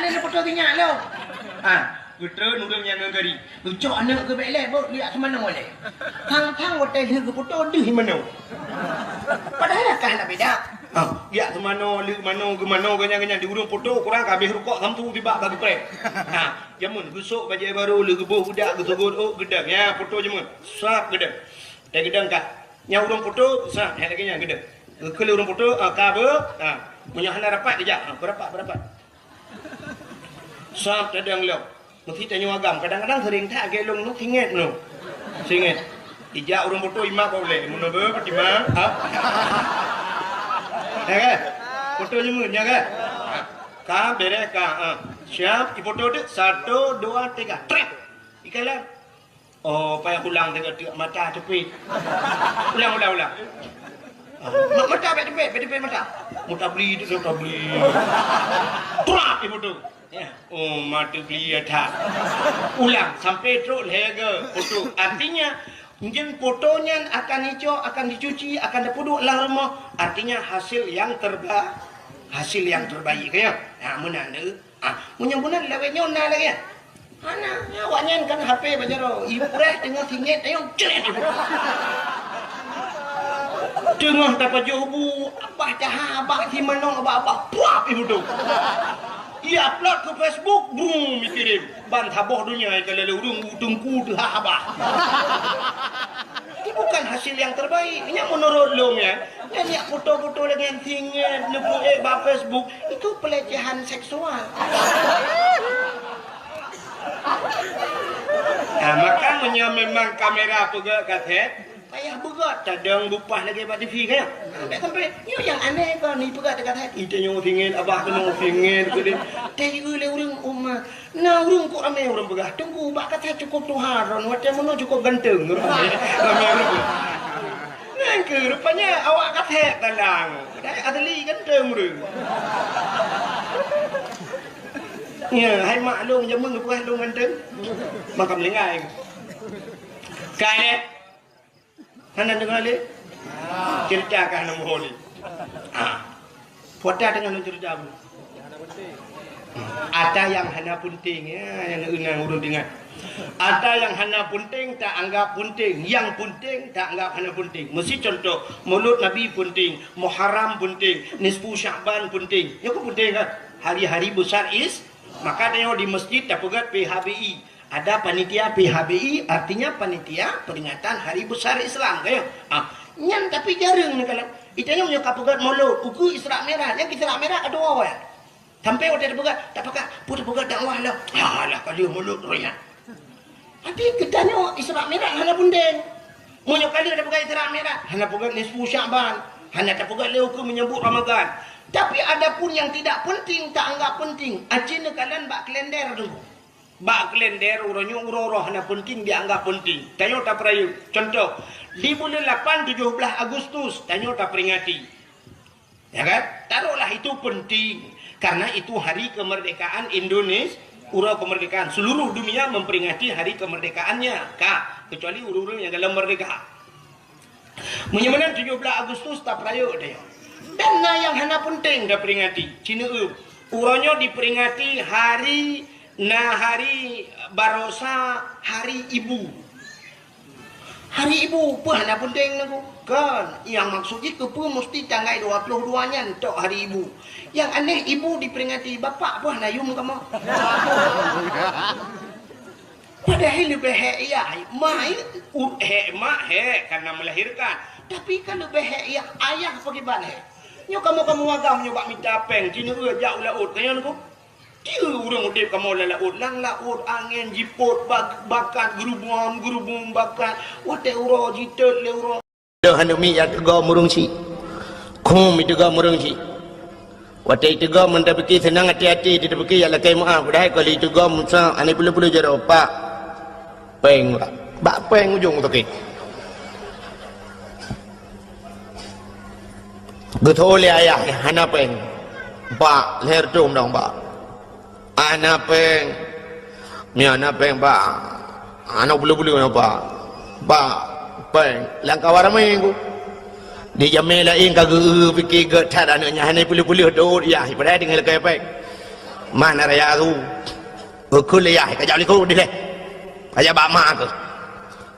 ni foto tinggal lo. Kita nurung yang negeri. Ucok anak ke belai, bo lihat ke mana boleh. Hang hotel ke foto di mana. Padahal kah nak beda. Lihat ke mana, lihat ke mana ganya-ganya di urung foto kurang habis rukuk samtu tiba bagi prek. Jamun besok baju baru lu gebuh budak gesugut gedang ya foto jamun. Sap gedang. Dah gedang kah. Nya urung foto sap lagi nya gedang. Kalau urung foto cover punya hana rapat aja. Berapat. Sap dadang lo. Mesti tanya agam kadang-kadang sering tak gelong nu singet nu. Singet. Ijak urung foto imak boleh. Mun be pertima. Ya kan? Foto jamun ya kan? Ka beres ka. Siap, di foto tu 1 2 3. Trek. Ikalah. Oh, payah ulang tengok mata tepi. Ulang. Mata tepi mata. Mata beli tu mata beli. Trap di foto. Ya. Oh, mata beli ada. Ulang sampai teruk lega foto. Artinya mungkin fotonya akan hijau, akan dicuci, akan dipuduk lah rumah. Artinya hasil yang terbaik ya. Menanda. Menyambunan lawan nyona lagi. Mana awaknya kan HP bajaro. Ibu reh tengah singit ayo cerit. Tengah dapat jobu, abah dah abah di mana abah puap ibu tu. Ia upload ke Facebook, brum kirim. Ban taboh dunia kalau urung tungku tu abah. Itu bukan hasil yang terbaik. Ini menurut lo ya. Dan ya foto-foto lagi yang singit, lebu ba Facebook itu pelecehan seksual. Makanya memang kamera pegak kaset payah begat cadang bupah lagi buat TV kan tak sampai you yang aneh kan ni pegat dekat hati itu yang singit abah kena singit ke dia teh le urang umma na urang kok ramai urang begah tunggu bak kata cukup tuharon macam mana cukup ganteng ramai nang ke rupanya awak kata talang ada li ganteng urang ya hai maklum jamun bukan lu ganteng makam lengai kai Hana dengar le? Ceritakan nama holi. Foto dengan cerita apa? Ada yang hana penting ya, yang enang urut dengar. Ada yang hana penting tak anggap penting, yang penting tak anggap hana penting. Mesti contoh, Maulud Nabi penting, Muharram penting, Nisfu Sya'ban penting. Ya kok penting kan? Hari-hari besar maka tengok di masjid tak pegat PHBI. Ada panitia PHBI, artinya panitia peringatan Hari Besar Islam kayak. Nyan tapi jarang ni kalau. Itanya punya kapegat Maulud, uku Isra Merah, yang Isra Merah ada awal. Sampai waktu ada pegat, tak pegat, pun pegat dakwah lah. Alah kali Maulud royak. Tapi ketanya Isra Merah hana penting. Munyo kali ada pegat Isra Merah, hana pegat Nisfu Sya'ban, hana tak pegat leuku menyambut Ramadan. Tapi ada pun yang tidak penting, tak anggap penting. Acina kalian bak kalender tu. Bak kalender urang uroro hana penting dianggap penting. Tanyo tak perayu. Contoh, di bulan 8 17 Agustus tanyo tak peringati. Ya kan? Taruhlah itu penting karena itu hari kemerdekaan Indonesia, urang kemerdekaan seluruh dunia memperingati hari kemerdekaannya. Kecuali urang yang dalam merdeka. Menyamanan 17 Agustus tak perayu dia. Dan yang hana penting dah peringati. Cina urangnya diperingati hari Barosa, hari ibu. Hari ibu apa nak penting nak kan? Yang maksudnya kepa mesti tanggal 22-nya untuk hari ibu. Yang aneh ibu diperingati bapak apa nak yum kamu? Padahal lebih ya, mak karena melahirkan. Tapi kalau lebih ya ayah bagaimana? Nyo kamu agam nyoba minta peng, cina jauh laut kaya nak. Dia urang udip kamu laut, lang laut angin jipot bakat gerubung bakat. Wate uro jitet le uro. Dah hanumi ya tega murung si. Kum tega murung si. Wate tega men tak fikir senang hati-hati dia fikir ya lakai maaf dah kali tega musa ane pulu-pulu jaro pak. Peng bak peng ujung tu ke. Betul le ayah hana peng. Pak leher tum dong pak. Anak peng, ni anak peng pak, anak bulu-bulu apa, pak peng, langkah waramai aku. Di jamai lain kagak fikir get ada anaknya hanya bulu-bulu tu, ya, ibarat dengan lekai peng. mana raya tu kuliah ka jauh liku deh aja bak mak tu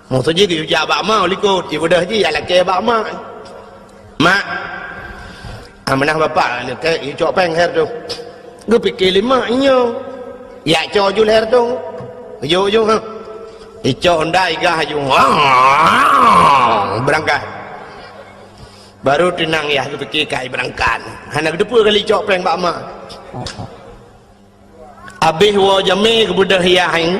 mau saja ke ujar bak mak liku ibu dah je ya laki bak mak mak amanah bapa le ke cok peng her tu gue fikir lima nyo ya cok ju her tu yo ha cok ndai gah ju berangkat baru tenang ya gue fikir kai berangkat hana kedua kali cok peng bak mak habis wo jami kebudah hiahin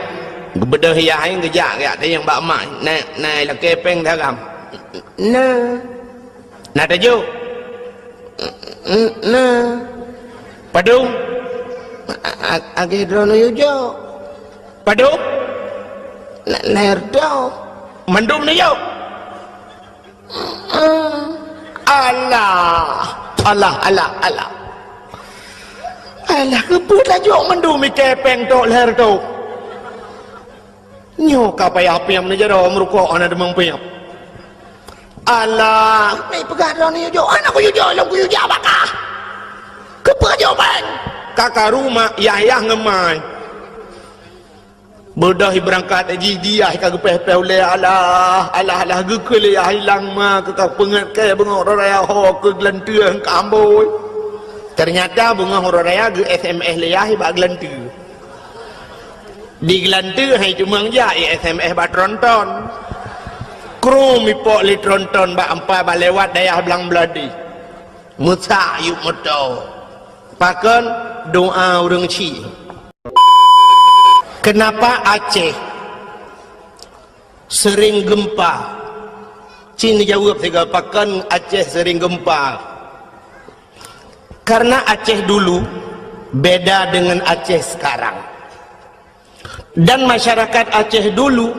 kejak ya dia yang bak mak nai laki peng dalam na tajuk padung agi drono yujo padung leher do mandum ni yo Allah kebut laju mandum mi kepeng tok leher tu nyo ka payah piam ni jaro merukok ana demang piam Allah ni pegadang ni yujo anak ku yujo long ku yujo bakah kepa jawapan kakak rumah Yahya ngemai bedah berangkat aji dia ka gepeh-peh oleh Allah gekul ya hilang ma ke pengat ke bengok raya ho ke gelenteung ka amboi ternyata bengok raya ge SMS leyah ba gelente di gelente hai cuma ja SMS ba tronton kru mi pok li tronton ba ampa ba lewat dayah belang beladi musa yuk moto pakan doa urang ci kenapa Aceh sering gempa Cina jawab tiga pakan Aceh sering gempa karena Aceh dulu beda dengan Aceh sekarang dan masyarakat Aceh dulu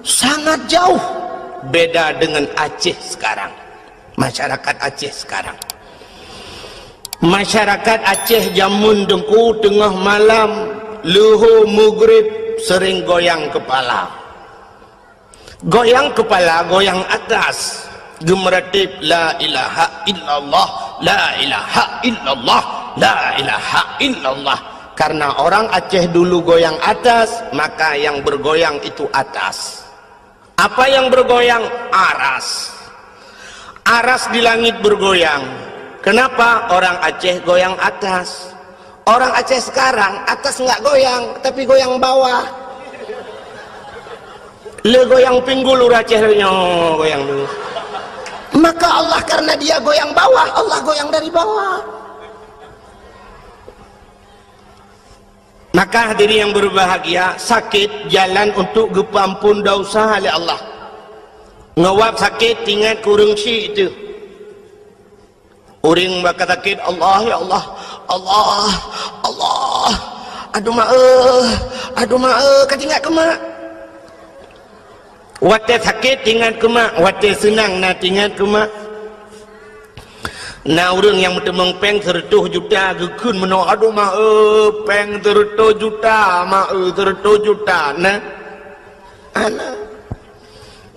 sangat jauh beda dengan Aceh sekarang masyarakat Aceh sekarang masyarakat Aceh jamun dengku tengah malam luhu maghrib sering goyang kepala goyang atas gemeratip la ilaha illallah la ilaha illallah la ilaha illallah karena orang Aceh dulu goyang atas maka yang bergoyang itu atas apa yang bergoyang aras di langit bergoyang kenapa orang Aceh goyang atas orang Aceh sekarang atas nggak goyang tapi goyang bawah le goyang pinggul Aceh goyang dulu maka Allah karena dia goyang bawah Allah goyang dari bawah maka hadirin yang berbahagia sakit jalan untuk gepampun dosa oleh Allah ngawap sakit ingat kurung si itu uring bakal sakit Allah ya Allah aduh maaf katingat kemak wate sakit ingat kemak wate senang na ingat kemak na urang yang mentemeng peng 100 juta gekun meno aduh maaf peng 100 juta maaf 100 juta na ana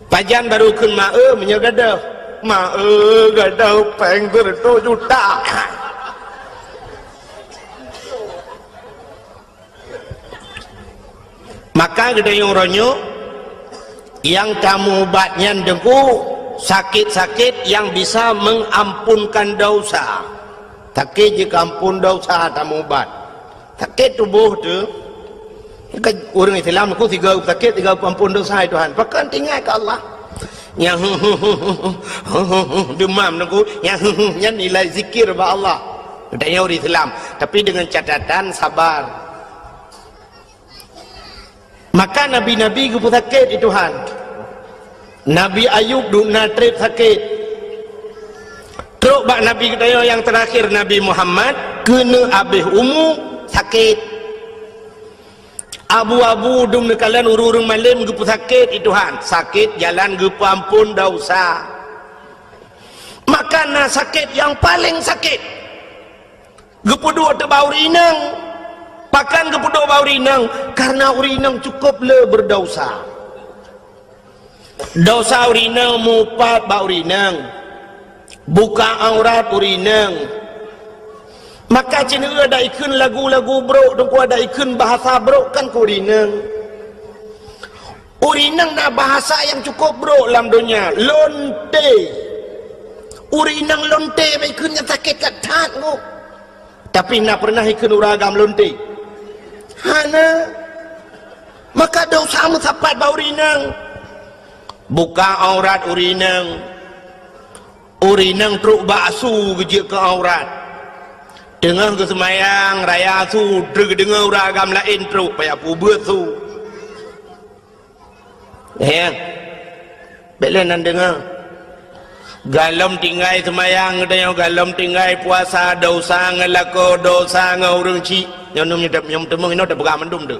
pajan baru kun maaf menyagadah maaf gadah peng 100 juta maka gedayung ronyo yang tamu obatnya dengku sakit-sakit yang bisa mengampunkan dosa sakit jika ampun dosa tamu obat sakit tubuh tu orang Islam aku 3 sakit 3 ampun dosa Tuhan pakai tinggal ke Allah yang demam aku yang nilai zikir ba Allah gedayung orang Islam tapi dengan catatan sabar maka nabi-nabi ku sakit itu Tuhan Nabi Ayub duna trip sakit teruk bak Nabi kita yang terakhir Nabi Muhammad kena habis umur sakit abu-abu dum nekalan urung malam gupu sakit itu Tuhan sakit jalan gupu ampun dosa maka na sakit yang paling sakit gupu dua tebau rinang pakan gupu dua bau rinang karena urinang cukup le berdosa dosa urinang mupat bau rinang buka aurat urinang Maka cina ada ikun lagu-lagu bro, dengku ada ikun bahasa bro kan kurineng. Urineng na bahasa yang cukup bro dalam dunia. Lonte. Urineng lonte ikunnya sakit kat tat ngo. Tapi nak pernah ikun uragam lonte. Hana. Maka dosa musapat ba urineng. Buka aurat urineng. Urineng truk baksu kerja ke aurat. Dengar ke semayang raya su dengar uragam lain truk payah pubut su. Ya, bela nan dengar. Galom tinggai semayang ada galom tinggai puasa dosa ngelako dosa ngurung ci. Yang temung ini dah buka mendum tu.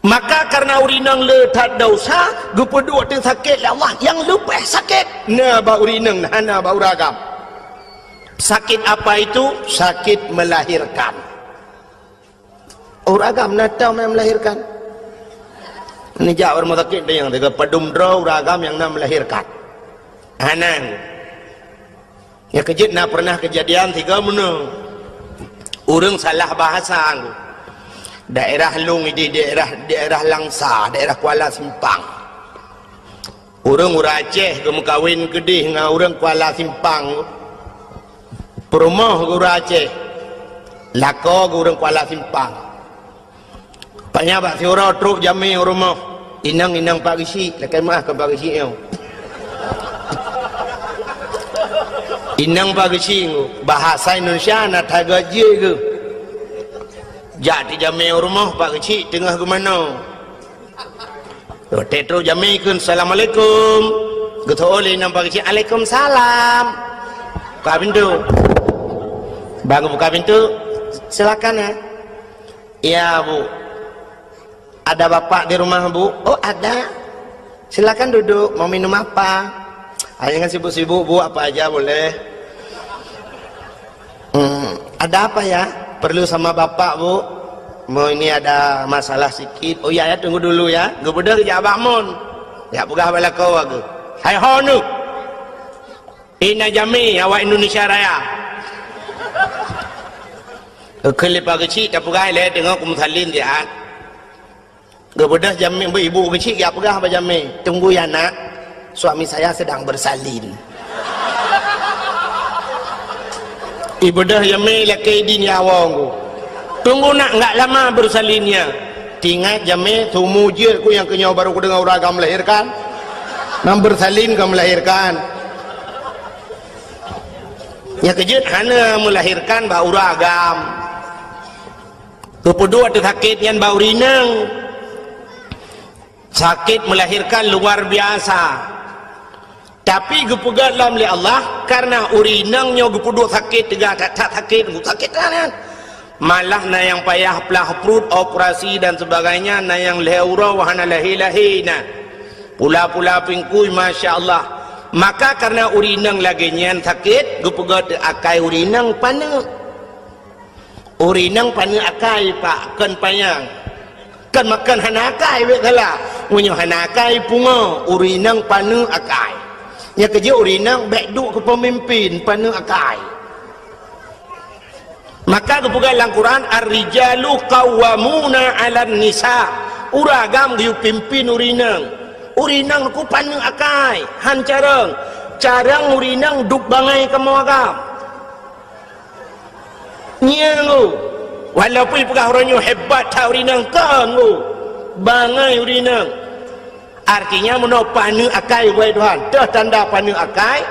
Maka karena urinang letak dosa, gupedua ting sakit Allah yang lupa sakit. Na ba urinang hana ba uragam. Sakit apa itu? Sakit melahirkan. Uragam natau melahirkan. Ini jauh rumah sakit dia yang tiga pedum draw ragam yang nak melahirkan. Anang. Ya kejut nak pernah kejadian tiga menung. Urang salah bahasa aku. Daerah Lung ini daerah Langsa, daerah Kuala Simpang. Urang Aceh kamu kawin kedih dengan urang Kuala Simpang. Perumah guru Aceh. Lako urang Kuala Simpang. Panjabak siura truk jami rumah. Inang Pak Gisi, lekai mah ke Pak Gisi yo. Inang Pak Gisi bahasa Indonesia nak tagaje ke. Jadi jami rumah Pak Gisi tengah ke mana? Tetro jami kun assalamualaikum. Getole nang Pak Gisi Waalaikumsalam. Buka pintu. Bang buka pintu. Silakan ya. Iya, Bu. Ada bapak di rumah Bu? Oh ada. Silakan duduk. Mau minum apa? Hanya kan sibuk-sibuk Bu, apa aja boleh. Ada apa ya? Perlu sama bapak Bu? Mau ini ada masalah sikit. Oh iya ya, tunggu dulu ya. Gue bener kerja abak mon. Ya pegah bala kau aku. Hai honu. Ina jami awak Indonesia Raya. Kelip kecil tak pegah le tengok kumsalin dia. Kemudian jami ibu kecil ya pegah apa jami? Tunggu ya nak, suami saya sedang bersalin. Ibu dah jami laki di nyawang. Tunggu nak enggak lama bersalinnya. Tingat jami tumu je ku yang kenyau baru ku dengar uragam melahirkan. Nam bersalin ke melahirkan. Ya kejut hana melahirkan ba uragam. Kedua tu sakit yang bau rinang. Sakit melahirkan luar biasa. Tapi gepegat dalam oleh Allah karena urinangnya gepuduk sakit tiga tak sakit sakit kan. Malah na yang payah pelah perut operasi dan sebagainya na yang leura wahana lahi na. Pula-pula pingkui masya-Allah. Maka karena urinang lagi nyan sakit gepegat akai urinang pana. Urinang pana akai pak kan payang. Kan makan hanakai betala munyo hanakai punga urinang panu akai nya kerja urinang baik ke pemimpin panu akai maka kepugal dalam Quran ar-rijalu qawwamuna 'alan nisa uragam diu pimpin urinang ku panu akai han carang urinang duk bangai ke moagam nyengu walaupun pegah orangnya hebat tak urinang kamu bangai urinang artinya menopanu akai wahai Tuhan dah tanda panu akai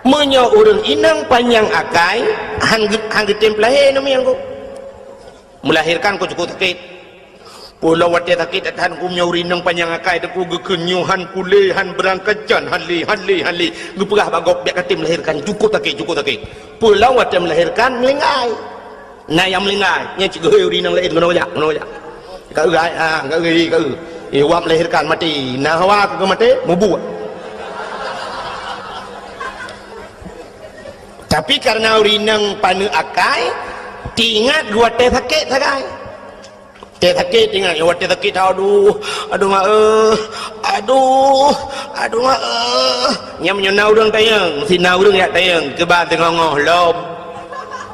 menyo urang inang panjang akai hang tempelahe nama yang ku melahirkan ku cukup sakit pulau wate sakit tahan ku menyo urinang panjang akai ku gekenyuhan kulehan berangkacan hanli gu pegah bagop biak katim melahirkan cukup sakit pulau wate melahirkan melingai na yang melingai nya cik geu urinang lain ngono aja kau gai kau wap melahirkan mati nah hawa ke mati mubu tapi karena urinang panu akai tingat dua teh sakit sagai teh sakit tingat ya teh sakit aduh nya menyona urang tayang si na urang ya tayang ke ba tengok lom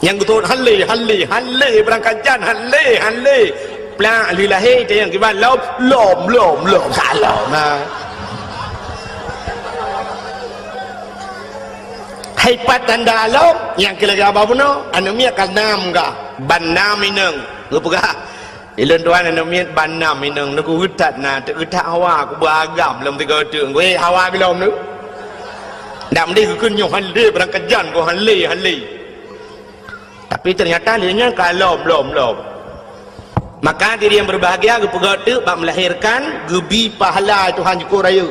Yang betul halle berangkat jan halle pelak lilahi dia yang kiban lom salah nah hai patan dalam yang kira apa puno anu mi akan nam ga banam ineng gupga ilun tuan anu mi banam ineng nu utat na te utat hawa ku beragam lem tiga teung we hawa bilom nu dak mesti ku kunyo halle berangkat jan ku halle tapi ternyata lianya kalau belum maka diri yang berbahagia gupga tu bak melahirkan gebi pahala Tuhan jukur raya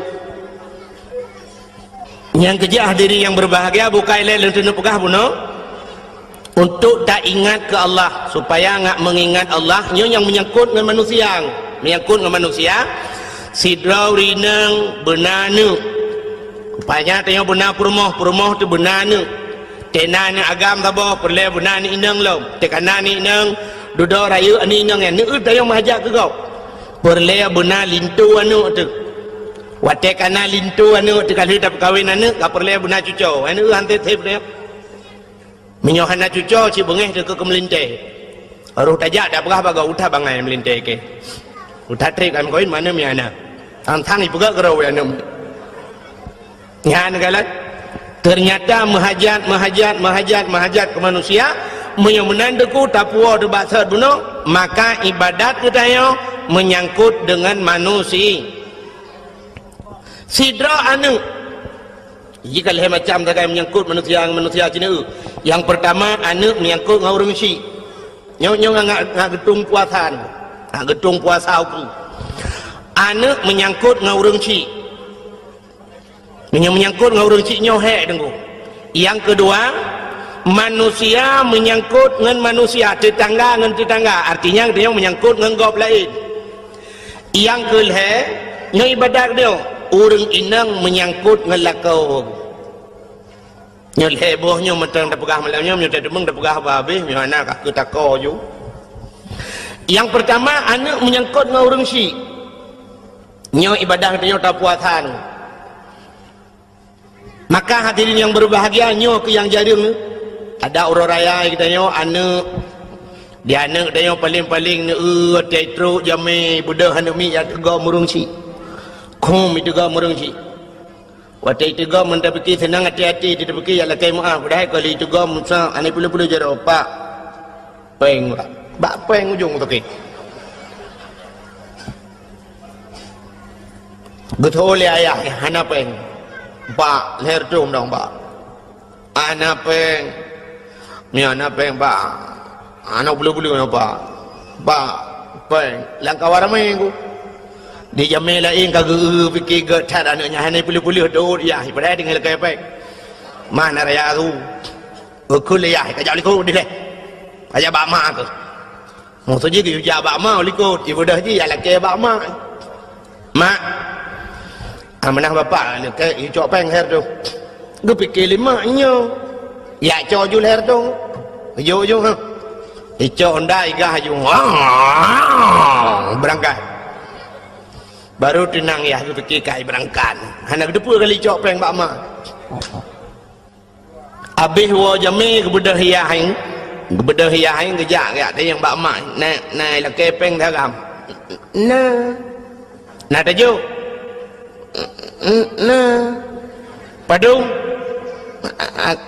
yang kejah diri yang berbahagia bukan lain lentu pegah puno untuk tak ingat ke Allah supaya ngak mengingat Allah nyo yang menyangkut dengan manusia sidrau rineng benanu rupanya tanya benar perumoh tu benanu tenana agam tabo perle benani inang lom tekanani inang duduk raya ani inang ni tayong mahajak ke kau perle benar lintu anu tu wate kana lintu anu tekali dap kawin anu ka perle benar cuco anu hante thep dia minyohana cuco si bengeh ke kemelinte aruh tajak dak berah baga utah bangai melinte ke utah trek am koin mana mi ana tang ipuga kerau anu ngan galat ternyata menghajat ke manusia menandaku tapuo de basat buno maka ibadat kita yo menyangkut dengan manusia sidra anu jika leh macam tak menyangkut manusia cina yang pertama anu menyangkut ngau urang si nyo ngak getung puasan getung puasa aku anu menyangkut ngau urang si menyangkut dengan orang cik nyohek tengku. Yang kedua manusia menyangkut dengan manusia tetangga dengan tetangga artinya dia menyangkut dengan gop lain. Yang kelima nyo ibadat dia orang inang menyangkut dengan lakau nyo lebohnya mentang dak pegah malamnya nyo tak demeng dak pegah habis nyo anak aku takau ju. Yang pertama anak menyangkut dengan orang si nyo ibadah dia tak puasan. Maka hadirin yang berbahagia nyo ke yang jaring ada orang raya kita nyo anu dia anak dia paling tetro jame budak anu mi ya tega murung si kum itu ga murung si watai tega mun tak fikir senang hati-hati tidak fikir ya lakai maaf dah kali itu ga musa ane pula jaro pak peng bak peng ujung tu ke betul ayah hana peng ba leher dong ba anak peng mi anak peng ba anak bulu-bulu ba peng langkah waramai ku di jamai lain kagak fikir ke tat anaknya hanai bulu-bulu do ya ibadah dengan lekai peng mana raya tu ukul ya kajak liku di le aja ba mak tu mau saja ke uja ba mak liku ibadah ji ya lekai ba mak mak amanah bapak ke icok peng her tu gue pikir limanya ya cok ju her tu ju ha icok ndai gah ju berangkat baru tenang ya gue pikir kai berangkat hana depu kali icok peng bak mak abih wo jami kebedah hiahin kejak ya dia yang bak mak nai la ke peng thagam na tajuk padung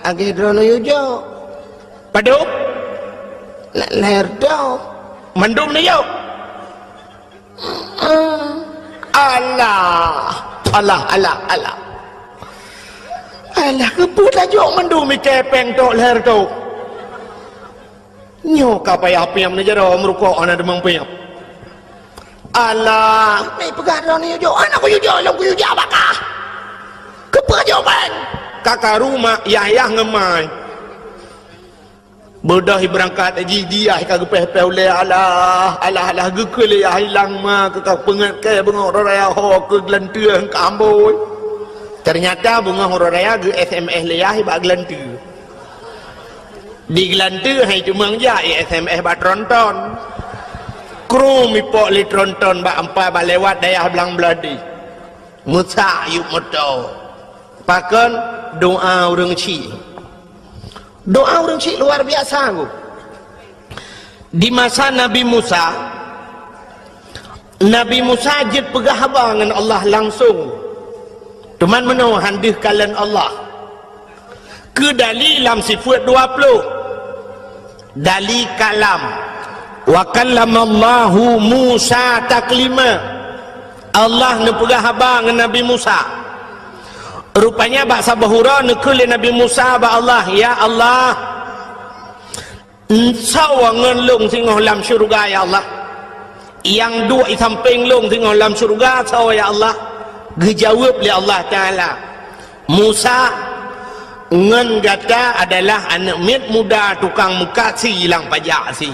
agi drono yujo padung leher do mandum ni yo Allah kebut tajuk mandum mi kepeng tok leher tok nyo ka payah piam ni jero merukok ana demang piam Allah, ni pegadang ni yo, anak ku yo, long ku yo bakah. Kepejo bang. Kakak rumah yah ngemai. Bedah berangkat haji dia kagak peh-peh oleh Allah gekele ya hilang mah kekak pengat ke bengok raya ho ke gelantuang kamboy. Ternyata bengok raya ge SMS liah ba gelantu. Di gelantu hai cuma ja SMS ba tronton. Kru mi pok li tronton ba ampa ba lewat dayah belang beladi musa yuk moto pakan doa urang ci Doa orang cik luar biasa aku. Di masa Nabi Musa jid pegah haba dengan Allah langsung. Teman menau handih kalian Allah. Ke dali lam sifat 20. Dali kalam. Wa kallamallahu Musa taklima. Allah ne pegah haba dengan Nabi Musa. Rupanya bahasa bahura ne ke Nabi Musa ba Allah, ya Allah. Sawa ngen lung singoh lam syurga ya Allah. Yang dua i samping lung singoh lam syurga sawa ya Allah. Dijawab oleh Allah Ta'ala. Musa ngen gata adalah anak mit muda tukang muka si hilang pajak si.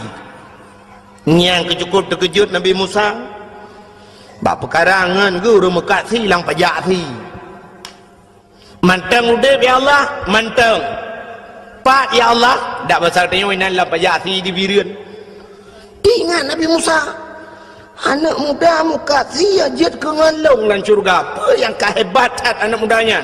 Yang kecukup terkejut Nabi Musa. Bak perkara ngen guru muka si hilang pajak si. Manteng udah ya Allah, manteng. Pak ya Allah, dak pasal tanya winan la pajak si di birian. Ingat Nabi Musa, anak muda muka si ajat ke ngalong lan syurga. Apa yang kehebatan anak mudanya?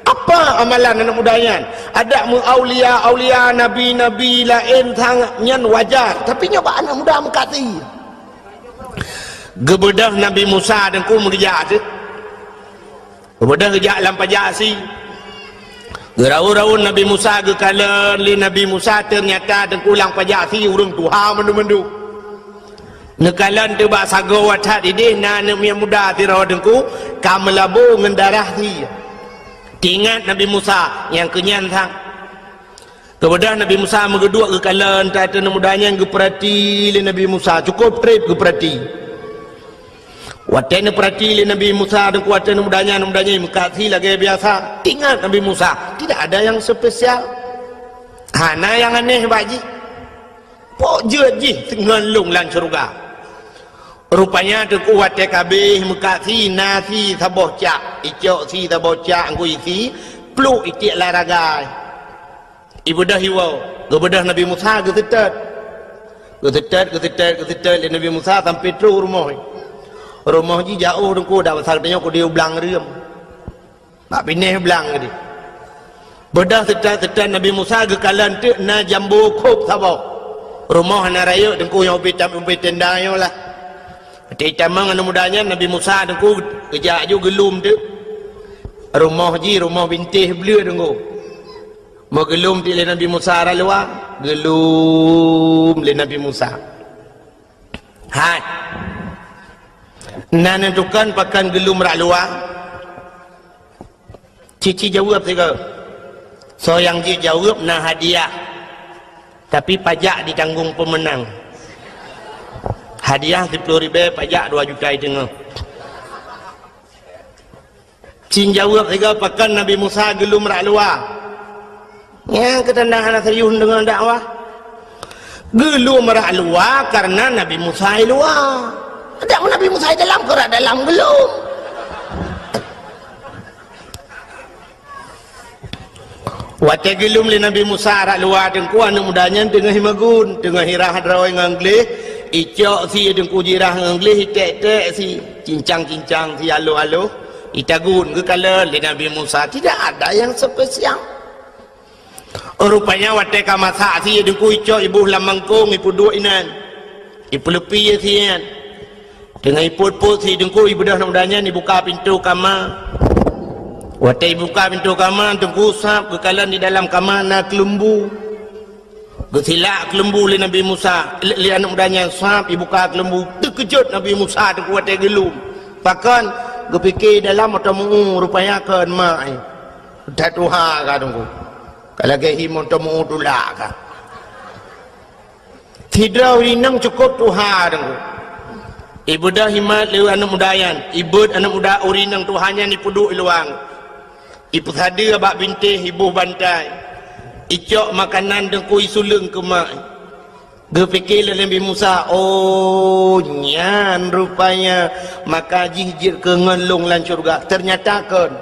Apa amalan anak mudanya? Ada mu aulia nabi lain sangatnya wajar, tapi nyoba anak muda muka si. Gebedah Nabi Musa dan ku mengejar tu. Gebedah kejak lam pajak si. Gerau-rau Nabi Musa ke kala li Nabi Musa ternyata dengkulang pajak si urung Tuhan mendu-mendu. Nekalan tu bak sago watat idih na anak muda tirau dengku kamelabu ngendarah si. Ingat Nabi Musa yang kenyan sang. Kemudian Nabi Musa megedua ke kala entah anak mudanya yang keperhati li Nabi Musa cukup trip keperhati. Watena perhati Nabi Musa dan kuatena mudanya mengkasi lagi biasa. Ingat Nabi Musa, tidak ada yang spesial. Hana yang aneh baji. Pok je ngelung lan syurga. Rupanya tu kuat TKB mengkasi nasi saboh cak, icok si saboh cak angku isi, peluk itik laragai. Ibu dah hiwau, kebedah Nabi Musa kesetet Nabi Musa sampai terus rumah ji jauh dengku dah pasal tanya aku dia belang riam. Mak pineh belang dia. Bedah setan Nabi Musa ke kalan tu na jambu kop sabau. Rumah na raya dengku yang ubi tenda yo lah. Ati tamang anu mudanya Nabi Musa dengku kejak ju gelum tu. Rumah bintih belia dengku. Mau gelum ti le Nabi Musa ra luar. Gelum le Nabi Musa. Hai. Nah nentukan pakan gelum rak luar. Cici jawab juga. So yang dia jawab nah hadiah. Tapi pajak ditanggung pemenang. Hadiah 10.000, pajak 2 juta tengah. Cin jawab juga pakan Nabi Musa gelum rak luar. Yang ketenangan serius dengan dakwah. Gelum rak luar karena Nabi Musa luar. Tak Nabi Musa dalam kerak dalam gelum. Wate gelum li Nabi Musa rak luar dengku anak mudanya tengah himagun, tengah hirah hadrawai nganglih, icok si dengku jirah nganglih, tek si cincang si alo itagun ke kala li Nabi Musa tidak ada yang spesial. Rupanya wate kamasa si dengku icok ibu lamangkung ibu dua inan. Ibu lepi sian. Dengan iput-put si dengku ibu dah namanya ni buka pintu kamar. Waktu buka pintu kamar dengku sap kekalan di dalam kamar nak kelembu. Gesilak kelembu li Nabi Musa. Li anak mudanya sap buka kelembu. Terkejut Nabi Musa dengku waktu gelum. Bahkan gepikir dalam otomu rupanya kan mak. Tak tuha ka dengku. Kalau ke himon otomu tulak ka. Tidak urinang cukup tuha dengku. Ibu dah himat lewa anak mudayan. Ibu anak muda urinang Tuhannya ni puduk iluang. Ibu sada abak bintih ibu bantai. Icok makanan dengku isulung ke mak. Dia fikir Nabi Musa, oh nyan rupanya maka jihjir ke ngelung lan syurga. Ternyata kan.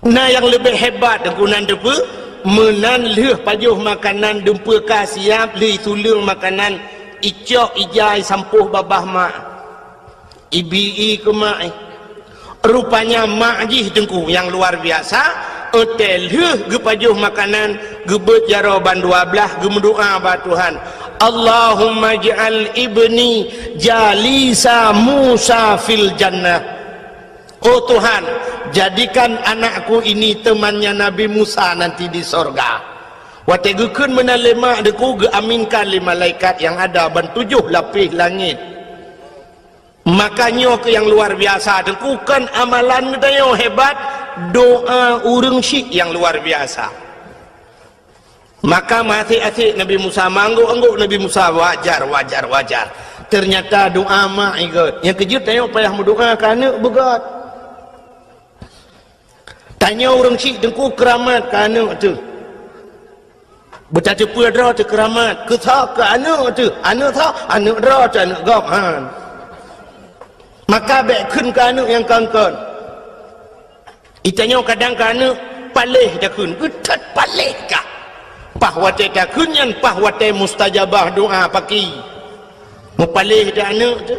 Nah yang lebih hebat dengku nan depa menan leh pajuh makanan dempa ka siap li sulung makanan icok ijai sampuh babah mak ibi ke mak rupanya mak jih dengku yang luar biasa hotel gepajuh makanan gebet jaroban 12 gemdoa ba Tuhan Allahumma ja'al ibni jalisa Musa fil jannah. Oh Tuhan, jadikan anakku ini temannya Nabi Musa nanti di sorga. Wategukun menalema deku geaminkan li malaikat yang ada ban 7 lapis langit. Makanya ke yang luar biasa dekukan amalan kita hebat, doa urang syik yang luar biasa. Maka mati-ati Nabi Musa mangguk-angguk Nabi Musa wajar. Ternyata doa mak ikut. Yang kejut tanya payah berdoa kerana begat. Tanya orang syik dengku keramat kerana tu. Bercaca pula tu keramat. Ketak ke anak tu. Anak tak, anak dah tu anak gap. Maka baik kun ke anak yang kangkon. Itanya kadang ke anak palih dah kun. Utat palih kah? Pahwate dah kun yang pahwate mustajabah doa paki. Mupalih dah anak tu.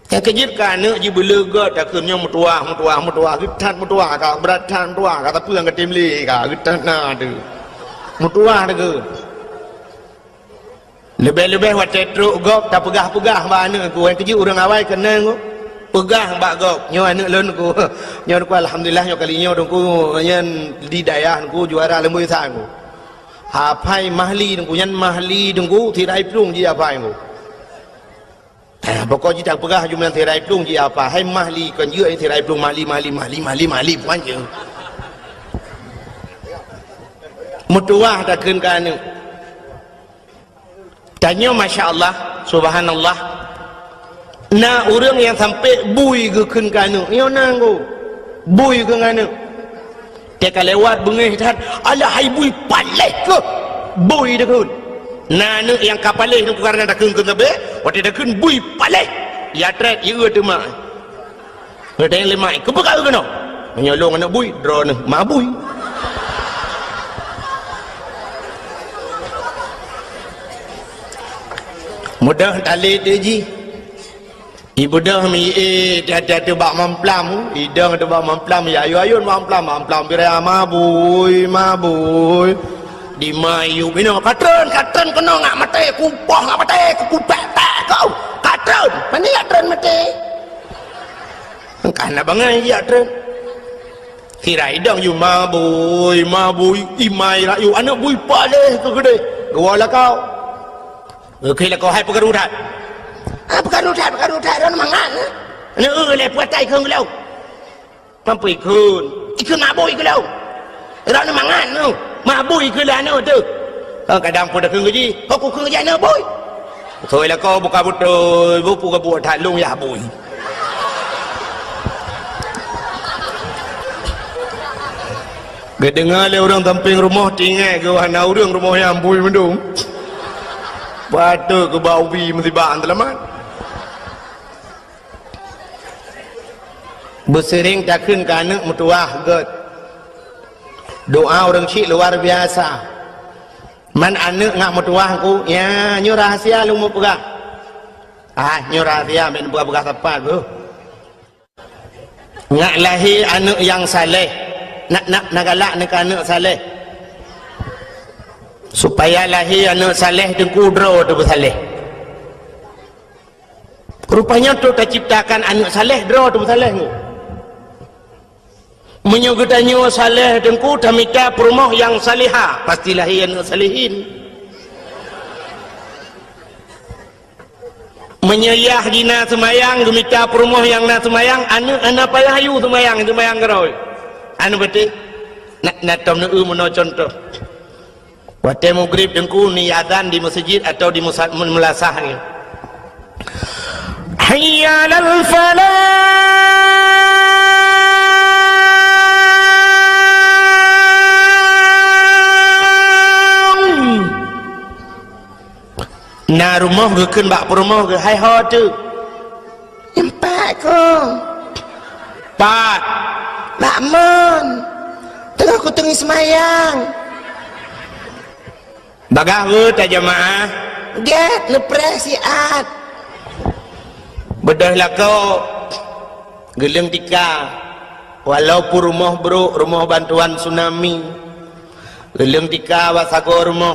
Yang kejut ke anak je belegat dah kun yang mutuah. Utat mutuah kah? Beratan mutuah kah? Tapi yang ketimli kah? Utat na tu. Mutuah dah ke? Lebih-lebih waktu truk gok tak pegah-pegah ba anak aku. Yang kejut orang awal kena aku. Pegah ba gok. Nyo anak lon aku. Nyo aku alhamdulillah nyo kali nyo aku yang di daerah aku juara lembu sang aku. Apai mahli aku yang mahli aku tirai plung ji apai aku. Pokok ji tak pegah jumlah tirai plung ji apa. Hai mahli kan je tirai plung mahli puan je. Mutuah tak kun ka anak. Tanya Masya Allah, Subhanallah. Nah orang yang sampai bui ke kun kanu, yo nanggu bui ke nganu. Teka lewat bengih tat, alah hai bui paleh ke bui dah kun. Nah nu yang kapaleh nu karena dah kun tebe, waktu dah kun bui paleh. Ya tret ye tu mak. Ada yang lemai, ke bekal ke no? Menyolong anak bui, draw nu, ma bui. Mudah tali dia ji. Ibu dah mi dia bak mamplam. Idang ada bak mamplam ya ayun mamplam birai mabui. Di mayu bina katron kena ngak mati kupah ngak mati kupek tak kau. Katron, mana ya katron mati? Kana bangai ya katron. Kira idang you mabui imai rayu anak bui paleh ke gede. Gawala kau. Okey lah kau hai pegarudat. Pegarudat dah mangan. Ni le puatai keung lau. Mampu ikun mabui ke lau. Rak nak mangan tu. Mabui ke lah anu tu. Kadang pun dah keung ji. Kau keung ji anu bui. Thôi lah kau buka betul, buka buat talung ya bui. Dia dengar le orang tamping rumah tinggal ke hana orang rumah yang bui mendung. Pada ke bawi mesti baan telamat. Bersering takun ke anak mutuah god. Doa orang syik luar biasa. Man anak ngak mutuah ku, ya nyu rahasia lu mau pegang. Nyu rahasia men buka siapa tu. Ngak lahir anak yang saleh. Nak galak nak anak saleh. Supaya lahir anak saleh dan kudro tu bersaleh. Rupanya tu tak ciptakan anak saleh dro tu bersaleh tu. Menyugutannya saleh dan ku tamika perumah yang salihah pasti lahir anak salihin. Menyayah dina semayang gemita perumah yang na semayang anak payah ayu semayang geroi. Anu betul. Nak tom nu mono contoh. Waktu maghrib dengku ni azan di masjid atau di mulasah ni. Hayya 'alal falah. Na rumah ke keun bak rumah ke hai ho tu. Empat ko. Pat. Makmun. Tengah aku tengah semayang. Bagah ke tak jemaah? Get lepres siat. Bedah lah kau. Geleng tika. walaupun rumah bro, rumah bantuan tsunami geleng tika wasago rumah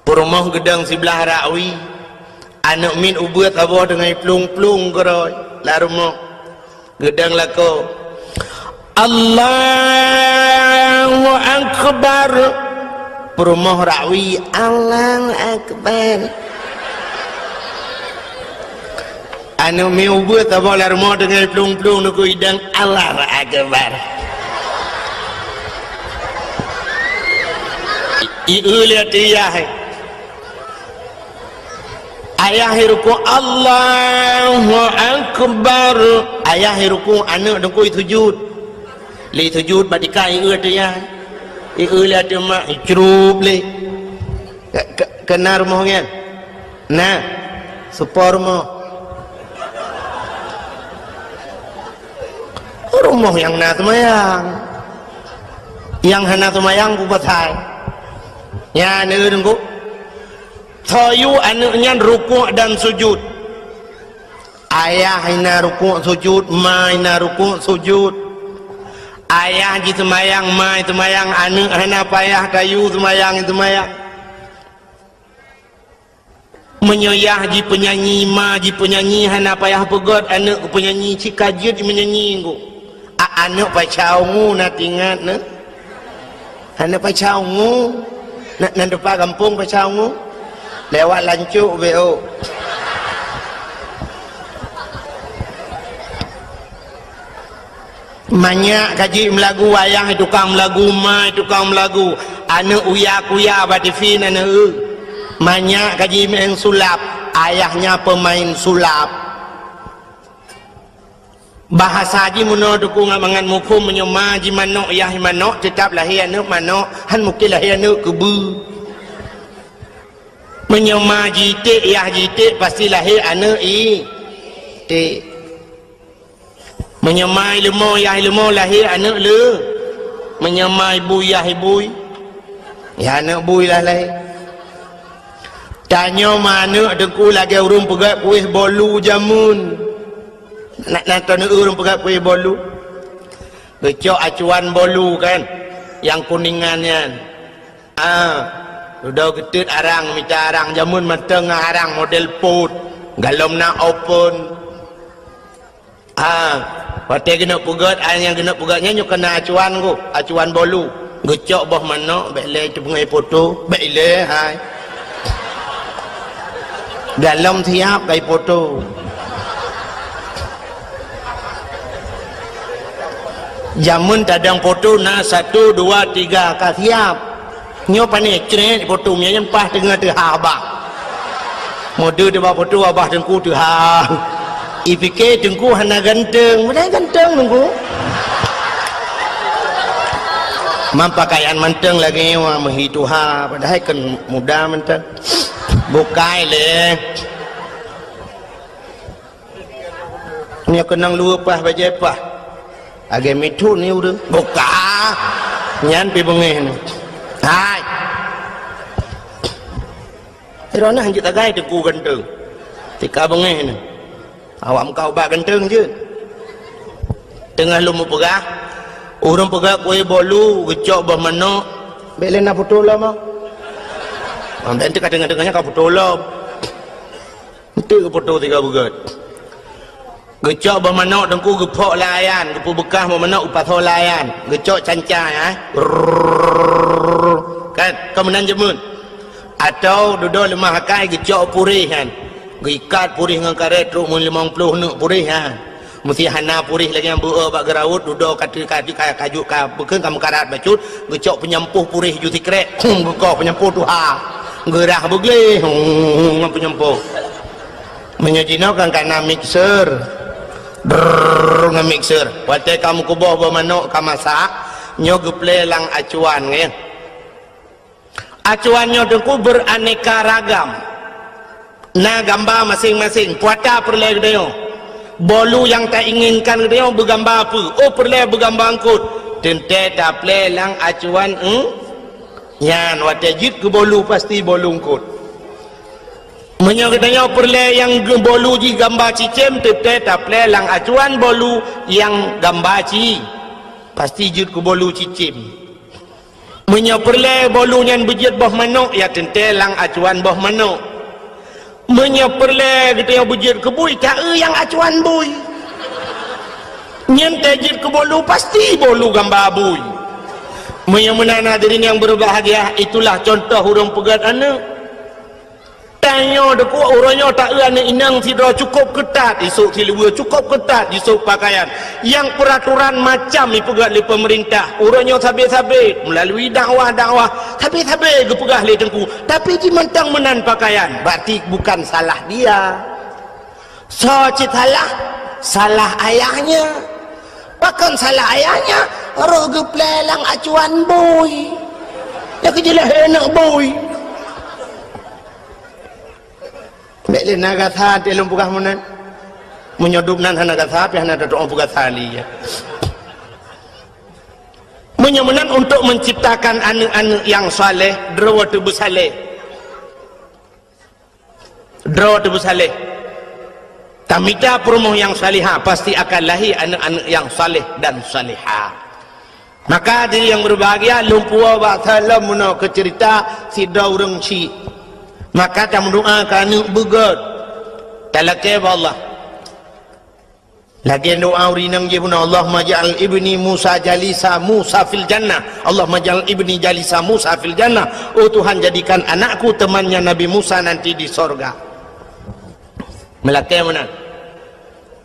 rumah gedang sebelah Rawi anak min ubuat abah dengan plung-plung geroy la rumah gedang lako Allahu Akbar rumah Rawi Allahu Akbar anak min ubuat abah la rumah dengan plung-plung nuku idang Allahu Akbar lihat dia ayah ruku Allahu Akbar ayah ruku anak dengku sujud li sujud badika lihat dia lihat dia mak cerup li kena rumah kan nah supor rumah yang na semayang yang hana semayang ku pasai ya nengku Toyu anaknya rukuk dan sujud ayah ina rukuk sujud ma ina rukuk sujud ayah ji semayang ma semayang anak hana payah kayu semayang menyoyah ji penyanyi ma ji penyanyi hana payah pegot anak penyanyi cikajut menyanyi ku anak pacau ngu na tingat na hana pacau ngu nak depan kampung pacau ngu lewat lancuk BO banyak kaji melagu wayang tukang melagu mai tukang melagu anak uya-kuya batifin anak banyak kaji main sulap ayahnya pemain sulap bahasa haji muno dukung amangan mukum menyoma ji manok yah manok tetap lahir anak manok han mungkin lahir anak kebu menyoma jitik yah jitik pasti lahir anak tik menyoma ilmu yah ilmu lahir anak le menyoma ibu yah ibu ya anak bui lah lahir tanya mana dengku lagi urung pegat kuih bolu jamun nak nonton urung pegat kuih bolu becok acuan bolu kan yang kuningannya udah ketut arang minta arang jamun mateng arang model put galom nak open pate kena pugat yang kena pugatnya nyok kena acuan ku acuan bolu gecok boh manok bele cepngai foto bele hai galom siap kai foto jamun tadang foto na 1 2 3 ka siap nyo pani cret foto nya yang pas tengah tu abah mode de foto abah tengku tu ipike tengku hana ganteng mudah ganteng tengku mampakaian manteng lagi wa mahitu padahal kan muda manteng bukai le nya kenang lupa baje apa age mitu ni udah buka nyan pi bengeh hai irona hanjit agai teku ganteng tika bengeh ni awak kau bak ganteng je tengah lu pegah urang pegah kuih bolu gecok bah manok bele na foto lah mau ambil tu kadang-kadangnya kau foto lah itu foto tiga bugat gecok bah manok dengku gepok layan gepu bekah bah manok upath layan gecok cancai kan kemenan jemun atau duduk lemah hakai gecok purih kan gikat purih dengan karet truk 50 nuk purih mesti hana purih lagi yang buah bak gerawut duduk kaju bukan kamu karat bacut gecok penyempuh purih juti krek gekok penyempuh tu gerah begle penyempuh menyajinakan karena mixer nge-mixer waktu kamu kubah bermanok kamasak nyo geple lang acuan kan acuannya dengku beraneka ragam na gambar masing-masing puata perle dia bolu yang tak inginkan dia bergambar apa perle bergambar angkut tente tak ple lang acuan yan waktu jit ke bolu pasti bolu angkut Katanya perle yang bolu ji gambar cicem tepte taple lang acuan bolu yang gambar ci pasti jut ku bolu cicem. Perle bolu yang bejit boh manuk ya tente lang acuan boh manuk. Perle katanya bejit ke bui tak yang acuan bui. Nyen tajir ke bolu pasti bolu gambar bui. Menana hadirin yang berbahagia, itulah contoh hurung pegat anak. Tanya deku orangnya tak anak inang tidak cukup ketat, esok silwa cukup ketat esok pakaian. Yang peraturan macam dipegat oleh pemerintah. Orangnya sabit-sabit melalui dakwah-dakwah, sabit-sabit gepegah oleh tengku. Tapi di mentang menan pakaian, berarti bukan salah dia. So salah ayahnya. Bahkan salah ayahnya roh geplelang acuan boy ya kejelah enak boy beli naga sate lum pugah menan menyodupnan naga sapi hana doa pugah sali ya menyemenan untuk menciptakan anak-anak yang saleh draw tubuh saleh Tamita perumahan yang salihah pasti akan lahir anak-anak yang saleh dan salihah. Maka diri yang berbahagia lumpua wa salam muna ke cerita si daurang ci. Maka tak mendoakan anak begat. Talake Allah. Lagi doa urinang je pun Allahumma ja'al ibni Musa jalisa Musa fil jannah. Allahumma ja'al ibni jalisa Musa fil jannah. Oh Tuhan, jadikan anakku temannya Nabi Musa nanti di sorga. Melakai mana?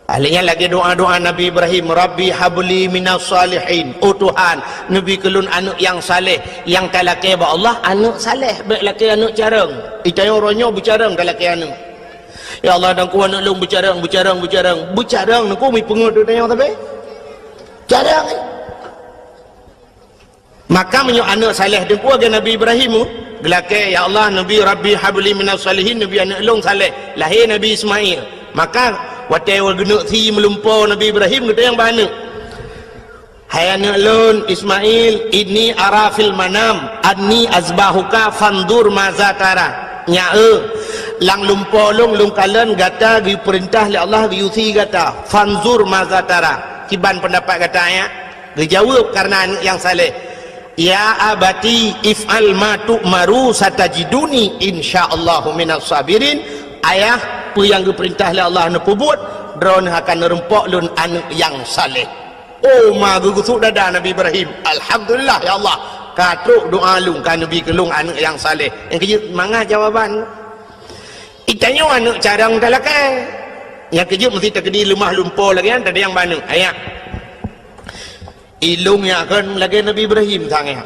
Ahlinya lagi doa-doa Nabi Ibrahim, Rabbi habli minas salihin. Oh Tuhan, Nabi kelun anak yang saleh, yang talakai ba Allah anak saleh, baik laki anak carang. Itanya orangnya bercarang talakai anak. Ya Allah, dan ku anak long bercarang aku mi pengut tanya tapi. Carang. Maka menyo anak saleh dengku aga Nabi Ibrahim gelake ya Allah Nabi Rabbi habli minas salihin, Nabi anak long saleh lahir Nabi Ismail. Maka watai wal genuk si melumpau Nabi Ibrahim kata yang bana hai anak long Ismail ini arafil manam adni azbahuka fandur mazatara nyae lang lumpau long kalen gata gi perintah li Allah gi usi gata fanzur mazatara kiban pendapat kata ya dijawab karena anak yang saleh. Ya abati if'al ma tu'maru satajiduni insyaallahu minas sabirin. Ayah apa yang diperintah oleh Allah nak buat drone akan nerempok lun anak yang saleh. Oh ma gugusuk dada Nabi Ibrahim. Alhamdulillah ya Allah. Katruk doa lung kan Nabi kelung anak yang saleh. Yang kerja mangah jawaban. Itanya anak carang talakai. Yang kerja mesti terkedi lemah lumpur lagi kan, tak ada yang mana. Ayah. Ilungnya akan lagi Nabi Ibrahim sangat.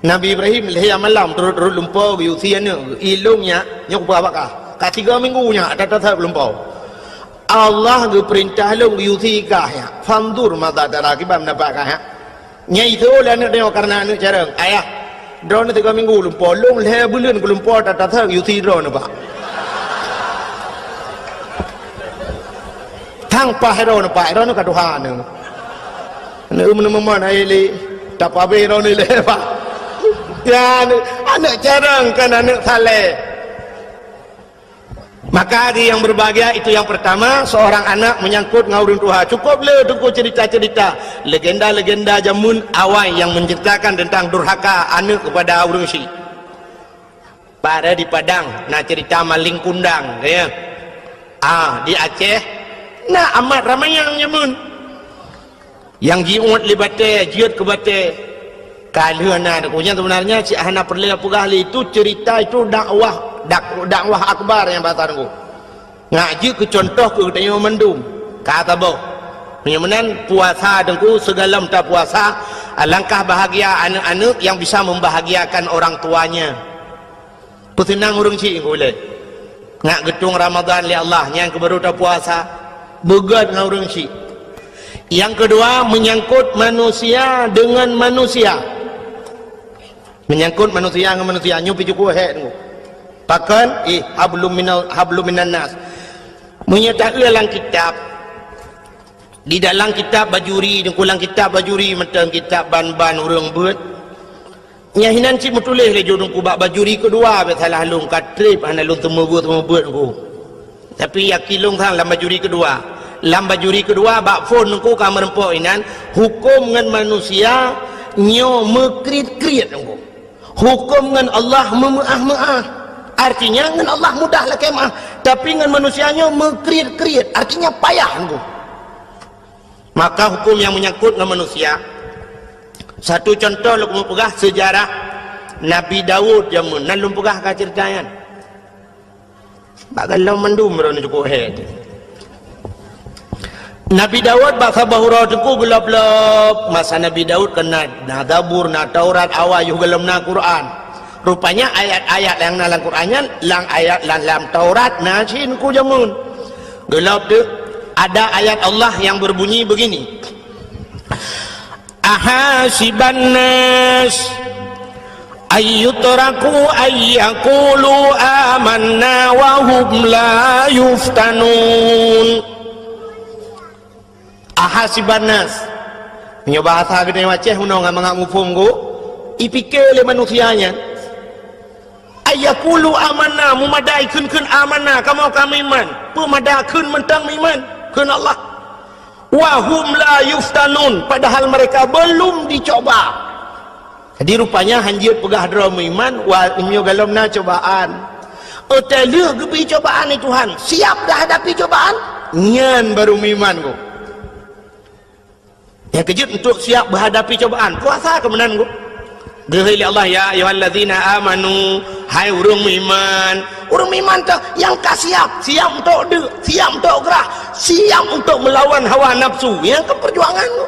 Nabi Ibrahim lahir malam turut lumpur usianya. Ilungnya nyok berapakah? Kat 3 minggunya ada tetap lumpur. Allah berperintah long usikah ya. Fandur mata darah kibam dapakah ya. Nyai itu lah nak tengok karena anak carang. Ayah, drone 3 minggu lumpur long lahir bulan ke lumpur tak tetap usi drone apa? Tanpa hero nampak, hero nak Tuhan. Nak menemukan air tak apa hero ni lepas. Ya anak jarang kan anak saleh. Maka hari yang berbahagia itu yang pertama, seorang anak menyangkut ngaurin Tuhan. Cukuplah tunggu cerita-cerita legenda-legenda jamun awal yang menceritakan tentang durhaka anak kepada orang Syekh. Pada di Padang, nak cerita maling kundang, ya. Di Aceh, nak amat ramai yang nyamun. Yang jiut libate, jiut ke bate. Kalau anak punya sebenarnya si anak perlu apa itu cerita itu dakwah akbar yang batar ku. Ngaji ke contoh ke tanya mendum. Kata boh. Menyamanan puasa dengku segala tak puasa, alangkah bahagia anak-anak yang bisa membahagiakan orang tuanya. Pusinang urung cik boleh. Ngak getung Ramadan li Allah yang kebaru tak puasa. Begat dengan urung cik. Yang kedua menyangkut manusia dengan manusia. Menyangkut manusia dengan manusia. Nyupi cukup hek tu. Pakan hablum minan nas. Menyatakan dalam kitab. Di dalam kitab bajuri dan kulang kitab bajuri macam kitab ban-ban urang buat. nya hinan cik metulis le jodong ku bak bajuri kedua be salah lung katrip ana lung temebut ku tapi yakilung thang lam bajuri kedua bak phone ku ka merempok inan hukum ngan manusia nyo mekrit-krit ku hukum ngan Allah memaah artinya ngan Allah mudah lah kemah tapi ngan manusianya mekrit-krit artinya payah ku maka hukum yang menyangkut dengan manusia. Satu contoh lu mau pegah sejarah Nabi Daud yang nan lu pegah ka ceritakan. Bagalau mendum ron cukup head. Nabi Daud bahasa bahura tu gelap-gelap masa Nabi Daud kena na Zabur na Taurat awayuh gelam na Quran. Rupanya ayat-ayat yang dalam Qurannya lang ayat dalam Taurat na cin ku jamun. Gelap tu ada ayat Allah yang berbunyi begini. Ahasiban nas ayyutraku ayyakulu amanna wa hum la yuftanun. Ahasiban nas punya bahasa gede maceh uno ngamang mufum go ipikir le manusianya ayyakulu amanna mumadai kun amanna kamu kami iman pemada kun mentang iman kun Allah wahum la yuftanun padahal mereka belum dicoba. Jadi rupanya hanjir pegah drom iman wa imyo galomna cobaan oteleuh gebi cobaan ni Tuhan siap dah hadapi cobaan nyan baru iman ku yang kejut untuk siap menghadapi cobaan puasa kemenan ku geuli Allah ya ayyuhallazina amanu hai urang iman tu yang siap untuk siap untuk gerah siap untuk melawan hawa nafsu yang ke perjuangan tu.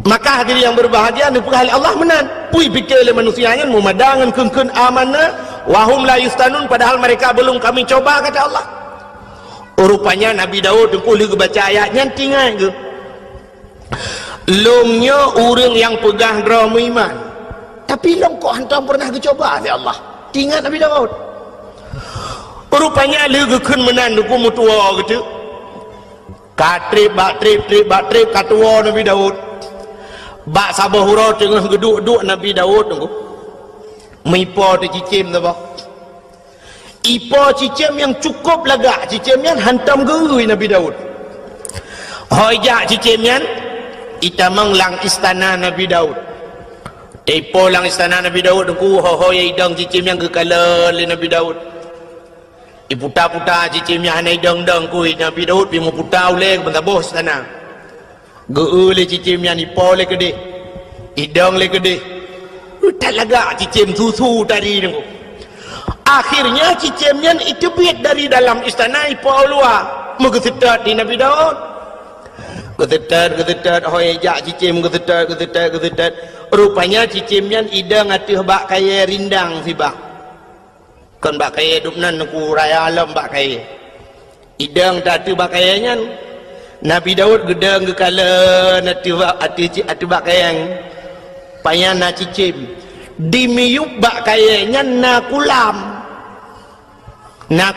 Maka hadirin yang berbahagia diperhali Allah menan pui fikir le manusianya memadangan kun amanah wahum la yustanun padahal mereka belum kami coba kata Allah. Rupanya Nabi Daud tu boleh baca ayatnya tinggal ke longnya orang yang pegang drum iman tapi long kok hantam pernah dicoba oleh Allah tinggal Nabi Daud rupanya legekeun menan ku mutua gitu katrip katua Nabi Daud bak sabahura tengah geduk Nabi Daud tunggu mipo tu cicim tu bah ipo cicim yang cukup lagak cicimnya hantam gerui Nabi Daud hojak cicimnya itamang lang istana Nabi Daud tepo lang istana Nabi Daud ku ho ya idang cicim yang kekala le Nabi Daud iputa-puta cicim yang hanai dang-dang ku Nabi Daud pi mu puta ule bentaboh istana geu le cicim yang ipo le gede idang le gede tak lagak cicim susu tadi tu akhirnya cicimnya itu biat dari dalam istana ipo luar megesetat di Nabi Daud getetat hoi jak cicim getetat rupanya cicimnya idang atuh bak kaya rindang si bak kan bak kaya dupnan ku raya alam bak kaya idang tak atuh bak kayanya Nabi Daud gedang gekala atuh bak kaya payan na cicim dimiyup bak kayanya na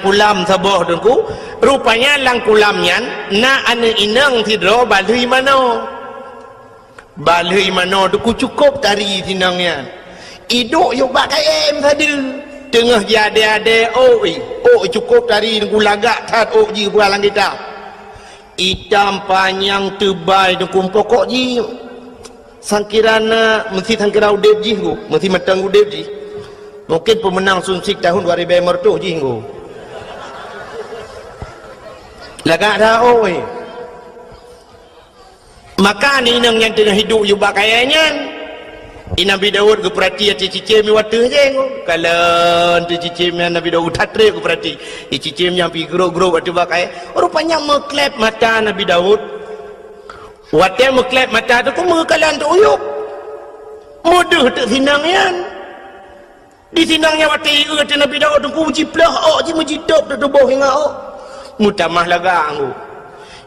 kulam saboh dengku rupanya lang kulamnya na ane inang tidro balui mano dengku cukup dari sinangnya iduk yuk bak kayem tadi tengah jade cukup dari dengku lagak tat ji bualang kita hitam panjang tebal dengku pokok ji sangkirana mesti sangkira udep ji mesti matang udep ji mungkin pemenang sunsik tahun 2000 ji lagak dah maka ni nang yang tengah hidup juga kayaknya Nabi Daud ke perhati hati cicim wata je kalau tu cicim Nabi Daud tatre ke perhati cicim yang pergi geruk-geruk waktu bakai rupanya meklep mata Nabi Daud waktu meklep mata tu ku mengekalan tu uyup mudah tu sinangnya di sinangnya waktu Nabi Daud tu ku jiplah mujitop tu tubuh hingga mutamah lagang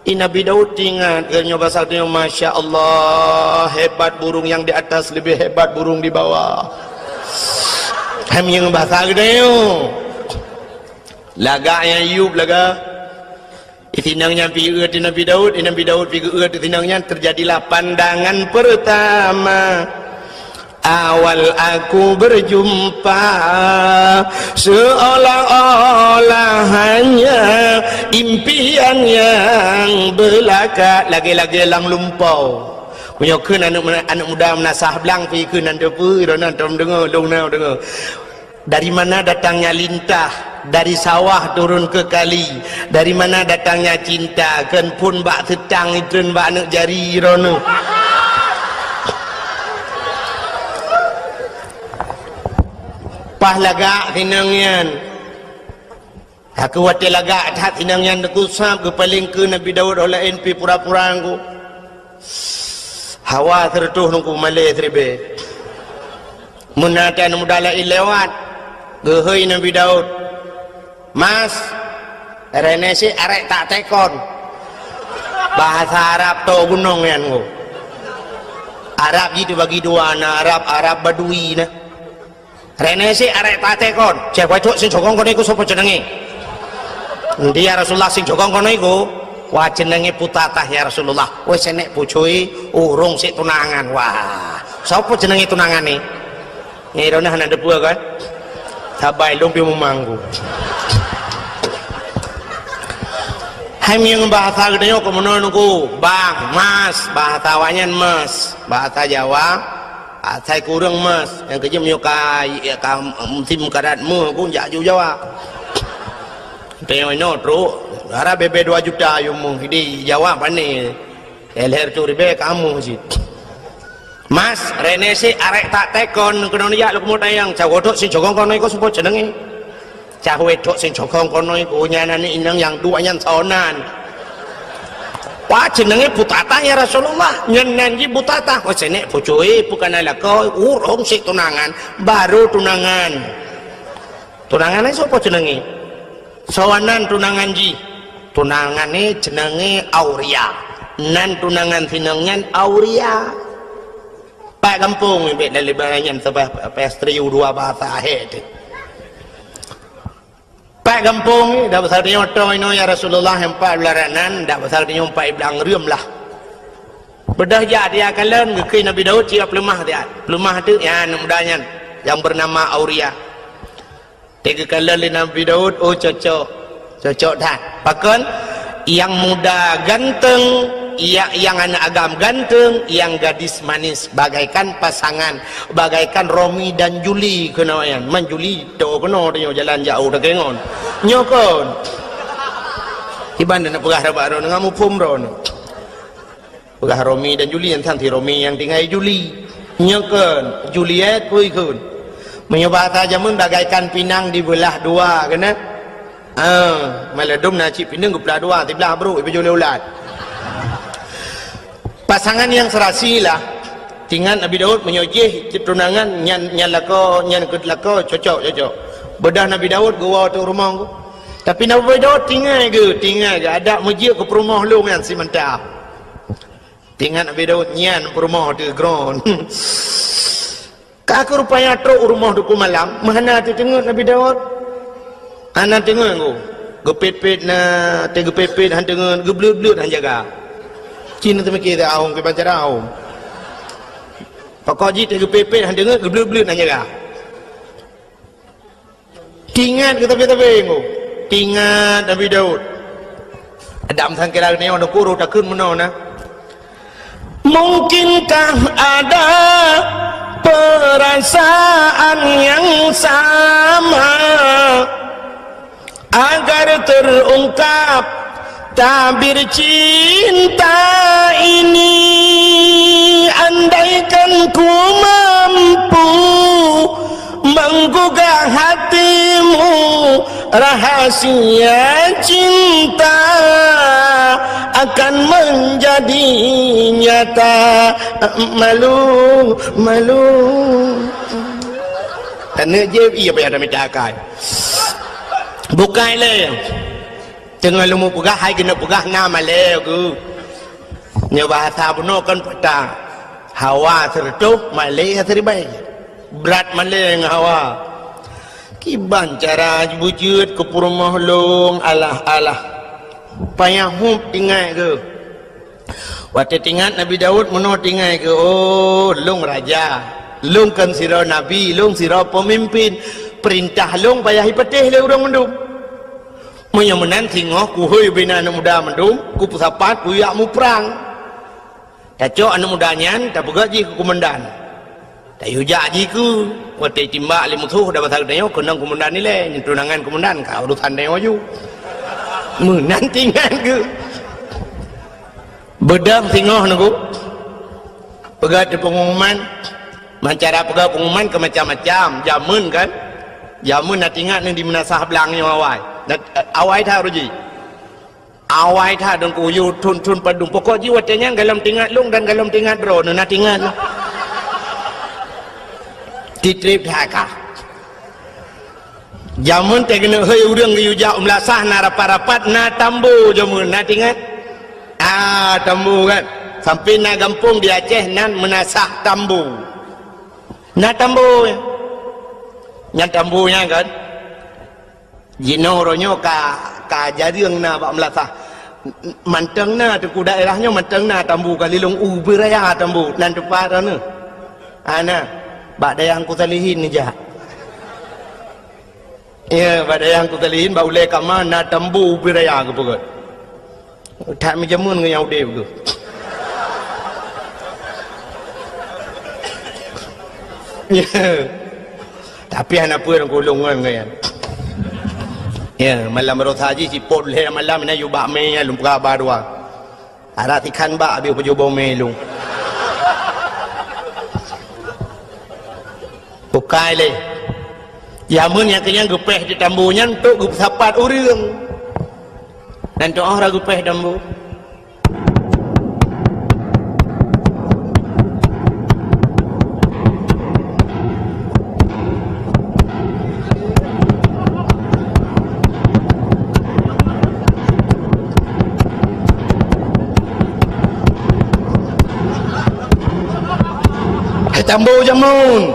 Nabi Daud ingat kerana bahasa dia Masya Allah hebat burung yang di atas lebih hebat burung di bawah kami yang bahasa dia lagak yang Ayub lagak itinangnya pergi ke Nabi Daud pergi ke itinangnya terjadilah pandangan pertama awal aku berjumpa, seolah-olah hanya impian yang belaka. Lagi-lagi lang lumpau punya kun anak muda menasah belang pi kun nanti pu dan dengar dong dengar. Dari mana datangnya lintah, dari sawah turun ke kali. Dari mana datangnya cinta, kan pun bak tetang itun bak anak jari rono. Pah lagak tinangyan. Aku wati lagak tak tinangyan aku sab ke paling ke Nabi Daud oleh NP pura-pura aku. Hawa tertuh nungku malay tribe. Munatan mudala ilewat. Gehoi Nabi Daud. Mas, rene si arek tak tekon. Bahasa Arab to gunung yan ko. Arab gitu bagi dua na Arab Badui na. Rene si arek tak tekon. Cek wedok sing jokong kono iku sapa jenenge? Endi ya Rasulullah sing jokong kono iku? Wah jenenge Putatah ya Rasulullah. Wis enek bojoe urung sik tunangan. Wah, sapa jenenge tunangane? Ngirone ana debu kan? Sabai lumpi memanggu. Hai yang bahasa gedenya ko menonku, Bang, Mas, bahasa wanyan Mas, bahasa Jawa, saya kurang Mas, yang kerja menyukai ya musim karatmu pun jauh Jawa. Tengok no tru, harap BB 2 juta yumu, di Jawa pani, leher curi be kamu sih. Mas, rene si arek tak tekon kena ya lu kemud ayang cah wedok sing jokong kono iku sapa jenenge? Cah wedok sing jokong kono iku nyanane inang yang duanyan saonan. Wah jenenge Putatah ya Rasulullah. Nyen iki Putatah. Wis enek bojoe bukan alaka urung sik tunangan, baru tunangan. Tunangane sapa jenenge? Sawanan tunangan ji. Tunangane jenenge Auria. Nan tunangan sinengnya Auria. Pak kampung ibet dari bayangan sampai pestri dua bahasa akhir. Pak kampung dah besar dia otong ino ya Rasulullah empat belaranan dah besar dia empat belang rium lah. Bedah ya dia kalian ke Nabi Daud siap lemah dia. Lemah tu ya mudanya yang bernama Auria. Tiga kalian Nabi Daud oh cocok dah. Bahkan yang muda ganteng, yang anak agam ganteng, yang gadis manis, bagaikan pasangan, bagaikan Romi dan Juli kenayan. Man Juli to kena dia jalan jauh dah kengon. Nyokon. Iban nak pegah rabak ron ngamu pum ron. Pegah Romi dan Juli yang tanti Romi yang tinggal Juli. Nyokon, Juliet pui kun. Menyubah tajamun bagaikan pinang dibelah dua kena. Maladum na cip pinang belah dua, tibelah bro ibu Juli ulat. Pasangan yang serasi lah tinggal Nabi Daud menyojih tunangan nyan lako nyan kedlako cocok bedah Nabi Daud gua tu rumah ku tapi Nabi Daud tinggal ke ada mujia ke rumah lu kan si mentah tinggal Nabi Daud nyan rumah tu ground kak rupanya truk rumah duku malam mana tu tengok Nabi Daud anak tengok ku gepet-pet na tegepet-pet han tengok geblut-blut han jaga Cina tu mikir dah aung ke baca aung. Pakau ji tega pepe han dengar geblut-blut nanya ga. Tingat ke tepi-tepi ngo. Tingat Nabi Daud. Adam sang kira ni orang kuru tak kun meno na. Mungkinkah ada perasaan yang sama agar terungkap tabir cinta ini, andaikan ku mampu menggugah hatimu, rahasia cinta akan menjadi nyata. Malu tanya je iya bayar minta akai bukai le tengah lumu pegah hai kena pegah nama le ku nya bahasa buno kan peta hawa tertuh malay terbaik berat malay dengan hawa kiban cara wujud ke rumah long alah payah hup tinggal ke waktu tinggal Nabi Daud meno tinggal ke oh long raja long kan sira nabi, long sira pemimpin, perintah long payahi petih le urang mendum. Munyo menan singoh ku heuy bina anak muda mendum, ku pusapat ku yak mu perang. Taco anak mudanya tak pegak ji ku komandan. Tak yujak ji ku, wate timbak li musuh dah pasal dayo kenang komandan ni le, tunangan komandan ka urusan dayo ju. Menan tingan ke. Bedang singoh nunggu. Pegat di pengumuman, cara pegat pengumuman ke macam-macam, jamun kan, jamun nak tinggal ni di menasah belangnya awai, awai tak ruji, awai tak dan kuyu tun padung, pokok jiwa tanya galam tinggal lung dan galam tinggal bro, nak tinggal, titrip hakah, jamun tegena hei urang giyujak melasah na rapat-rapat na tambu jamun nak tinggal, tambu kan. Sampai na gampung di Aceh nan menasah tambu. Na tambu. Yang tambunya kan. Jino ronyo ka jariang na bak melasah. Manteng na tu ku daerahnya manteng na tambu kalilung beraya tambu nan tepat ana. Ana bak dayang ku salihin ni jah. Ya, bak dayang ku salihin bak ulai kama na tambu beraya ke pokok. Tak menjamun ke yang udah ke. Ya. Tapi anak pun orang golongan kan. Ya, malam rosa haji si pot le malam na yu bak me lum ka barwa. Ara tikan bak abi pejobo me lung. Bukai le. Ya mun yang kenyang gepeh di tambunya untuk gup sapat urang. Dan tu orang gepeh tambu. Tambu jamun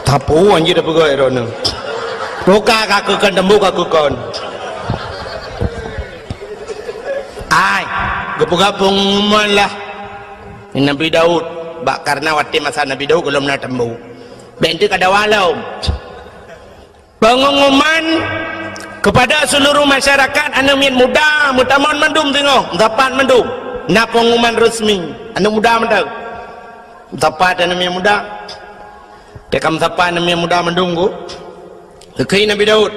tapu anjir dah pegai rona buka kakukan tambu kakukan ai gepuga pengumuman lah Nabi Daud bak karena waktu masa Nabi Daud belum nak tambu benti kada walau pengumuman kepada seluruh masyarakat anak muda mutamon mendum tengok dapat mendum na pengumuman resmi anak muda mendum tepat dan yang muda tekam tepat dan yang muda mendunggu kekei Nabi Daud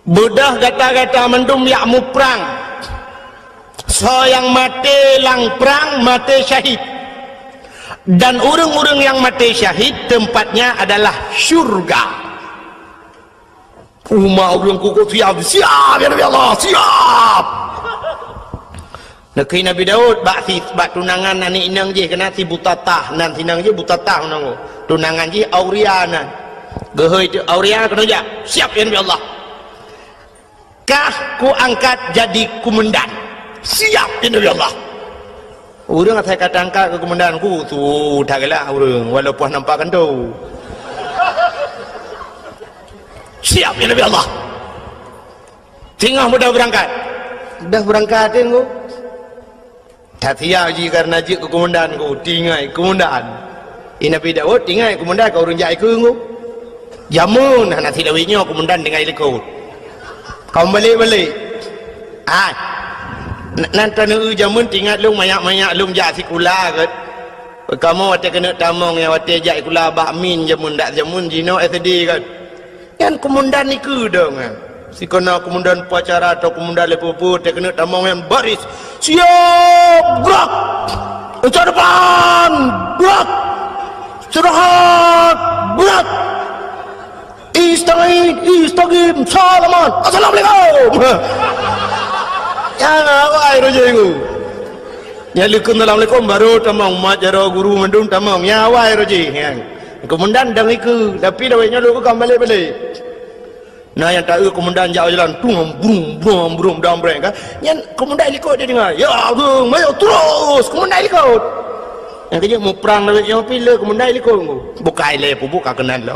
budah kata-kata mendum yak mu perang so yang mati lang perang mati syahid dan urang-urang yang mati syahid tempatnya adalah syurga urang kuku siap ya Nabi Allah siap. Nakui Nabi Daud bak tunangan nani inang je kena si butatah nan sinang je butatah nang tunangan je Auria nan gehoi tu Auria kena ja siap ya Nabi Allah kah ku angkat jadi komandan siap ya Nabi Allah urang saya kata angkat ke komandan ku tu dah gelak urang walaupun nampak kan tu siap ya Nabi Allah tinggal mudah berangkat dah berangkat tengok tak siap je karena je ke komandan ku tinggai komandan Nabi Daud tinggai komandan kau orang jai ke ku jamun nak silawinyo komandan tinggai lekut kau balik-balik nanti nu jamun tinggal lu mayak-mayak lu jak sikula kat kamu wate kena tamong yang wate jak kula bakmin jamun dak jamun jino SD kan kan komandan ni ke dong si kena komandan pacara atau komandan lepupu dia kena tamong yang baris siap gerak ke depan gerak istirahat gerak istagim salaman assalamualaikum ya awai rojengu ya likum assalamualaikum baru tamong majaro guru mendung tamong ya awai roji komandan dang iku tapi dawainya lu kembali balik. Nah yang tak komandan jalan brum dambreng kan yang komandan ikut dia dengar ya bung mayo terus komandan ikut yang kerja mau perang yang pilih komandan ikut buka ile buka kenan lo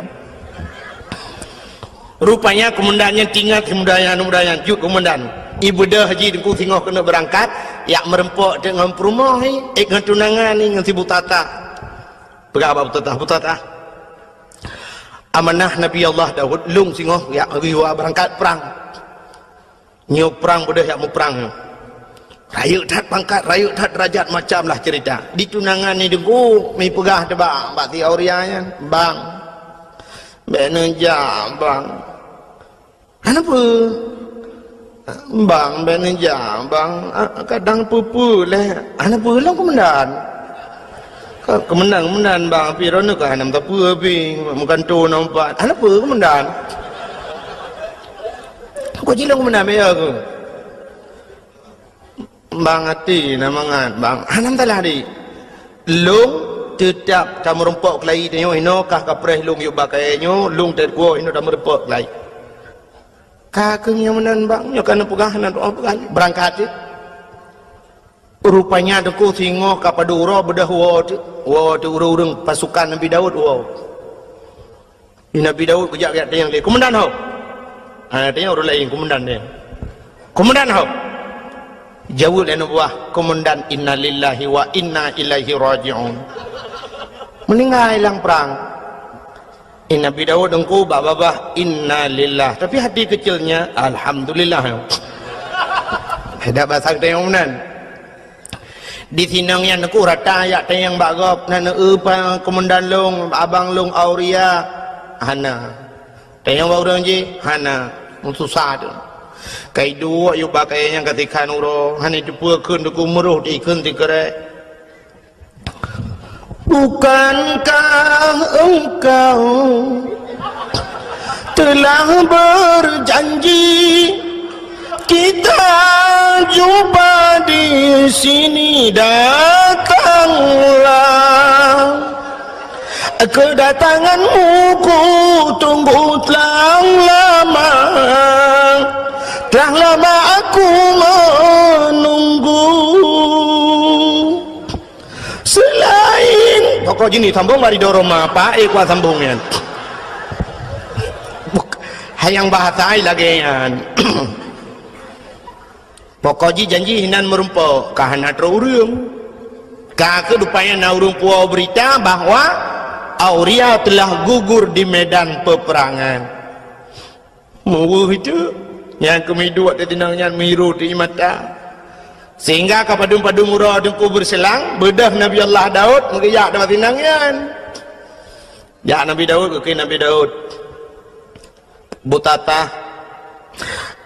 rupanya komandannya tinggal komandan juk komandan ibu dah haji dengku tengok kena berangkat yak merempok dengan perumah dengan tunangan ni dengan si butata Berapa betul-betul amanah Nabi Allah Daud lung singoh ya riwa berangkat perang nyu perang bodoh ya mu perang rayu dat pangkat rayu dat derajat macam lah cerita di tunangan ni dengku mi pegah tebak bakti aurianya bang beneja bang kenapa bang beneja bang kadang pupu leh kenapa lang komandan kemendan bang api rono ka hanam tapu api bukan tu nampak kenapa komandan kau jilang komandan me aku bang hati namangan bang hanam talah di lung tetap tamu rempok kelai tengok ino kah kapreh lung yuk bakainya lung terkuo ino tamu rempok kelai kakeng yang menan bang nyo kana pegah nan berangkat rupanya deku singo kapaduro bedah wo tu urung pasukan Nabi Daud wo Nabi Daud kejak kat yang dia komandan ho tanya orang lain komandan dia komandan ho jawab dan buah komandan innalillahi wa inna ilaihi raji'un meninggal hilang perang Nabi Daud engkau babah innalillah tapi hati kecilnya alhamdulillah ada bahasa kita yang menan di sinang yang aku rata ya tayang bagop nana pa komandan long abang long auria hana tayang baurang ji hana susah tu kai dua yu bakai yang ketika nuro hani dipukeun ku meruh dikeun ti kere bukankah engkau telah berjanji kita jumpa di sini datanglah kedatanganmu ku tunggu telah lama aku menunggu selain pokok gini sambung mari dorong apa kuat sambungnya hayang bahasa lagi yan pokoknya janji hinan merumpok kahana terurung kakek rupanya naurung puau berita bahwa Auria telah gugur di medan peperangan itu yang kemidu ada tinangnya miru di mata sehingga kapadum-padum murah dengku berselang bedah Nabi Allah Daud mengiyak dapat tinangnya ya Nabi Daud ke Nabi Daud butata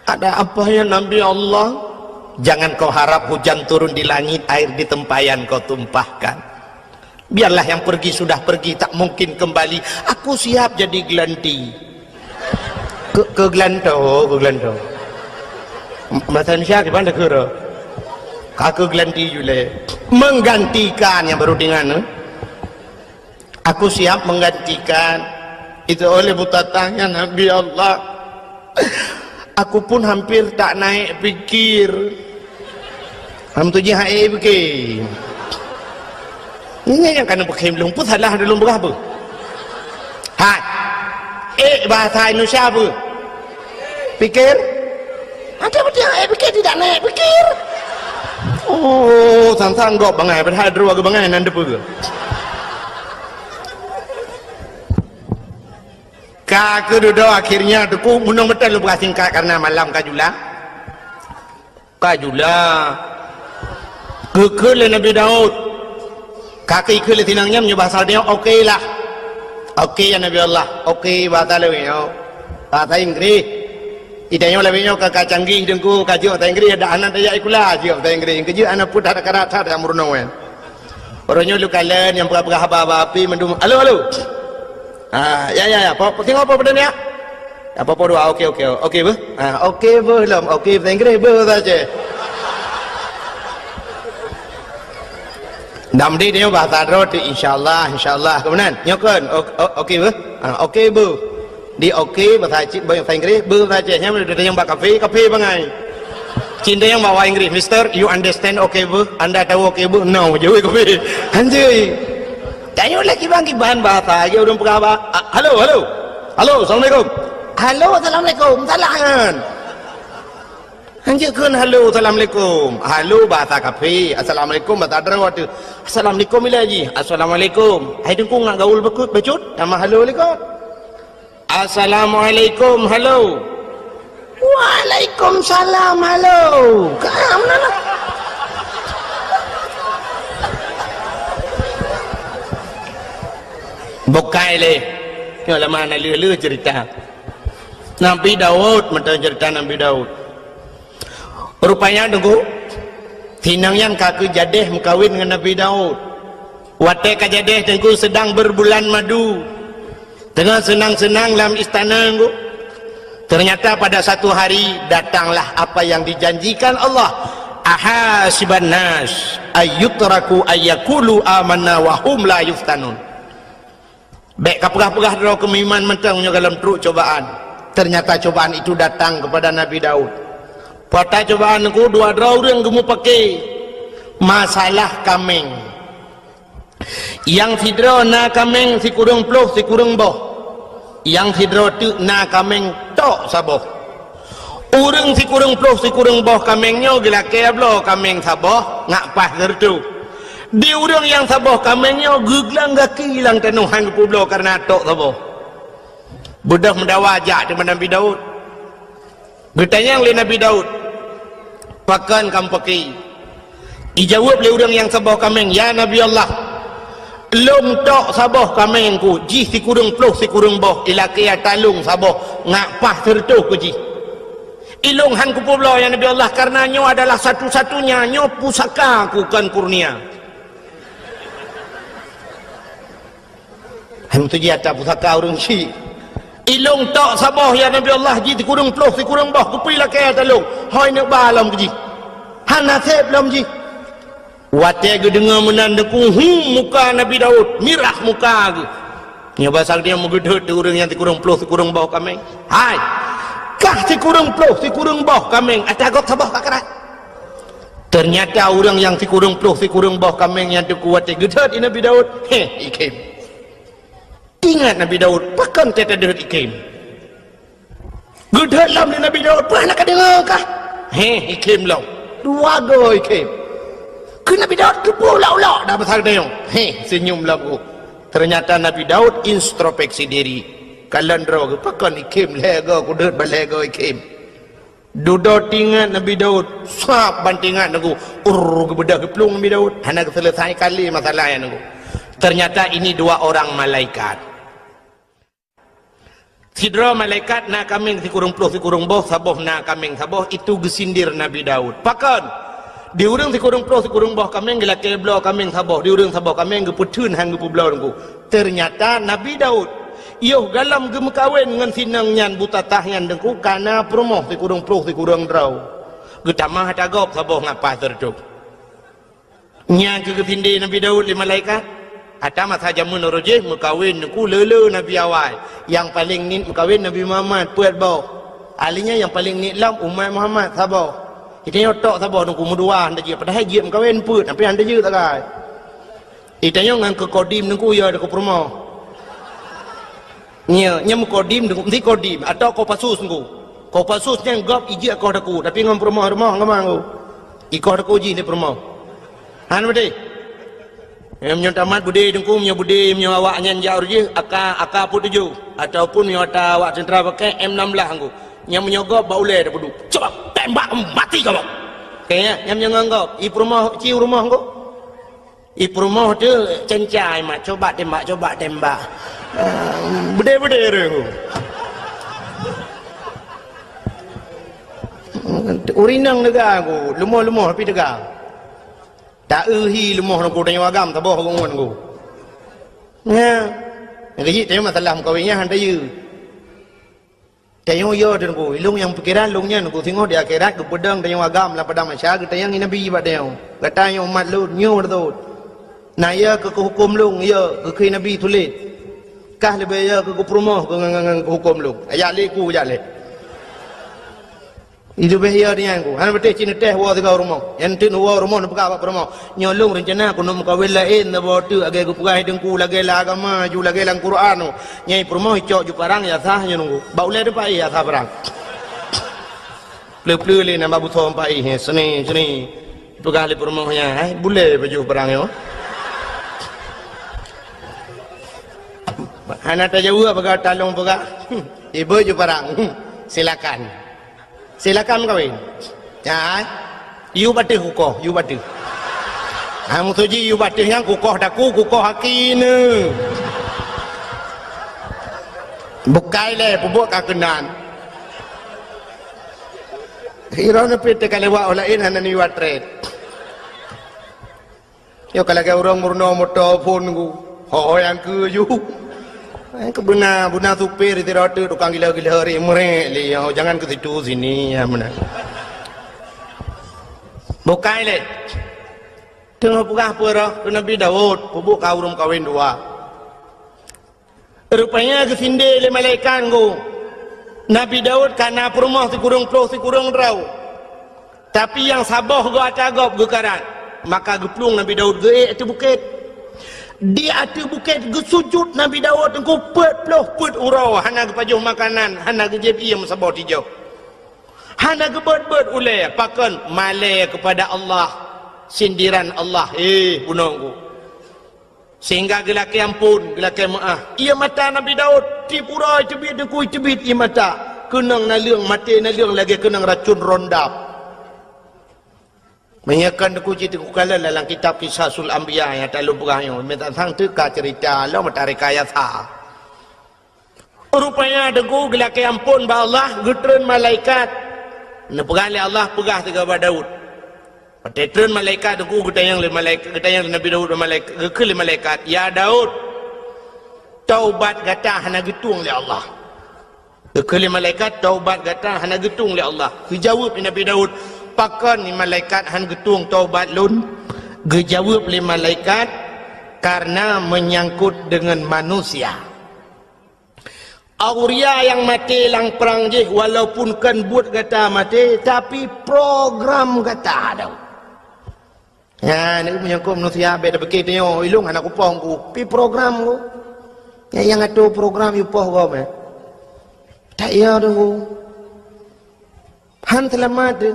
ada apa ya Nabi Allah jangan kau harap hujan turun di langit, air di tempayan kau tumpahkan. Biarlah yang pergi sudah pergi, tak mungkin kembali. Aku siap jadi gelanti. Ke gelanto. Bahasa Indonesia di mana kira? Kakek gelanti juga. Menggantikan yang baru dengan. Aku siap menggantikan. Itu oleh butatanya Nabi Allah. Aku pun hampir tak naik fikir. Hamtuji hai fikir. Ini yang kena pakai belum pun salah dalam berapa? Hai. Bahasa Indonesia apa? Fikir. Ada betul hai fikir tidak naik fikir. Oh, sang-sang dok bangai berhadru agak bangai nanda pun. Kakek duduk akhirnya tuku menang betul lu singkat karena malam kajula kekele Nabi Daud kakek ikut tinangnya bahasa dia okey lah okey ya Nabi Allah okey bahasa lebih bahasa Inggris idanya lebihnya kakak canggih dengku kaji bahasa Inggris ada anak dia ikulah kaji bahasa Inggris kaji anak pun ada karata ada murnawan orangnya lu kalian yang berapa api mendum halo ya tengok apa benda ni ya apa doa okey bu okey bu belum okey bahasa Inggeris bu saja namdi dia bahasa roti insyaallah kemudian nyokon okey bu okey bu di okey bahasa Inggeris bu saja yang ada yang bak kafe bangai cinta yang bawa Inggris mister you understand okey bu anda tahu okey bu no jauh kafe anjay tanya lagi bang bahan bahasa aja udah pernah halo assalamualaikum halo assalamualaikum salam Anjekeun halo assalamualaikum. Halo bahasa kafir. Assalamualaikum bahasa Arab tu. Assalamualaikum bila haji. Assalamualaikum. Hai dengku ngak gaul bekut becut nama halo likot. Assalamualaikum halo. Waalaikumsalam halo. Kam nana. Bukai le. Ni lama nak lulu cerita. Nabi Daud macam cerita Nabi Daud. Rupanya tunggu tinangyan kaku jadeh mengkawin dengan Nabi Daud. Wate kajadeh tengku sedang berbulan madu, tengah senang-senang dalam istana tengku. Ternyata pada satu hari datanglah apa yang dijanjikan Allah. Ahasiban nas ayyutraku ayyakulu amanna wa hum la yuftanun. Baik kapegah-pegah daro kemiman mentangnya dalam teruk cobaan. Ternyata cobaan itu datang kepada Nabi Daud. Pada cobaan aku dua orang kamu pakai masalah kameng. Yang sidro na kameng si kurang ploh si kurang boh. Yang sidro tu na kameng tok saboh. Urang si kurang ploh si kurang boh kamengnya gila keblo kameng saboh ngak pas tertu. Di urang yang saboh kamengnya guglang gaki hilang tanuhan kuplo karena tok saboh. Budak mendawajak dengan Nabi Daud. Bertanya oleh Nabi Daud, pakan kamu pakai? Dijawab oleh orang yang sabah kameng, ya Nabi Allah, lom tok sabah kamengku, ji si kurung ploh si kurung boh, ilakia talung sabah, ngapah tertuh ku ji. Ilung han kupublo ya Nabi Allah, karena nyo adalah satu-satunya nyo pusaka ku kan kurnia. Han tu ji atas pusaka orang si. Ilung tok sabah ya Nabi Allah ji kurung ploh si kurung boh kupilah kaya talung hoi nak balam ji hana sep lam ji wate ge dengar menandaku muka Nabi Daud mirah muka ge nya basal dia megedut urang yang ti kurung ploh si kurung boh kameng hai kah si kurung ploh si kurung boh kameng atagot sabah kakarat. Ternyata orang yang si kurung ploh si kurung boh kameng yang tu kuat gedut Nabi Daud ikem. Ingat Nabi Daud, pakan teta deret ikim. Gedut lam ni Nabi Daud, pernah nak dengar kah? Ikim lau. Dua go ikim. Ke Nabi Daud kepu lau-lau dah besar dia. Senyum lau. Ternyata Nabi Daud introspeksi diri. Kalandro ke pakan ikim lego kudut balego ikim. Duduk tingat Nabi Daud, sap bantingat nagu. Ke bedah ke pelung Nabi Daud. Hana selesai kali masalah yang nagu. Ternyata ini dua orang malaikat. Sidra malaikat na kameng si kurung ploh si kurung boh saboh na kameng saboh itu gesindir Nabi Daud. Pakan di urang si kurung ploh si kurung boh kameng gila keblo kameng saboh di urang saboh kameng geputun hang gepublo nunggu. Ternyata Nabi Daud yo dalam gemekawin dengan sinang nyan buta tahyan dengku karena promoh si kurung ploh si kurung draw. Getamah tagap saboh ngapa tertuk. Nya ke gesindi Nabi Daud li malaikat. Ada masa jamun rojeh mekawin ku lele Nabi awal. Yang paling ni mekawin Nabi Muhammad puat bau. Alinya yang paling ni lam umat Muhammad sabar. Kita otak sabar nunggu mudua anda je padahal je mekawin put tapi anda je tak kai. Itanya ngan ke kodim nunggu ya dekat rumah. Nya mukodim nunggu mesti kodim atau ko pasus nunggu. Ko pasus yang gop ije ko daku tapi ngam rumah ngamang. Iko daku ji di rumah. Han bede. Yang tamat budi dengku budi awak nyan jauh je aka pun tuju ataupun nyota awak sentra pakai M16 angku yang menyogop baule dah pedu coba tembak mati kau kayaknya yang nyanggap i rumah ciu rumah angku i rumah tu cencai mak coba tembak bede rengku urinang negara aku lemah tapi tegak tak uhi lemah nak kau tanya agam tak boh bangun aku. Nah, ngaji tanya masalah kawinnya hantar you. Tanya yo dan aku, ilung yang pikiran lungnya aku tengok di akhirat ke pedang tanya agam lah pada masyarakat tanya ini nabi pada yang katanya umat lu nyu tu. Nah ya ke hukum lung ya ke nabi tulis. Kah lebih ya ke promoh ke hukum lung. Ayat leku ayat le. Itu bahaya dia aku. Han betul cina teh wa tiga rumah. Yang tin wa rumah nak pegang apa rumah. Nyolong rencana aku nak mukawin lain na botu agai aku pegang hidungku lagi lah agama ju lagi lang Quran. Nyai rumah cok ju parang ya sah nya nunggu. Bau le depan ya sah parang. Pleu-pleu le nama buto ampai seni pegang le rumahnya boleh baju perang yo hana ta jauh pegang talong pegang ibu je perang silakan kawin ya you batih kukoh musuji you batih yang kukoh hakine bukai le pubuk kakenan hiro na pite kalewa olain hanan ni watret yo kalaga urang murno moto phone ku ho yang ke yu ke buna supir itu rotu tukang gila-gila hari mure li yo jangan ke situ sini ya mana bukai le tengah pugah pura Nabi Daud pubuk kawrum kawin dua rupanya ke sinde le malaikat ku Nabi Daud karena perumah si kurung ploh si kurung rau tapi yang sabah go atagop go karat maka geplung Nabi Daud ge atu bukit di atu bukit ge sujud Nabi Daud engko pet urau hana ge pajuh makanan hana ge jeb iem sabah tijau hana ge bet ule pakan male kepada Allah sindiran Allah bunongku sehingga gelaki ampun gelaki maaf ia mata Nabi Daud ti pura cebit dekui cebit ia mata kenang naliang mati naliang lagi kenang racun rondap menyakan deku cerita kukala dalam kitab Qisasul Anbiya yang tak lupa yang minta sang teka cerita Allah matarik ayat rupanya deku gelaki ampun ba Allah getren malaikat nepegali Allah pegah tiga ba Daud Patron malaikat aku ketayang Nabi Daud malaikat ke malaikat ya Daud taubat gata hana getung le Allah ke malaikat taubat gata hana getung le Allah dijawab Nabi Daud pakan ni malaikat han getung taubat lun dijawab le malaikat karena menyangkut dengan manusia Auria yang mati lang perang je walaupun kan buat gata mati tapi program gata Daud ya, ni menyangkut manusia beda begitu yo ilung anak upong ku pi program ku ya yang ada program upah ku me tak ya tu han selamat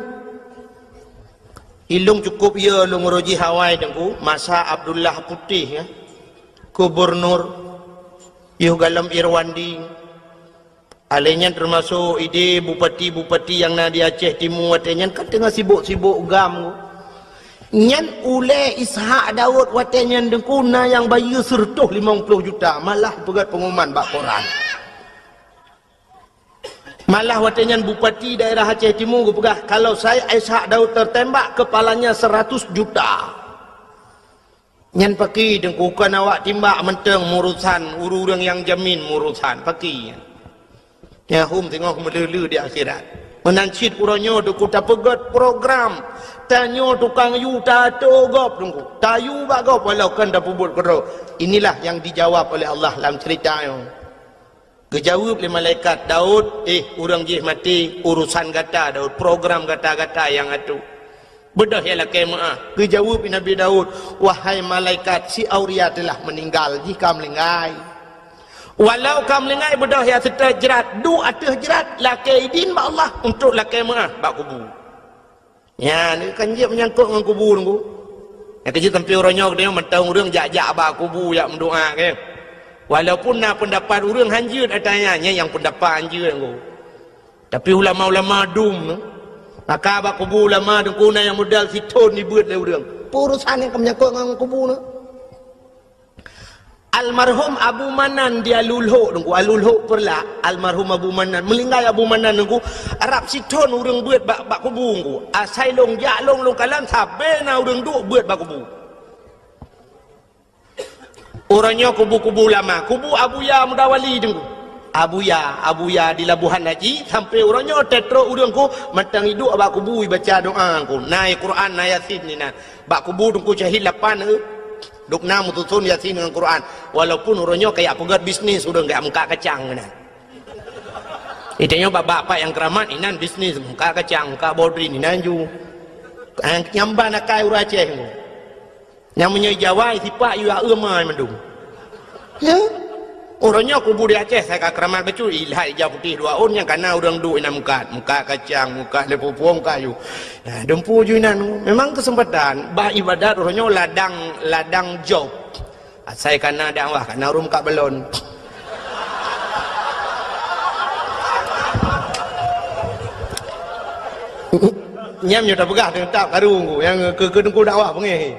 ilung cukup ya lu nguruji Hawaii dengku masa Abdullah Putih ya gubernur yuh galam Irwandi alenya termasuk ide bupati yang na di Aceh Timur watenya kan tengah sibuk-sibuk gam ku nyan ule Ishak Daud watenya dengkuna yang bayi sertuh 50 juta malah pegat pengumuman bak koran malah watenya bupati daerah Aceh Timur pegah kalau saya Ishak Daud tertembak kepalanya 100 juta nyan paki dengkukan awak timbak menteng murusan ururang yang jamin murusan paki ya hum tengok melulu di akhirat menancit uranyo dengku tak pegat program tanyo tukang yu tato gop dengku tayu bak gop walau kan dah pubut kero inilah yang dijawab oleh Allah dalam cerita yo kejawab oleh malaikat Daud urang jih mati urusan gata Daud program gata-gata yang atu bedah ya lakai maaf kejawab Nabi Daud wahai malaikat si Auria telah meninggal jika melingai walau kam lengai bedah ya serta jerat du atah jerat lakai din ba Allah untuk lakai maaf bak kubur ya ni kan dia menyangkut dengan kubur nunggu yang kerja tempi orangnya dia mentang orang jak-jak bak kubur yang mendoa ke walaupun nak pendapat orang hanjut atanya yang pendapat hanjut nunggu tapi ulama-ulama dum maka bak kubur ulama dengku yang modal siton ni buat le orang urusan yang menyangkut dengan kubur ni almarhum Abu Manan dia lulhuk nunggu alulhuk perla almarhum Abu Manan melinggai Abu Manan nunggu Arab siton urang buat bak kubur nunggu asai long jak long kalam sabe na urang duk buat bak kubur orangnya kubur lama kubur Abu Ya Mudawali nunggu Abu Ya di Labuhan Haji sampai orangnya tetro urang ku matang hidup bak kubur baca doa ku naik Quran na Yasin ni na bak kubur nunggu syahid 8 duk namu tutun Yasin dengan Quran walaupun orangnya kayak pegat bisnis udah enggak muka kacang nah itanya bapak-bapak yang keramat inan bisnis muka kacang muka bodri ni nanju nyamba nakai ura Aceh yang menyai Jawa sipak yu emai mendung ya Orangnya kubu di Aceh saya kat Keramat Becu ilah hijau putih 2 on yang kana orang duk ina muka kacang muka lepopom kayu. Nah, dempu juinan memang kesempatan bah ibadat orangnya ladang job. Saya kana dakwah kana rum kat belon. Nyam nyo tak pegah tak karung yang ke dengku dakwah pengen.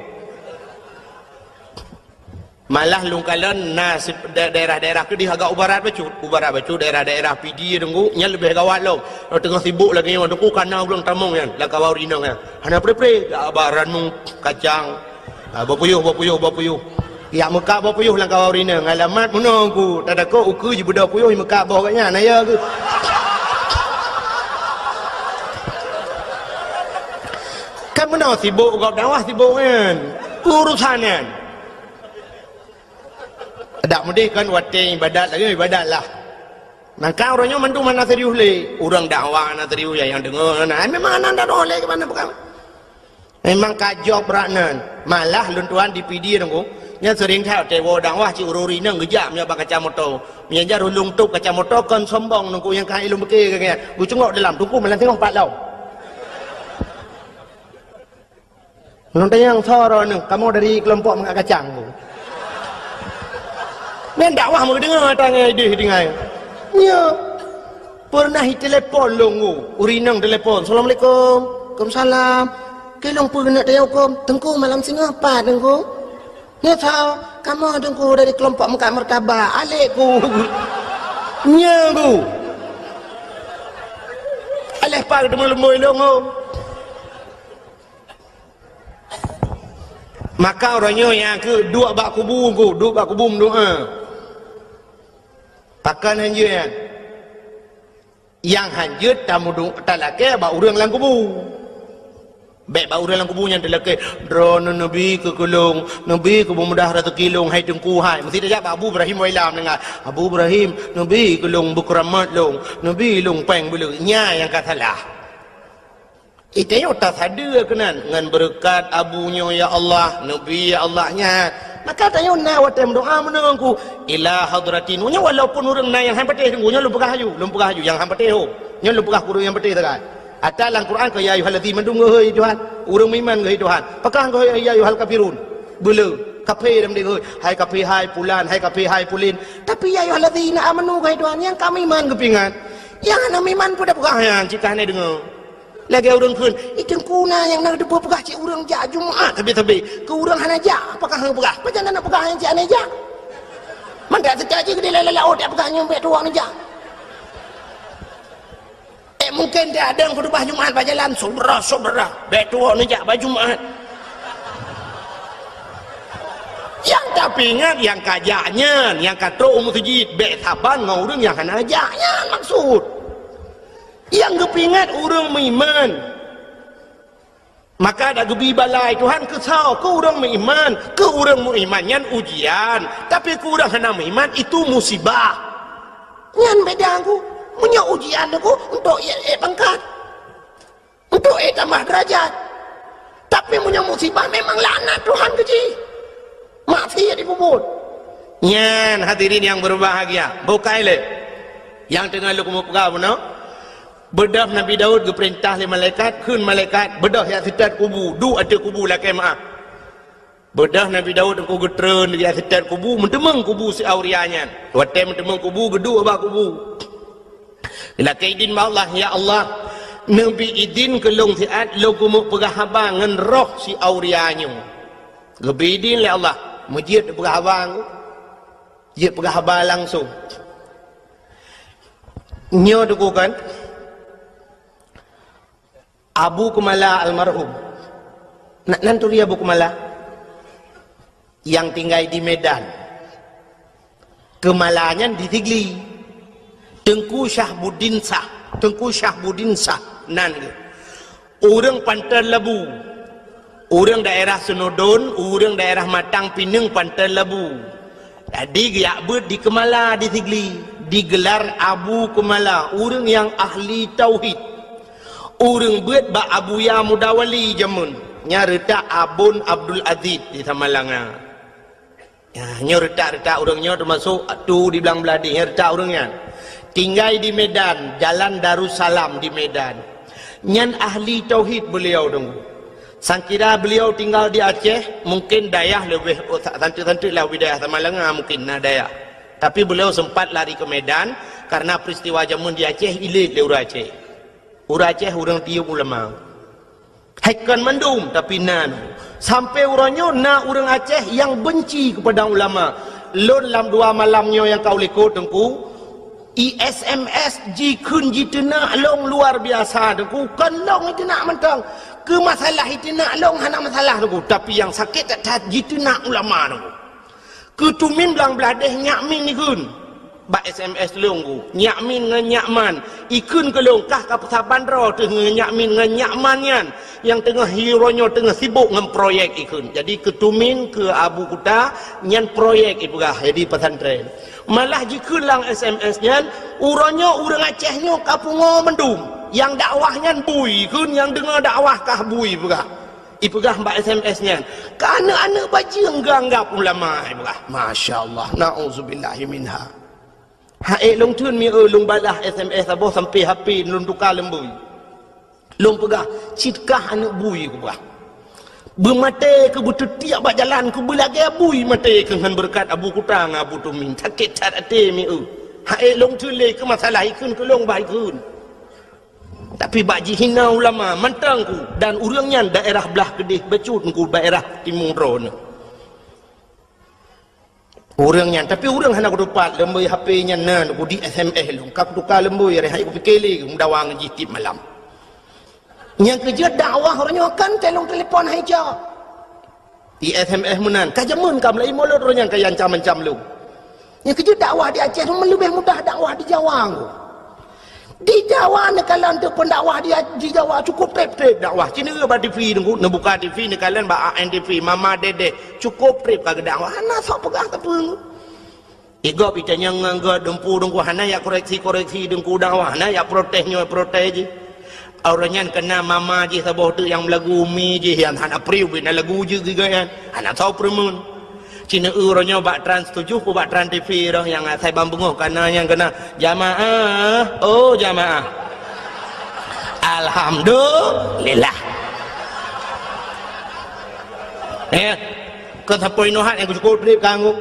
Malah lungkalan nasib daerah-daerah ke di agak ubarat bacu daerah-daerah PD dengku nya lebih gawat lo tengah sibuk lagi yang dengku kana ulang tamung kan la kawau rinang kan hana pre baranung kacang bapuyuh ya Mekah bapuyuh lang kawau rinang alamat menunggu tak ada ko uku je budak puyuh Mekah bawah katnya naya ke kan mana sibuk kau dakwah sibuk kan urusan kan. Tak mudi kan wating ibadat lagi ibadat lah. Maka orangnya mandu mana serius le. Orang dakwah mana serius ya yang dengar. Nah, memang anda dah oleh ke mana bukan? Memang kajok beranan. Malah luntuan di PD dengku. Nya sering tahu tewo dakwah ci ururi nang gejam nya bak kacamoto. Menyajar ulung tup kacamoto kan sombong nengku yang kai ilmu ke kan. Gu cengok dalam tungku malah tengok pat lau. Nonton yang soro neng kamu dari kelompok mengak kacang tu. Men dakwah mau dengar tangai dia dengar. Ya. Pernah telepon longu, urinang telepon. Assalamualaikum. Waalaikumsalam. Kelong pernah dia hukum. Tengku malam singa apa tengku? Ya tahu, kamu tengku dari kelompok Mekah Mertabah. Alekku. Nya ku. Aleh pak demul-demul longu. Maka orangnya yang ke dua bak kubu ku, dua bak kubu doa. Pakan hanya yang hanjut tamu tak laki bak urang lang kubu. Baik bak urang lang kubu yang tak laki drone nabi ke kulung, nabi ke mudah rezeki long hai tengku hai. Mesti dia bak Abu Ibrahim wailam dengar. Abu Ibrahim nabi kulung bukramat long, nabi long peng bulu nya yang kata lah. Itu yang tak sadar kenan dengan berkat abunya ya Allah, nabi ya Allahnya. Maka tanya na watem doa menengku ila hadratin nya walaupun urang na yang hampateh nya lumpah hayu yang hampateh nya lumpah kurang yang pateh tak atalang Quran ke ya ayyuhallazina mandung heuy Tuhan urang iman ke Tuhan pakang ke ya ayyuhal kafirun bele kafir dem deui hai kafir hai pulan hai kafir hai pulin tapi ya ayyuhallazina amanu ke Tuhan yang kami iman kepingan yang ana iman pun dah pegah cikane dengar lagi orang kun ikan kuna yang nak depa pegah cik orang jak Jumaat tapi ke orang hana jak apakah hang pegah macam nak pegah yang cik ane jak mandak sekaji ke dia laut dia pegah nyampe tuang jak mungkin dia ada yang khutbah Jumaat berjalan saudara baik tuang ni jak baju Jumaat yang tapi ingat yang kajaknya yang kata masjid baik saban ngau orang yang hana jaknya maksud yang kepingat orang beriman maka ada gebi balai Tuhan kesal ke orang beriman ke orang beriman yang ujian tapi ke orang hana beriman itu musibah yang beda aku punya ujian aku untuk pangkat untuk tambah derajat tapi punya musibah memang laknat Tuhan kecil maksiat dipuput nyan hadirin yang berbahagia bukai le yang tengah lu kumu pegah benar bedah Nabi Daud ke perintah le malaikat kun malaikat bedah ya setat kubu du ada kubu lah kemah bedah Nabi Daud ku getreun ya setat kubu mentemeng kubu si aurianya watem mentemeng kubu gedu abah kubu ila kaidin Allah ya Allah Nabi idin ke long siat lo kumu pegah haba ngan roh si aurianya gebidin le Allah mujid pegah haba je pegah haba langsung nyo tu kan Abu Kumala almarhum nanturi Abu Kumala yang tinggal di Medan kemalanya di Tigli Tengku Syahbuddin Sah nan orang Pantai Labu orang daerah Senodon orang daerah Matang Pinang Pantai Labu jadi giak ber di Kemala di Tigli digelar Abu Kumala orang yang ahli tauhid orang buat ba Abu Ya Mudawali jamun nyarita Abun Abdul Aziz di Samalanga Ya, nyo retak-retak orangnya termasuk tu di belang beladi, retak orangnya. Tinggal di Medan, Jalan Darussalam di Medan. Nyan ahli tauhid beliau dong. Sangkira beliau tinggal di Aceh, mungkin dayah lebih tentu lah wilayah Tamalanga mungkin nah dayah. Tapi beliau sempat lari ke Medan karena peristiwa jamun di Aceh ilit le urang Aceh. Urang Aceh urang tiup ulama. Haikan mendum tapi nan. Sampai orangnya nak orang Aceh yang benci kepada ulama. Lon dalam 2 malamnya yang kau lekot tengku. ISMS ji kun ji tenak long luar biasa tengku. Kan long itu nak mentang. Ke masalah itu nak long hana masalah tengku. Tapi yang sakit tak ji tenak ulama tengku. Ketumin belang beladeh nyakmin ni kun. Ba SMS longku nyakmin ngan nyakman ikun ke longkah ka pesaban ro tengah nyakmin ngan nyakmannya yang tengah hironyo tengah sibuk ngan proyek ikun. Jadi ketumin ke Abu Kuta nyan proyek ibugah jadi pesantren. Malah jikun lang SMS nyan uronyo urang Acehnya kapungo mendum. Yang dakwahnya bui kun yang dengar dakwah kah bui ibugah. Ibugah mbak SMS nyan. Kana anak baji enggak ulama ibugah. Masya-Allah. Nauzubillahi minha. Hae long tun mi long balah SMS abo sampai HP long tukar lembui. Long pegah citkah anak bui ku bah. Bermate ke butuh tiap bak jalan ku belagi bui mate ke ngan berkat Abu Kutang Abu Tumin sakit cat ate mi Hae long tun le ke masalah ikun ke long baik kun. Tapi bak hina ulama mantang ku dan urangnya daerah belah Kedih becut ku daerah Timur Ron. Orangnya tapi orang hendak dapat lembui HP-nya nan ku di SMS lu kak tukar lembui rehai ku fikeli ku dawang jitip malam. Yang kerja dakwah orangnya kan telong telefon haja. Di SMS menan kajamun kam lai molot orangnya kaya ancam-ancam lu. Yang kerja dakwah di Aceh lebih mudah dakwah di Jawa ku. Di Jawa nekalan tu pendakwah di Jawa cukup trip dakwah. Cina ba TV nunggu buka TV nekalan ba ANTV Mama Dede cukup trip kag dakwah. Hana sok pegah tepung. Igo pitanya nganggo dempu dengku hana ya koreksi dengku dakwah. Hana ya protesnya protes je. Orangnya kena mama je sabah tu yang lagu mi je yang hana priu bina lagu je juga kan. Hana sok premun. Cina urangnya bak Trans 7 pu bak Trans TV dah yang saya bambunguh karena yang kena jamaah. Oh jamaah. Alhamdulillah. Ke sapoi nohat yang cukup trip kanggo.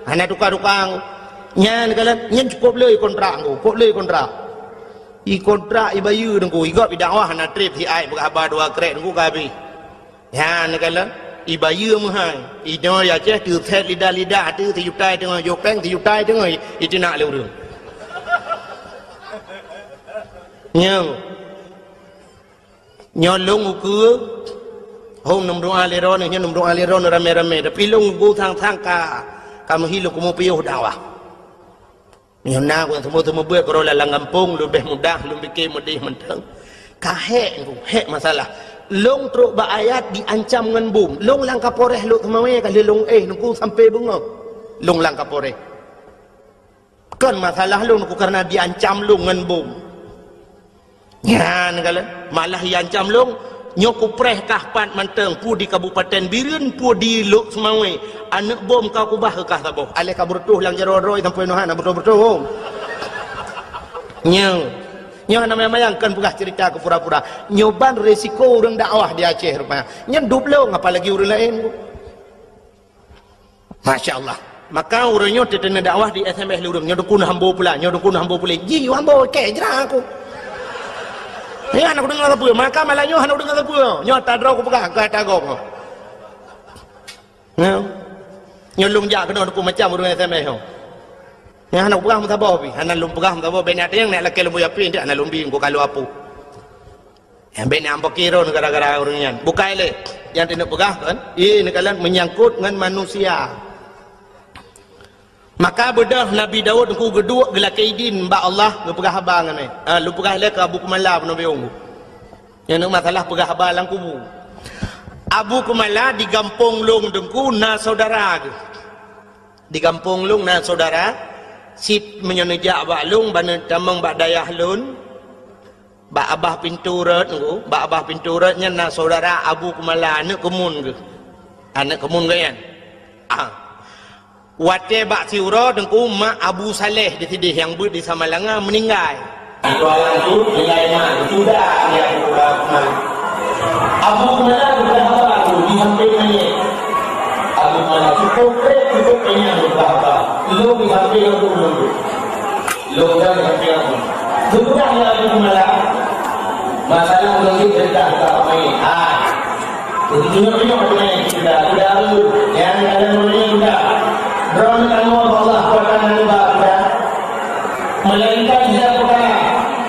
Hana tukar-tukar. Nyan kalan nyan cukup le kontrak nggo. Kok le kontrak. I kontrak i bayu dengku igop i dakwah hana trip si ai berkhabar 2 krek dengku kabi. Ya kalan ibayu mahai ino ya ceh tu set lidah tu tiutai tengah jopeng tiutai tengah itu nak lurus nyolong uku hom nom doa leron nya nom doa leron rame-rame tapi long go thang ka kamu hilung kamu piuh dakwah nyona ku semua buat kalau lalang kampung lebih mudah lebih kemudih mentang kahek hek masalah long truk ba ayat diancam ngan bom long lang kaporeh lo kemawe kali long nungku sampai bunga long lang kaporeh kan masalah long nungku karena diancam long ngan bom ya negala malah diancam long nyoku preh kahpat manteng pu di Kabupaten Biren pu di lo semawe anak bom kau kubah ke kah taboh ale kaburtuh lang jaro roy sampai nohan betul-betul nyang nyo nama mayangkan pugah cerita ke pura-pura nyoban resiko orang dakwah di Aceh rupanya nyen dublong apalagi orang lain Masya-Allah maka orangnya tetena dakwah di SMS lurung nyodukun hambo pula ji hambo ke jera aku ya anak dengar apa maka malah nyo anak dengar apa nyo tadro ku pugah ke tagok nyolong jak kena aku macam orang SMS yang anak pegang mutabah pi anak lum pegang mutabah benak yang nak laki lembu api ndak anak lumbi ko kalau apa yang benak ampak kira gara-gara orangnya bukai le yang tidak pegang kan ini kalian menyangkut dengan manusia maka bedah Nabi Daud ku geduk gelakaidin mbak Allah lu pegah abang ni lu pegah le ke Abu Kumala Nabi Ong yang masalah pegah abang lang kubu Abu Kumala di Gampong Long dengku na saudara di Gampong Long na saudara sip menyonejak bak lung bana tamang bak dayah lun bak abah pintu rat ngku bak abah pintu ratnya nak saudara Abu Kumala anak kemun ke anak kemun ke kan Wate bak siura tengku mak Abu Saleh di sini yang ber di Samalanga meninggal. Itu alam tu nilai mak sudah dia sudah mal. Abu Kumala sudah apa tu di samping ni. Abu Kumala cukup kenyang sudah apa. Lu di samping tu dulu. Lu dah di samping tu. Sudah ya Abu Kumala. Masalah mungkin cerita tak main. Begitu juga main sudah lu yang ada mulai sudah. Berapa kamu Allah berkata bahagia, melainkan dia berkata,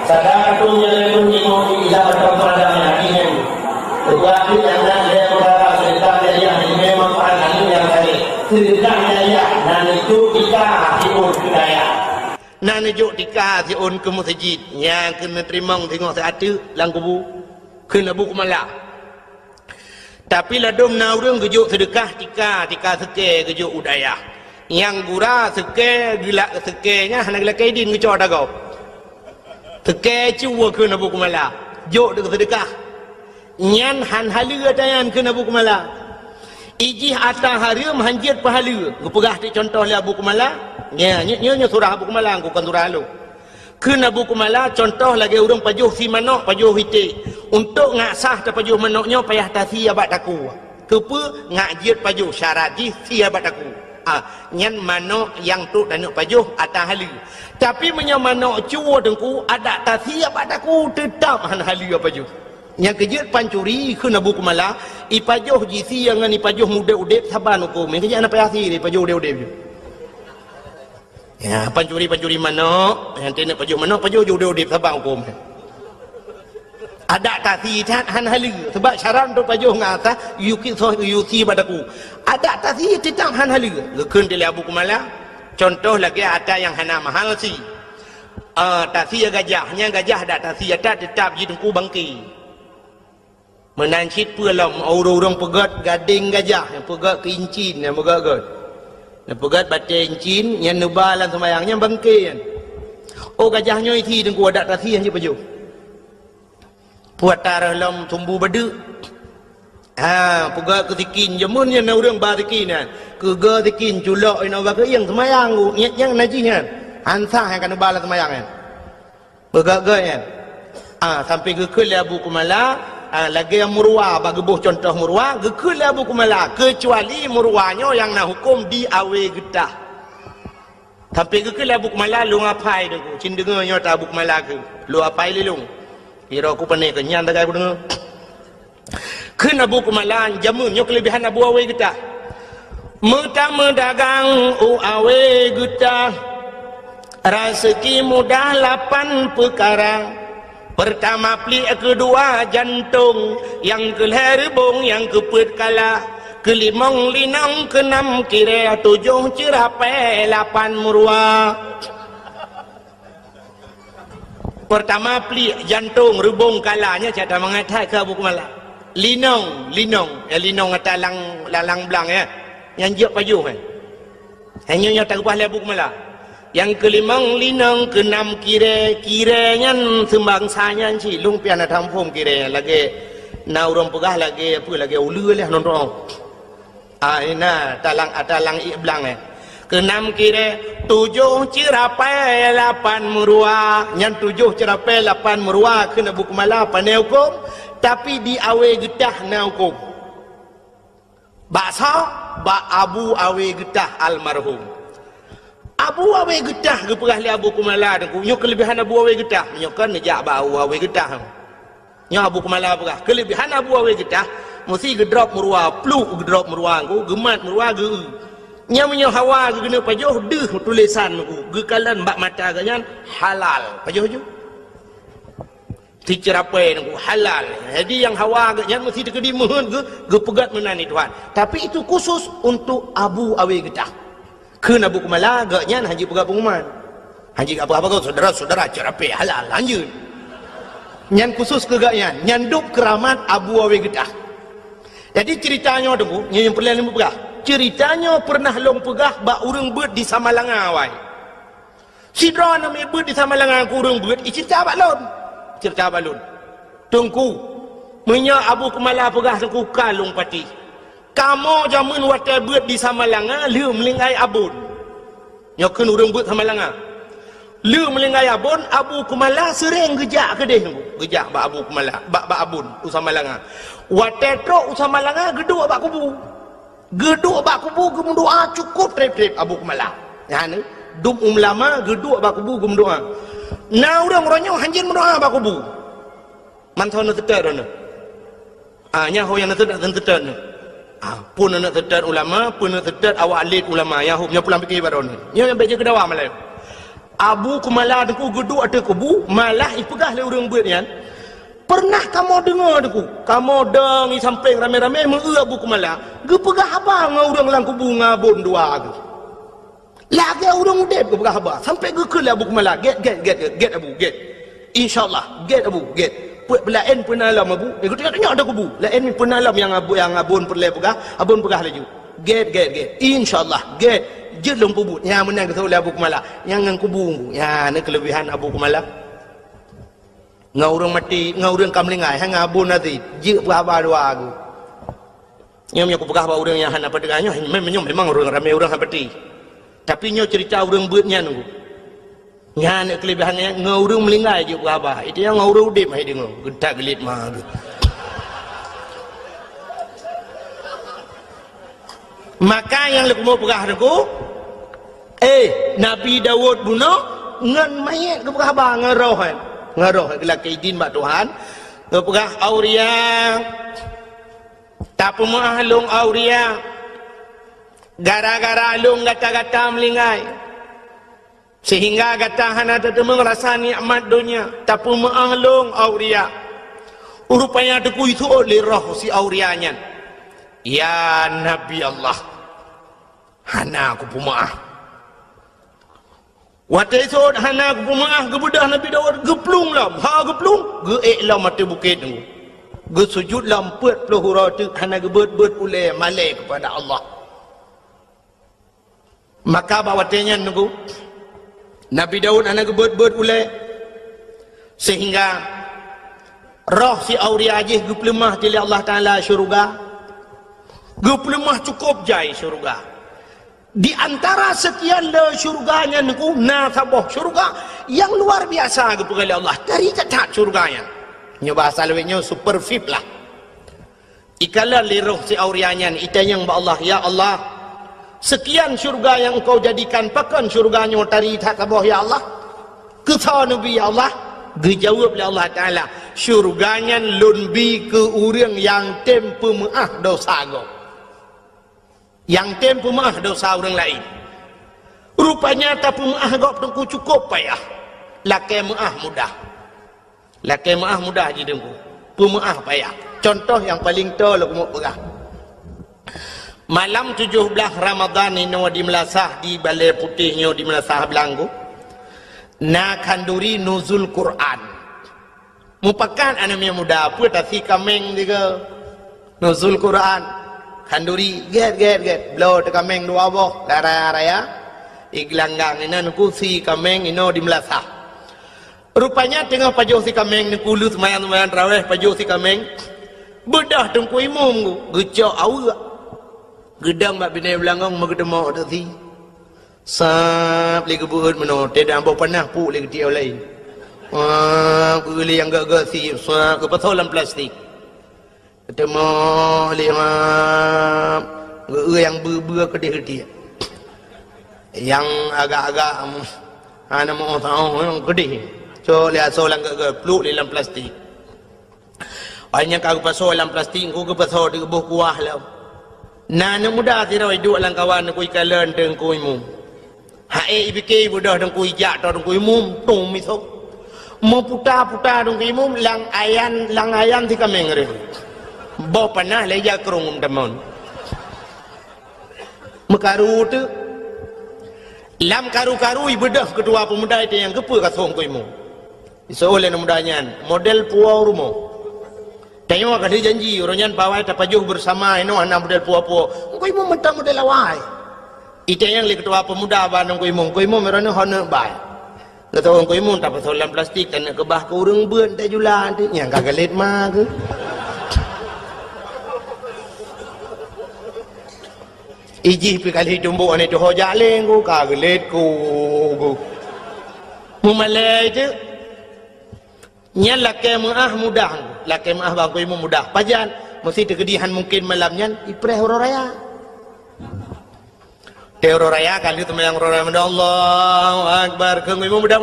sadar tu yang lebih mungkin dia berkata ini. Tetapi anda dia berkata sedang dia yang memang orang yang tadi sedang dia dan itu kita siun budaya. Nan juk tika siun ke masjid yang kena terima tengok seatu lang kubu kena buku malak. Tapi ladum naurung gejuk sedekah tika seke gejuk udaya. Yang gura seke gila sekenya hana gila kaidin ngeco dagau seke cuwa ke nabu kumala jok de sedekah nyan han halia dayan ke nabu kumala ijih ata harim hanjit pahala gepegah ti contoh le abu kumala nya surah abu kumala ku kan surah lu ke nabu kumala contoh lagi urang pajuh si manok pajuh hiti untuk ngasah ta pajuh manoknya payah tasi abat aku kepe ngajit pajuh syarat di si abat aku nyan manok yang tu dan nak pajuh atas halu tapi punya manok cuwa dengku ada tasiap adaku tetap han halu pajuh yang kejut pancuri ke nabu kumala ipajuh jisi yang ni pajuh muda udep saban hukum yang kejut anak payasi ni pajuh udep ya pancuri manok yang tenak pajuh manok pajuh udep saban hukum ada tasi han halu sebab syarat untuk pajuh ngata yuki padaku ada tasi tetap han halu lekun dia Abu Kumala contoh lagi ada yang hana mahal si tasi gajahnya gajah ada tasi ada tetap di tengku bangki menancit pulam orang pegat gading gajah yang pegat keincin yang pegat yang pegat batin incin yang nebalan semayangnya bangki kan gajahnya itu tengku ada tasi yang pajuh puat tarah lam tumbuh badu pega ketikin jamun yang orang barikin kega tikin culok ina ba yang semayang ku yang najinya hansa yang kan bala semayang kan pega kan sampai gekul Abu Kumala lagi yang murwa bagi buh contoh murwa gekul Abu Kumala kecuali murwanya yang nak hukum di awe getah sampai gekul Abu Kumala lu ngapai deku cin dengarnya ta Abu Kumala ke lu apai lelung kira aku panik kenyan tak aku dengar kena Abu Kumala jamunnya kelebihan Abu Awe kita Mutama dagang awe getah rezeki mudah 8 perkara pertama pli kedua jantung yang keherbong yang keput kala kelimong linang keenam kira 7 cerapai 8 murwa pertama pli jantung rebung kalanya cara mengatai ke Abu Kumala linong linong kata lalang belang ya yang jauh pajuh kan hanya tak upah Abu Kumala yang kelimang linong keenam kiranya sembangsanya si lung piana tampung kira lagi na urang pegah lagi apa lagi ulu lah nonton ina talang iblang keenam kira 7 cerapai 8 murwa yang 7 cerapai 8 murwa kena Abu Kumala pandai hukum tapi di awe getah na hukum baksa ba Abu Awe getah almarhum Abu Awe getah geperah li Abu Kumala dengku nyo kelebihan Abu Awe getah nyo kan nejak ba Awe getah nyo Abu Kumala perah kelebihan Abu Awe getah mesti gedrop murwa pluk gedrop murwa ku gemat murwa ge nyo hawa ge kena pajuh deh tulisan ku ge kalan bak mata ganyan halal pajuh ju dicerapai ku halal jadi yang hawa ganyan mesti dikedimun ge pegat menani Tuhan tapi itu khusus untuk Abu Awe getah kena Abu Kumala ganyan haji pegat pengumuman haji apa-apa kau saudara-saudara cerapai halal lanjut nyan khusus ke ganyan nyanduk keramat Abu Awe getah jadi ceritanya tunggu yang perlu lembu pegah ceritanya pernah long pegah bak urang beut di Samalanga wai sidra nami beut di Samalanga ku urang beut cerita balon tungku menya Abu Kumala pegah tungku kalung pati Kamu jamun watai buat di Samalanga lu melingai abun. Nyokun urang buat Samalanga. Lu melingai abun Abu Kumala sering gejak ke deh. Gejak ba Abu Kumala, ba abun Samalanga. Watai tro Samalanga geduk ba kubu. Geduk ba kubu gum doa cukup trip Abu Kumala. Ya ni dum ulama geduk ba kubu gum doa. Na urang-urangnya hanjin mendoa ba kubu. Manthon tetet dona. Nya ho yang tetet tetet. Pun nak tetet ulama, pun nak tetet awak alit ulama yang hubnya pulang fikir baron. Nya yang baca kedawa malai. Abu Kumala deku geduk ada kubu, malah ipegah le urang buat nian. Pernah kamu dengar deku? Kamu dengi samping rame-rame mengeu Abu Kumala, ge pegah apa ngau urang lang kubu ngabon dua ge. Lagi urang udep ge pegah apa? Sampai ge ke Abu Kumala, get Abu, get. Insyaallah, get Abu, get. Puak belain pernah alam Abu. Dia tengok ada kubu. Lain ni pernah alam yang abun perlai pegah, abun pegah laju. Get. Insyaallah, get. Jelum kubu. Yang menang kita oleh Abu Kumala. Yang ngang kubu. Ya, ni kelebihan Abu Kumala. Ngau orang mati, ngau orang kamlingai, hang abun nanti. Je berapa dua aku. Yang aku pegah ba orang yang hana pedegahnya, memang orang ramai orang hapati. Tapi nyo cerita orang buatnya nunggu. Nya nak kelebihannya ngau melingai je berapa. Itu yang ngau udip mai dengar. Gedak gelit mah. Maka yang leku mau pegah deku, Nabi Daud bunuh ngan mayat ke pegah ba ngaroh gelak idin mak Tuhan. Ke pegah Auria. Tak pemah long Auria. Gara-gara long gata-gata melingai. Sehingga kata hana tetemu rasa nikmat dunia tapi mengahlung Auria. Rupanya deku itu oleh roh si Aurianya. Ya Nabi Allah, hana aku pemaah. Waktu itu hana aku pemaah kebudah Nabi Daud geplung lam, geplung, lam mati bukit tu. Sujud lam pet pelahura tu hana gebet oleh malai kepada Allah. Maka bawatnya nunggu. Nabi Daud anak gebet ulai sehingga roh si Auria ajih geplemah tili Allah Ta'ala syurga, geplemah cukup jai syurga. Di antara sekian le syurganya niku nasabah syurga yang luar biasa kepada Allah dari cacat syurganya. Nya bahasa lewenya super VIP lah. Ikala li roh si Aurianya ita yang ba Allah, ya Allah, sekian syurga yang engkau jadikan pakan syurganya tari tak kabah ya Allah. Kata Nabi ya Allah, dijawab oleh Allah Ta'ala, syurganya lunbi ke orang yang tempu maaf dosa go. Yang tempu maaf dosa orang lain. Rupanya tapi maaf go tengku cukup payah. Laki maaf mudah. Laki maaf mudah je tengku. Pemaaf payah. Contoh yang paling tu lagu mau pegah. Malam 17 Ramadan ini di Melasah di Balai Putihnya di Melasah Belanggu. Na kanduri nuzul Quran. Mupakan anaknya muda apa tasi kameng juga. Nuzul Quran. Kanduri get. Blow te kameng dua boh. Raya. Iglanggang ini nuku si kameng ini di Melasah. Rupanya tengah pajuh si kameng ni kulus mayan raweh pajuh si kameng. Bedah tengku imum gecok awak. Gedang mak binai belangong magedemo tadi. Sap li kebuhut meno tidak ambo panah pu li dia lain. Kuli yang gak si ke patolan plastik. Ketemu li yang ber ke dia. Yang agak-agak ana mau tahu yang gede. So lihat solang gak peluk di dalam plastik. Hanya kau pasal dalam plastik kau ke pasal di buah kuah lah. Nana muda tira hidup lang kawan ku ikalan deng ku imum. Hae ibike budah deng ku ijak deng ku imum tung misok. Mo puta deng ku imum lang ayan ti kameng re. Bo panah leja krung demon. Mekaru tu lam karu-karu ibedah kedua pemuda itu yang kepu kasong ku imum. Iso oleh mudanya model puau rumah. Tengok ada janji orangnya bawai tapajuh bersama ini anak model puap-puap. Kau imam mentang model awai. Itu yang lek ketua pemuda bandung kau imam merana hana bai. Kata kau imam tak pasal dalam plastik dan kebah kau urang beun tak julan tu. Yang kagalit mah ke. Iji pi kali tumbuh ni tu hojak leng ku kagelet ku. Mu malai je. Nyan lakai muah mudah. Lakai muah bang ku mudah. Pajan mesti terkedihan mungkin malamnya ipreh orang raya. Teoro raya kali tu yang orang raya Allahu Akbar. Kau imu mudah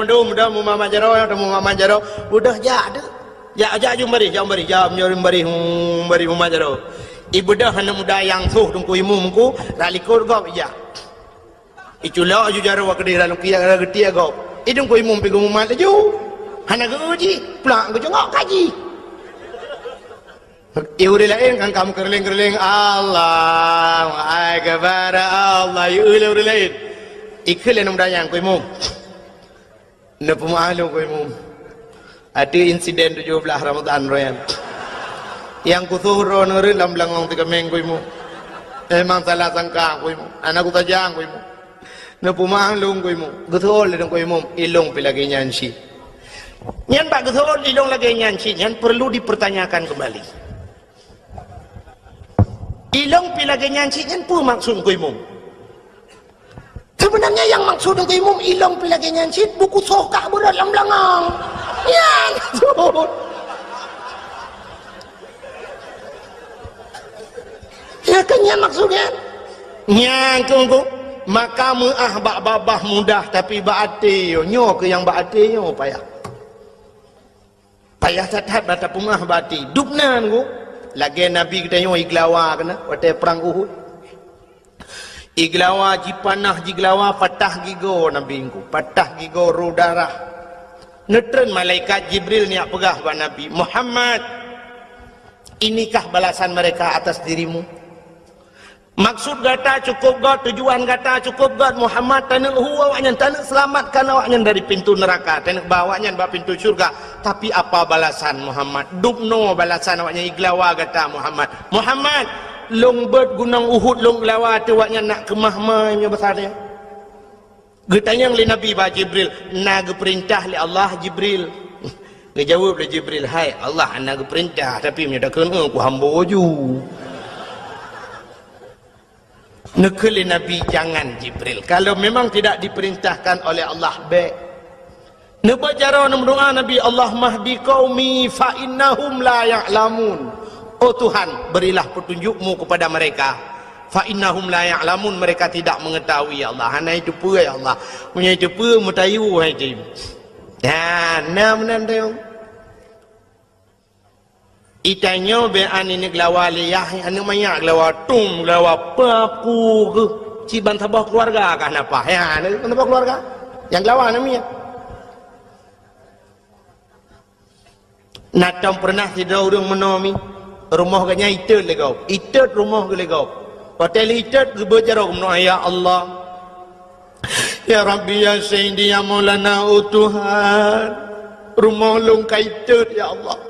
mu mama jaro atau mu mama jaro. Udah jadi. Ya jom bari mama jaro. Ibu dah hana muda yang suh tungku imu mungku ralikor gop iya. Iculo aju jaro wakdi dalam kia getia gop. Idung ku imu pigu mumat aju. Hana uji pulang ku jengok kaji. Iuri lain kan kamu kerling Allah Akbar Allah iuri lain. Ikhle muda yang ku imu. Nepu malu ku imu. Ada insiden 17 Ramadan royan. Yang kusuhro nuri lam langong tiga minggu imu. Emang salah sangka ku imu. Anak ku tajang ku imu. Nepumang lung ku imu. Guthol dong ku imu. Ilong pilagi nyansi. Nyan pak guthol ilong lagi nyansi. Nyan perlu dipertanyakan kembali. Ilong pilagi nyansi. Nyan pun maksud ku imu. Sebenarnya yang maksud ku imu ilong pilagi nyansi. Buku sokak berat lam langong. Nyan maksud. Ya kan yang maksudnya nyang tunggu maka muah babah mudah tapi baate yo nyo ke yang baate nyo payah satat bata pumah bati dupnan go lagi nabi kita nyo iglawa kana wate perang Uhud iglawa jipanah jiglawa patah gigo nabi ku patah gigo rudara netren malaikat Jibril ni pegah ba nabi Muhammad inikah balasan mereka atas dirimu. Maksud kata cukup God, tujuan kata cukup God Muhammad tanah awaknya tanah selamatkan awaknya dari pintu neraka, tanah bawanya ba pintu syurga. Tapi apa balasan Muhammad? Dubno balasan awaknya iglawa kata Muhammad. Muhammad long bird gunung Uhud long lawa tu awaknya nak ke mahmanya besar dia. Getanya oleh Nabi ba Jibril, nak perintah oleh Allah Jibril. Ngejawab oleh Jibril, hai Allah nak perintah tapi dah kena aku hamba ju. Nekeli Nabi jangan Jibril. Kalau memang tidak diperintahkan oleh Allah baik. Nebajara berdoa Nabi Allah mahdi qaumi fa innahum la ya'lamun. Oh Tuhan, berilah petunjukmu kepada mereka. Fa innahum la ya'lamun, mereka tidak mengetahui ya Allah. Hana itu pun ya Allah. Punya itu pun mutayu hai jim. Dan nam tayong. Itanya bean ini gelawa liyah anu banyak gelawa tum gelawa papu ke ciban tabah keluarga kah napa ya tabah keluarga yang gelawa namanya natam pernah tidak urang menomi rumah ganya itet legau itet rumah legau hotel itet gebejaro meno ya Allah ya Rabbi ya Sayyidi ya Maulana Tuhan rumah long kaitet ya Allah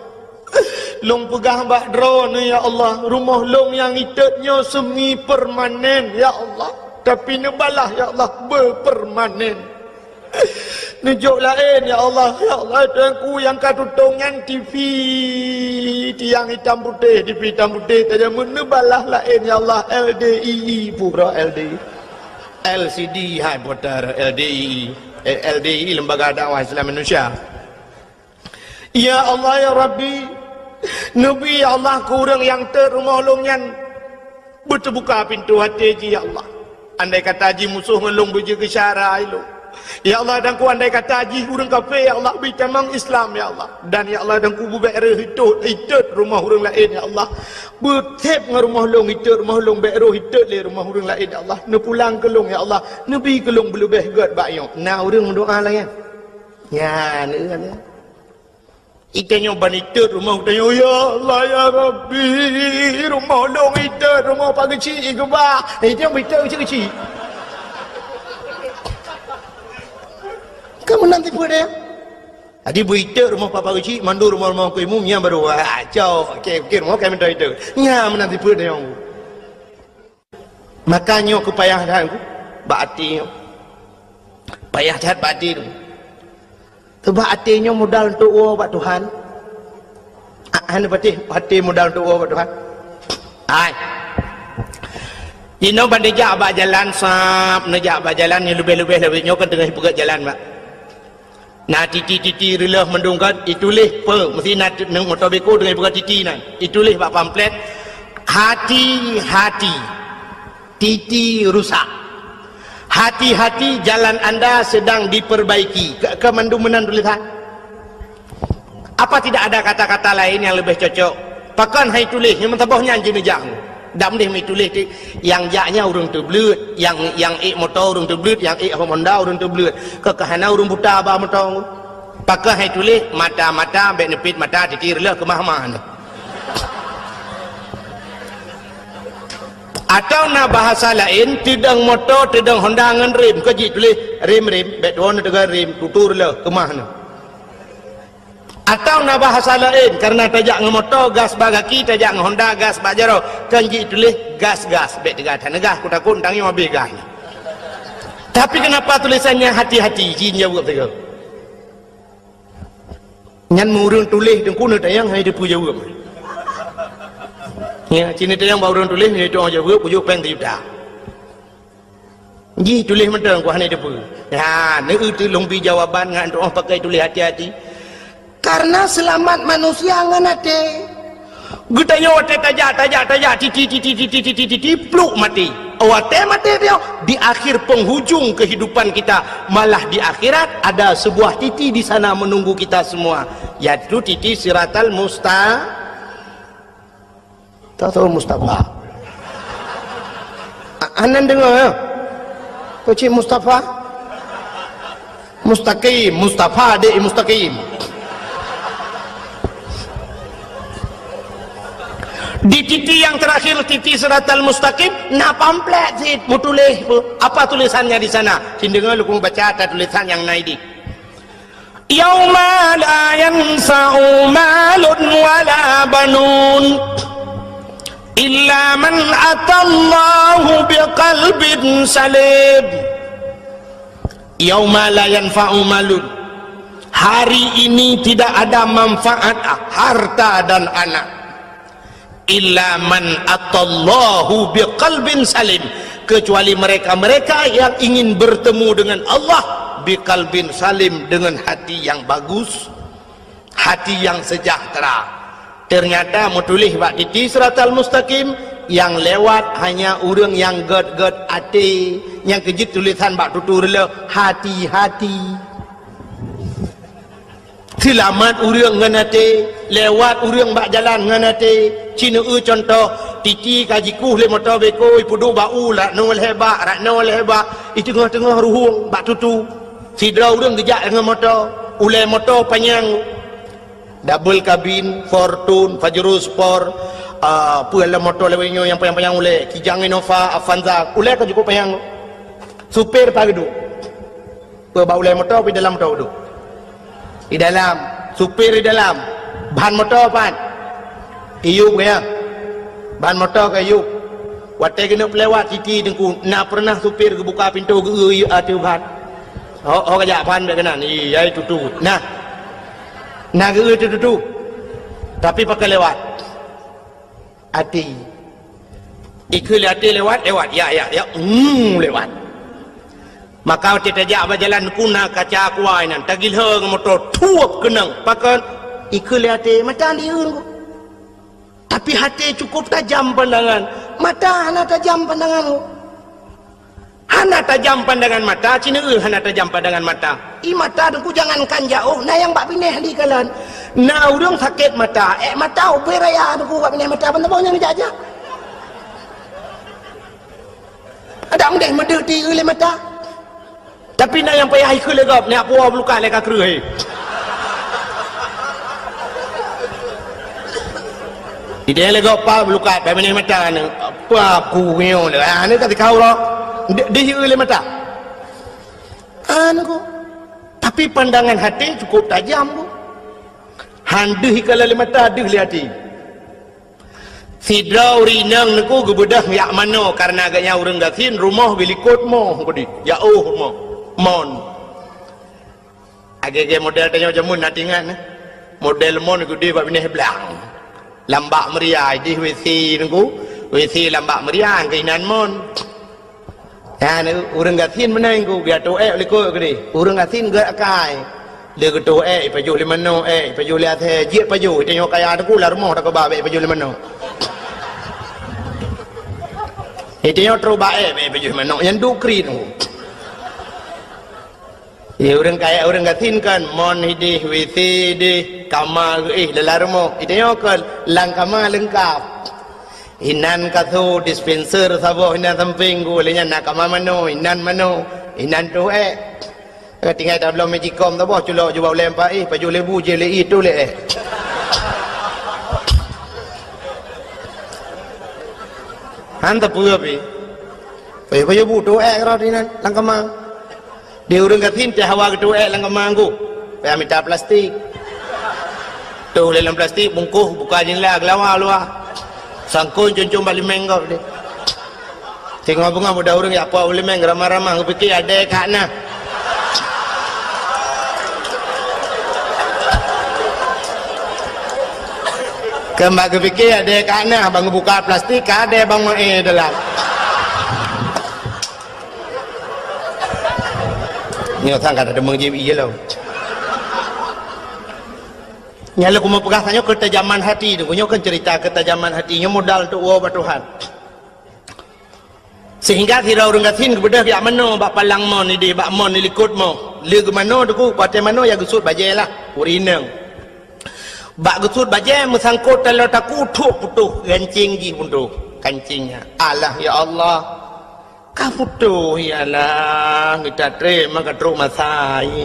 long pegah bak drone ya Allah rumah long yang itetnya semi permanen ya Allah tapi nebalah ya Allah berpermanen nejuk lain ya Allah aku yang katutongnya TV tiang hitam putih TV hitam putih saja menebalah lain ya Allah LDII pura LDI LCD hai putar LDI Lembaga Dakwah Islam Indonesia ya Allah ya Rabbi Nabi ya Allah kurang yang terumah longyan berterbuka pintu hati ji ya Allah andai kata ji musuh ngelong beje ke syara ilo ya Allah dan ku andai kata ji urang kafe ya Allah bicamang Islam ya Allah dan ya Allah dan ku bubere hitut rumah urang lain ya Allah betep ngah rumah long hitut rumah long bero hitut le rumah urang lain ya Allah ne pulang ke long ya Allah nabi ke long belubeh god bayo na urang mendoa lah ya ne kan ya ikannya banitut rumah tanya ya Allah ya Rabbi rumah long itut rumah pak kecil ke ba itu yang itut kecil kamu nanti pun dia adi itut rumah papa kecil mandu rumah ku imu nya baru acau okey rumah kami minta itu nya nanti pun dia makanya kepayahan ku baati payah jahat baati tu sebab hatinya modal untuk buat Tuhan. Hati modal untuk buat Tuhan. Hai. Ino bandejak abak jalan sap, nejak abak jalan ni lebih-lebih nyokan tengah pegat jalan mak. Nah titi relah mendungkat itulis pe mesti nak nang motor beko dengan pegat titi nan. Itulis bak pamflet hati-hati. Titi rusak. Hati-hati jalan anda sedang diperbaiki. Ke mandumenan tulisan. Apa tidak ada kata-kata lain yang lebih cocok? Pakan hai tulis yang mentabahnya anjing nejak. Dak mendih mai tulis yang jaknya urang terblut, yang motor urang terblut, yang Honda urang terblut. Kekahana urang buta ba motor. Pakai hai tulis mata-mata benefit mata ditirlah ke mahmah. Atau na bahasa lain tidang motor, tidang Honda ngan rem, kaji tulis rem bedon dengan rem tuturlah ke mahna. Atau na bahasa lain karena tajak nge motor gas bagaki tajak nge Honda gas bajaro kanji tulis gas bet tiga tanegah ku takut tangi mobil gas. Tapi kenapa tulisannya hati-hati jin jawab tiga. Nyan murung tulis dengku na tayang hai depu jawab. Ya cini tayang baurung tulis ni tu jawab pujuk peng tiuda. Ji tulis mentang ku hanai depu. Ya neu tu lombi jawaban ngan doa pakai tulis hati-hati. Karena selamat manusia nganate. Gutanya wate tajak titi pluk mati. Wate mati dia di akhir penghujung kehidupan kita, malah di akhirat ada sebuah titi di sana menunggu kita semua, yaitu titi siratal Mustafa. Anan dengar ya? Kecik Mustafa? Mustaqim, Mustafa dek mustaqim. Di titi yang terakhir titi siratal mustaqim na pamflet sit mu tulis apa tulisannya di sana cindengar lu baca ada tulisan yang naik di yauma la yanfa'u malun wala banun illa man atallahu biqalbin salim. Yauma la yanfa'u malun, hari ini tidak ada manfaat harta dan anak, illa man atallahu biqalbin salim, kecuali mereka-mereka yang ingin bertemu dengan Allah biqalbin salim, dengan hati yang bagus, hati yang sejahtera. Ternyata mutulih bak titi siratal mustaqim yang lewat hanya orang yang ged ati, yang kejut tulisan bak tutur le hati-hati. Selamat urang nganate, lewat urang bak jalan nganate. Cina contoh titi kajiku le motor beko ipudu bau la nol heba rak nol heba i tengah-tengah ruhung bak tutu sidra urang gejak dengan motor, ule motor panjang double cabin Fortune Pajero Sport puala motor lewenyo yang panjang ule Kijang Innova Avanza ule ka cukup panjang supir pagi duk bau ule motor di dalam motor duk di dalam, supir di dalam, bahan motor pan iup ya, bahan motor ke iup. Wate kena pelewat titi dengku, nak pernah supir ke buka pintu ke atu bahan. Oh kajak bahan baik kanan, iya tutu. Nah ke tutu, tapi pakai lewat. Hati, ikut hati lewat, ya, lewat. Maka kita jak berjalan kuna kaca kuai nan tagil hang motor tuap kenang pakan ikut hati mata liur. Tapi hati cukup tajam pandangan, mata hana tajam pandangan. Hana tajam pandangan mata, cina hana tajam pandangan mata. I mata dengku jangankan jauh, nah yang bak pineh di kalan. Nah urang sakit mata, mata uberaya dengku bak pineh mata pantabaunya ni aja. Ada mendeh medeti oleh mata. Tapi nak yang payah ikut legap, nak puas belukat leka kerih. Dia legap pa belukat, pai menih mata ni. Apa aku ngeu ni? Ni kata kau lah. Dia oleh mata. Anu. Tapi pandangan hati cukup tajam tu. Handih kalau le mata, dih le hati. Sidrau rinang niku gebedah yak mano karena agaknya urang gasin rumah bilikot moh kodi. Ya moh. Mon agak model tanya macam mun natingan model mon gede bab ini belang lambak meriah di WC nunggu WC lambak meriang keinan mon. Ya ni urang gatin menang ku biar tu liko ke ni. Urang gatin gak akai. Dia ke tu paju limano paju lihat jit paju tengok kaya aku lah rumah tak babe paju limano. Tengok terus bae paju limano yang dukri tu. Ya orang kaya orang gatin kan mon hidih WC di kamar lelarmo. Tengok kan lang kamar lengkap. Inan katho dispenser sabo inan samping ku lenya nak mano inan mano inan tu tinggal dalam magicom tu boh culo jual lempar paju lebu je le itu le han ta pua pi paju bu tu karo inan lang kamang dia urang katin te hawa ke tu lang kamang ku pe minta plastik tu le dalam plastik bungkus buka jendela lawa luar sangkun cuncung balik menggok dia tengok bunga muda orang ya apa boleh meng ramah-ramah aku fikir ada kat nah kembali aku fikir ada kat nah bang buka plastik ada bang dalam ni orang kata ada mengjib iya lah nyala ku mau pegasanya ketajaman hati tu kunyo kan cerita ketajaman hatinya modal untuk uang Tuhan sehingga tidak orang gatin kepada pihak mano bak palang mon ni bak mon ni likut mo le ke mano tu ku pate mano ya gusut baje lah urineng bak gusut baje musangkut kalau taku thuk putuh kancing ji punduh kancingnya Allah ya Allah ka putuh ya Allah kita terima ka truk masai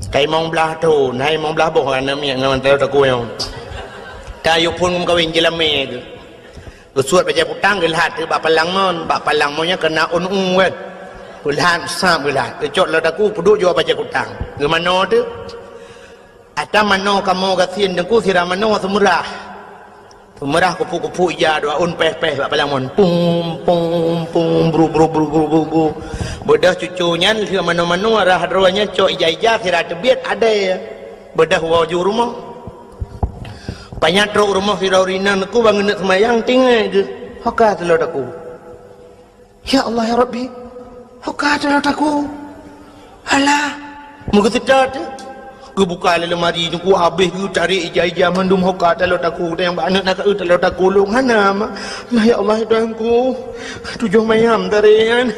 kai mong belah tu nai mong belah boh kan mi ngawan teu tak kuyo kayu pun kum kawin jelame tu suat baca putang gelhat tu bak palang monnya kena un kan gelhat sam gelhat cot la taku puduk jo baca putang gemano tu ata mano kamu gasin dengku sira mano semurah kupu-kupu ja doa un peh-peh bak palang mon pum pum pum bru bedah cucunya dia mano-mano arah rohnya cok ija-ija sira tebiat ada bedah waju rumah banyak truk rumah sira urinan aku bangun nak semayang tinggal je haka telur aku ya Allah ya Rabbi haka telur aku alah muka sedar tu ku buka lemari tu ku habis ku cari ija-ija mandum haka telur aku yang banyak nak telur aku long hana ya Allah Tuhanku tujuh mayam tarian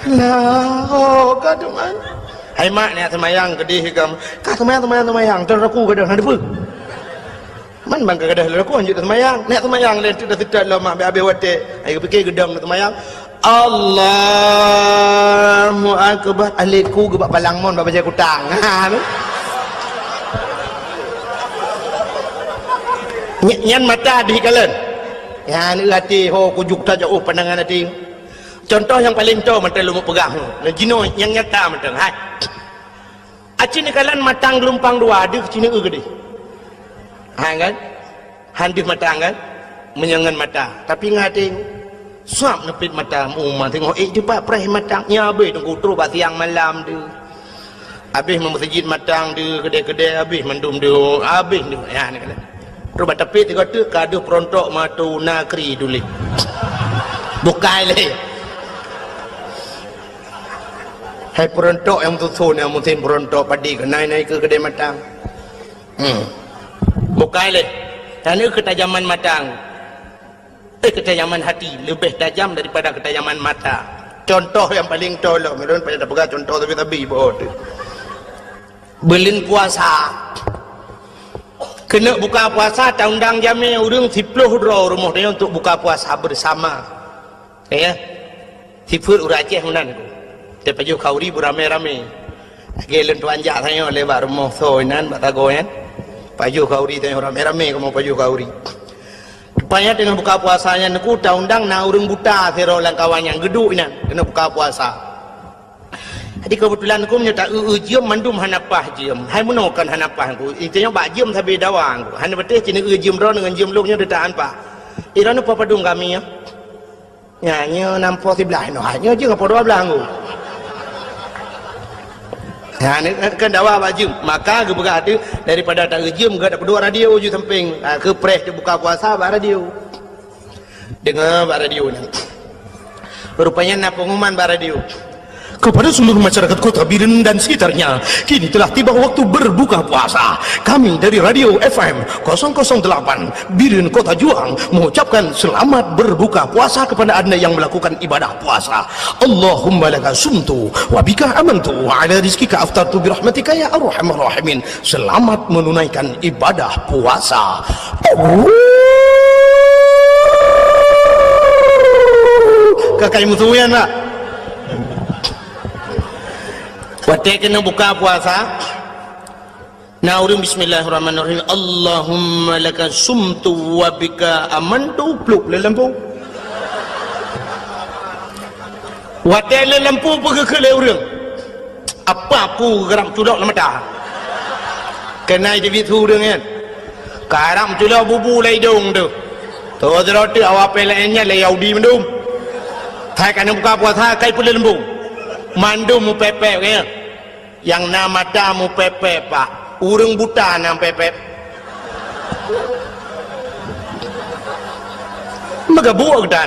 lah, oh, kata man. Hai mak ni semayang kedih kam. Kata semayang terus aku kedah ada apa? Man bang kedah aku anjut semayang. Nak semayang lain tidak sedar lah mak be wate. Ai fikir gedang semayang. Allahu akbar. Aliku gebak palang mon baca kutang. Ha tu. Nyan mata di kalen. Ya ni hati ho kujuk ta jauh pandangan hati. Contoh yang paling tahu menteri lu pegang dan jino yang nyata menteri hai aci ni kalian matang gelumpang dua ada cina gede hai kan handis matang kan menyangan mata tapi ngati suap nepit mata umma tengok cepat preh matang nya habis tunggu terus ba siang malam tu habis masjid matang tu kedai-kedai habis mendum tu habis tu ya ni kalian terus ba tepi tengok tu kaduh perontok matu nakri dulu bukai le hai perontok yang tusun yang mungkin perontok padi ke naik ke kedai matang bukai le dan ini ketajaman matang ketajaman hati lebih tajam daripada ketajaman mata contoh yang paling tolong mereka pada pegang contoh tapi bodoh belin puasa kena buka puasa tak undang jami urang 10 draw rumah dia untuk buka puasa bersama ya sifur uraceh unan dia paju kauri beramai-ramai gelen tuanjak saya lewat rumah soinan batagoyan paju kauri tanya ramai-ramai kamu paju kauri rupanya dengan buka puasanya aku tak undang na urang buta sero lang kawan yang geduk inan kena buka puasa jadi kebetulan aku menyata jiem mandum hanapah jiem hai menokan hanapah aku itanya bak jiem sabi dawang aku han betul cina jiem ro dengan jiem luknya detaan pak irana apa padung kami ya nya nampo sebelah no hanya je apa 12 aku ya ni kan dawa baju maka ke berada daripada tak rejim ke tak berdua radio je samping ke press dia buka puasa buat radio dengar Pak Radio ni. Rupanya nak pengumuman Pak Radio. Kepada seluruh masyarakat kota Biren dan sekitarnya, kini telah tiba waktu berbuka puasa. Kami dari Radio FM 008 Biren Kota Juang mengucapkan selamat berbuka puasa kepada anda yang melakukan ibadah puasa. Allahumma laka sumtu wa bika amantu wa ala rizkika aftartu birahmatika ya arhamar rahimin. Selamat menunaikan ibadah puasa. Kakak musuh ya nak. Waktu kena buka puasa, nah urang bismillahirrahmanirrahim. Allahumma laka sumtu wa bika amantu. Pluk le lampu. Waktu le lampu pergi ke le urang. Apa aku geram culak nama dah. Kena jadi tu urang kan. Karam culak bubu le hidung tu. Tu roti awak pelainya le yaudi mendum. Thai kena buka puasa kai pun le lampu. Mandum mu pepek kan. Yang nama tamu pepek pak, urang buta nam pepek. Maka buat dan.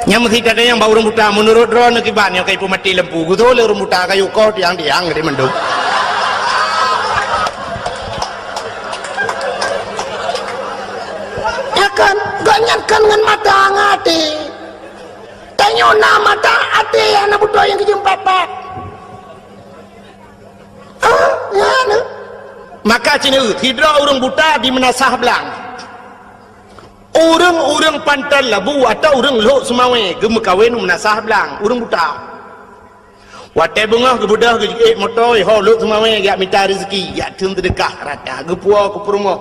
Yang mesti ada yang bau urang buta menurut drone kiban yang kayak mati lempu, gitu le urang buta kayu kau tiang di mendung. Ya kan, ganyakan dengan mata ngati. Tanya nama tak ada anak budak yang kejam pepek. Ya ne. Maka cina tidak orang buta di menasah belang. Orang-orang pantai labu atau orang lok semawe gem kawin menasah belang. Orang buta. Watai bunga ke budak ke motor ho lok semawe gak minta rezeki, gak tun sedekah rata gepua ke rumah.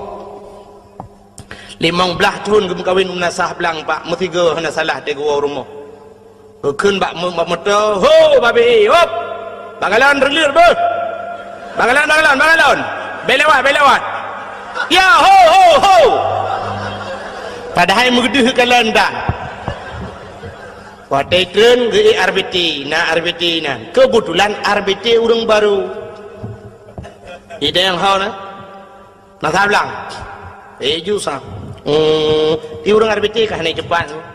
15 tahun gem kawin menasah belang pak, mesti ge hana salah te gua rumah. Keun bak motor ho babi hop bagalan relir be bagalan belewat ya ho padahal mengedih kalan dah watai tren ge RBT na kebetulan RBT urang baru ide yang hau na sablang jusa di urang RBT kah naik cepat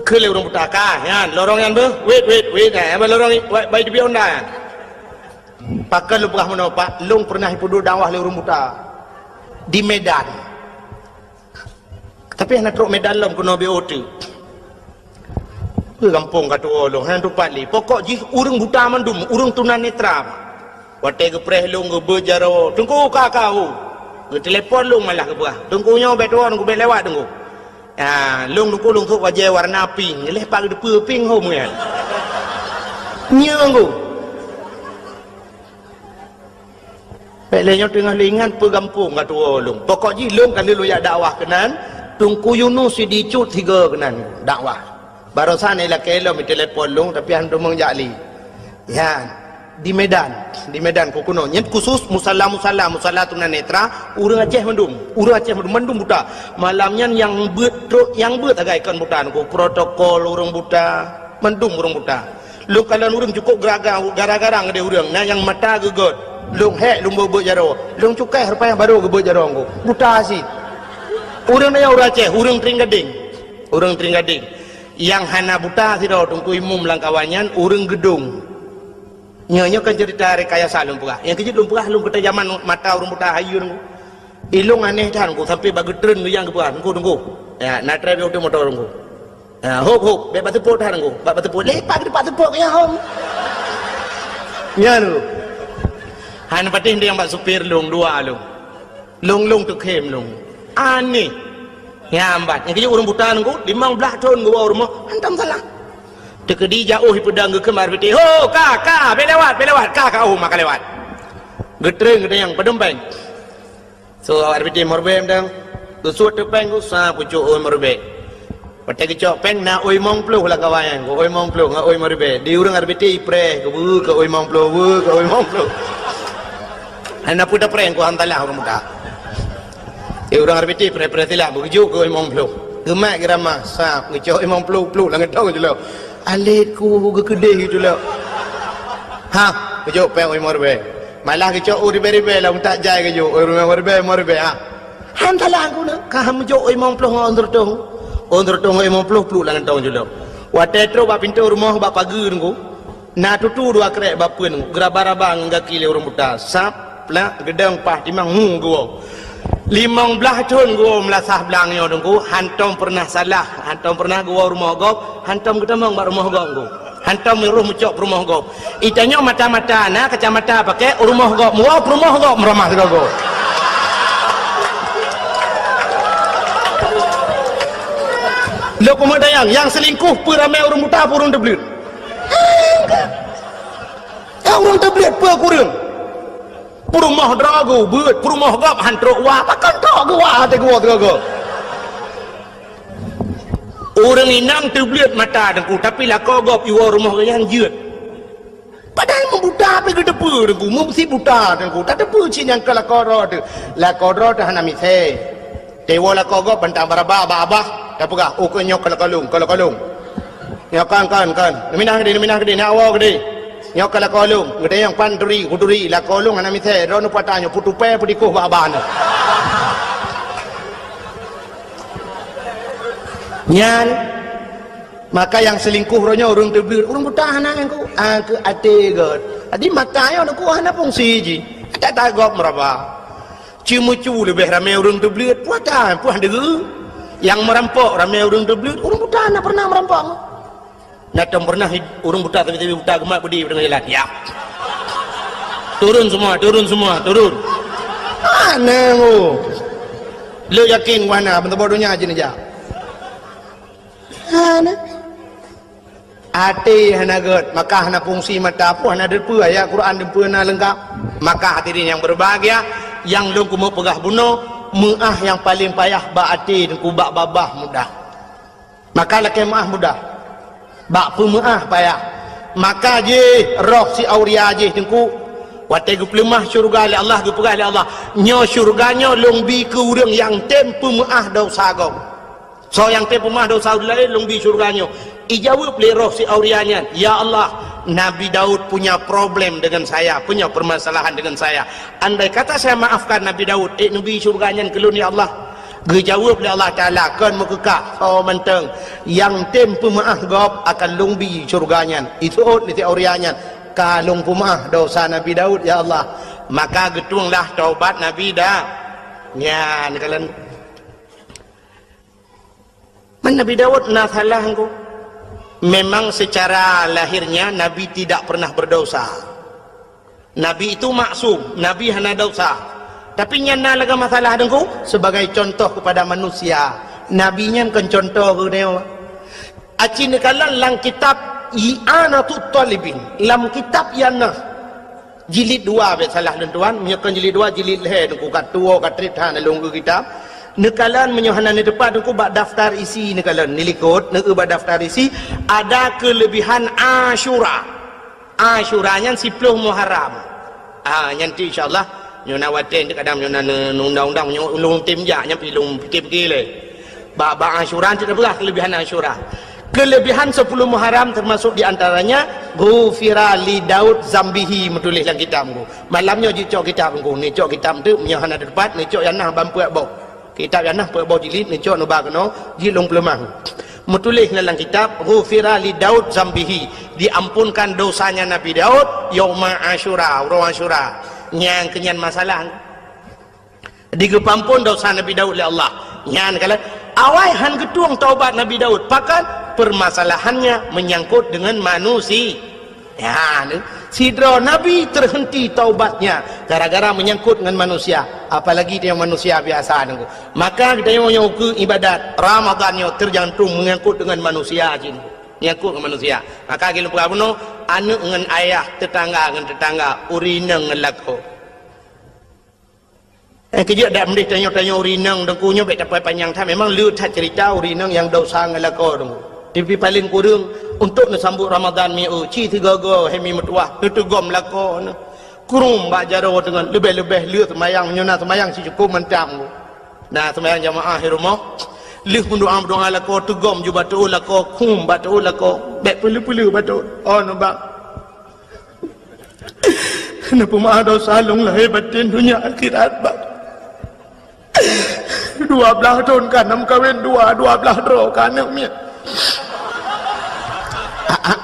kele urang buta kah ya lorong yang be wait apa lorong baik di onda pakai lu pernah menapa long pernah hidup dakwah le urang buta di Medan tapi anak truk Medan lom kena BOT kampung kata long han tupat li pokok ji urang buta mandum urang tunanetra watai ke preh long ke bejaro tunggu kakau ke telefon long malah ke buah tunggunya betuan ku lewat tunggu lung tu wajah warna pink lepak depa pink home kan nyenggu pelenya tengah lingan pegampung kata lung pokok ji lung kan lu ya dakwah kenan tungku Yunus dicut 3 kenan dakwah barusan ila kelo mi telefon lung tapi hantu mengjali ya di Medan ku kuno nyet khusus musalla tunanetra urang Aceh mendum buta malamnya yang beut agaikan buta ku protokol urang buta mendum urang buta lu kalian urang cukup gara-gara ngade urang nah yang mata gegot lung beut jaro lung cukai rupanya baru geut jaro ku buta sih urang nya urang Aceh urang Tringgading yang hana buta sih tungku imum langkawanyan urang gedung nyonya kan cerita rekayasa lung purah yang kejut lung purah lung kata zaman mata urang buta hayu nunggu ilung aneh tan ku sampai bagi tren yang ke purah tunggu ya nak try auto motor nunggu hop be batu pot tan nunggu batu pot lepak di batu pot ya hom nya lu han patin dia yang bak supir lung dua lung tu kem lung aneh ya ambat yang kejut urang buta nunggu 15 tahun gua rumah hantam salah tekedi jauh pedang ke kemar beti ho kakak belewat kakak maka lewat getreng yang pedempeng so arbiti morbem dang tu suat tepeng ku sa pucuk oi morbe patai kecok peng na oi mong pluh lah kawayan ko oi mong pluh nga oi morbe di urang arbiti pre ke oi mong pluh ana puda preng ku antalah urang muda di urang arbiti pre silah begitu ke oi mong pluh gemak gerama sa kecok oi mong pluh lang tong je lo aletku gede gitu lah kejok peng oi morbe malah kejok uri beri lah tak jai kejok oi morbe han thalang ku na kaham jo oi mong ploh ondur tong oi mong ploh lang tong julo wa tetro ba pintu rumah ba pagur ku na tutu dua krek ba pun geraba-raba ngaki le urang buta sap la gedang pah timang go 15 tahun gua melasah belangnya dongku hantom pernah salah hantom pernah gua rumah gop hantom kita mau rumah gop gua hantom miruh mucok rumah gop itanya mata-mata na kacamata pakai rumah gop muap rumah gop meramah gua lo pemadayang yang selingkuh peramai orang buta purun deblit orang deblit kurang Purumah drago beut purumah gap hantrok wa pakan tok gua te gua orang inang terbelit mata dengku tapi lah kau gap iwa rumah yang jeut padahal membuta pe ke depu dengku mesti buta dengku tak depu cin yang kala koro tu la koro dah nami se dewa la kau gap bantang baraba abah tak pegah oh nyok kalung nyok kan minah gede nak awak gede nyok kala kolong gede yang panduri kuduri la kolong ana mithe rono patanyo putupe pudiko babana nyan maka yang selingkuh ronyo urang tebir urang butahan ang ko ke ate god adi matayo no ko hana fungsi ji tak tagop meraba cimucu lebih ramai urang tebir puatan puan degu yang merampok ramai urang tebir urang butahan pernah merampok Natam pernah urung buta tapi buta gemak budi dengan jalan. Ya. Turun semua. Mana mu? Lu yakin mana bentuk bodohnya aja nih ja. Mana? Hati hana god, maka hana fungsi mata apa hana depu ayat Quran depu na lengkap. Maka hadirin yang berbahagia, yang lu kumu pegah bunuh, muah yang paling payah ba hati dan kubak babah mudah. Maka laki muah mudah. Bak pemaah payah maka je roh si auria je tengku watai gu pelemah syurga oleh Allah gu pegah oleh Allah nyo syurganya longbi ke urang yang tem pemaah dosa gau so yang tem pemaah dosa lain longbi syurganya ijawab le roh si aurianya ya Allah Nabi Daud punya problem dengan saya punya permasalahan dengan saya andai kata saya maafkan Nabi Daud Nabi syurganya kelun ya Allah Gejawab oleh Allah Ta'ala kan mekekak so menteng yang tem pemaah gop akan lungbi syurganya itu ni teorianya kalung pemaah dosa Nabi Daud ya Allah maka getunglah taubat Nabi dah nyan kalian Nabi Daud na salah engkau memang secara lahirnya Nabi tidak pernah berdosa Nabi itu maksum Nabi hana dosa tapi nyana laga masalah dengku sebagai contoh kepada manusia nabinya kan contoh ke dia acin kalan lang kitab i'anatut talibin lam kitab yana jilid 2 be salah dan tuan menyekan jilid 2 jilid le dengku kat tua kat trithan longgu kitab nekalan menyohana ni depan dengku bak daftar isi nekalan nilikut ne bak daftar isi ada kelebihan Asyuranya 10 Muharram nanti insyaallah nyona waten kadang nyona undang-undang ulung tim ja nyampi ulung fikir-fikir le ba Asyura tidak pula kelebihan Asyura kelebihan 10 Muharram termasuk di antaranya ghufira li Daud zambihi menulis dalam kitabku malamnya jicok kitabku ni cok kitab tu menyohana depan ni cok yanah bampuak bau kitab yanah puak bau jilid ni cok no ba keno jilung pelemah menulis dalam kitab ghufira li Daud zambihi diampunkan dosanya Nabi Daud yauma Asyura ro Asyura nyang kenyan masalah digepampun dosa Nabi Daud oleh Allah nyan kala awai han getuang taubat Nabi Daud pakan permasalahannya menyangkut dengan manusia ya sidro Nabi terhenti taubatnya gara-gara menyangkut dengan manusia apalagi dia manusia biasa nunggu maka kita yang ke ibadat Ramadannya tergantung menyangkut dengan manusia jin nyangkut dengan manusia maka kita perlu anu dengan ayah tetangga urinang ngelako kejap dak mendih tanya urinang dengkunya baik dapat panjang tak memang lu tak cerita urinang yang dosa ngelako dengku tapi paling kurang untuk nasambut Ramadan mi ci tiga-go hemi metuah tetugom lako kurung bak jaro dengan lebih-lebih lu semayang menyuna semayang si cukup mentang nah semayang jamaah di rumah lih mendoa lako tugom juga tu lako kum batu lako baik pelu-pelu batu oh nampak kenapa maha dosa long lahir batin dunia akhirat bak 12 tahun kan nam kawin 12 dro kan nya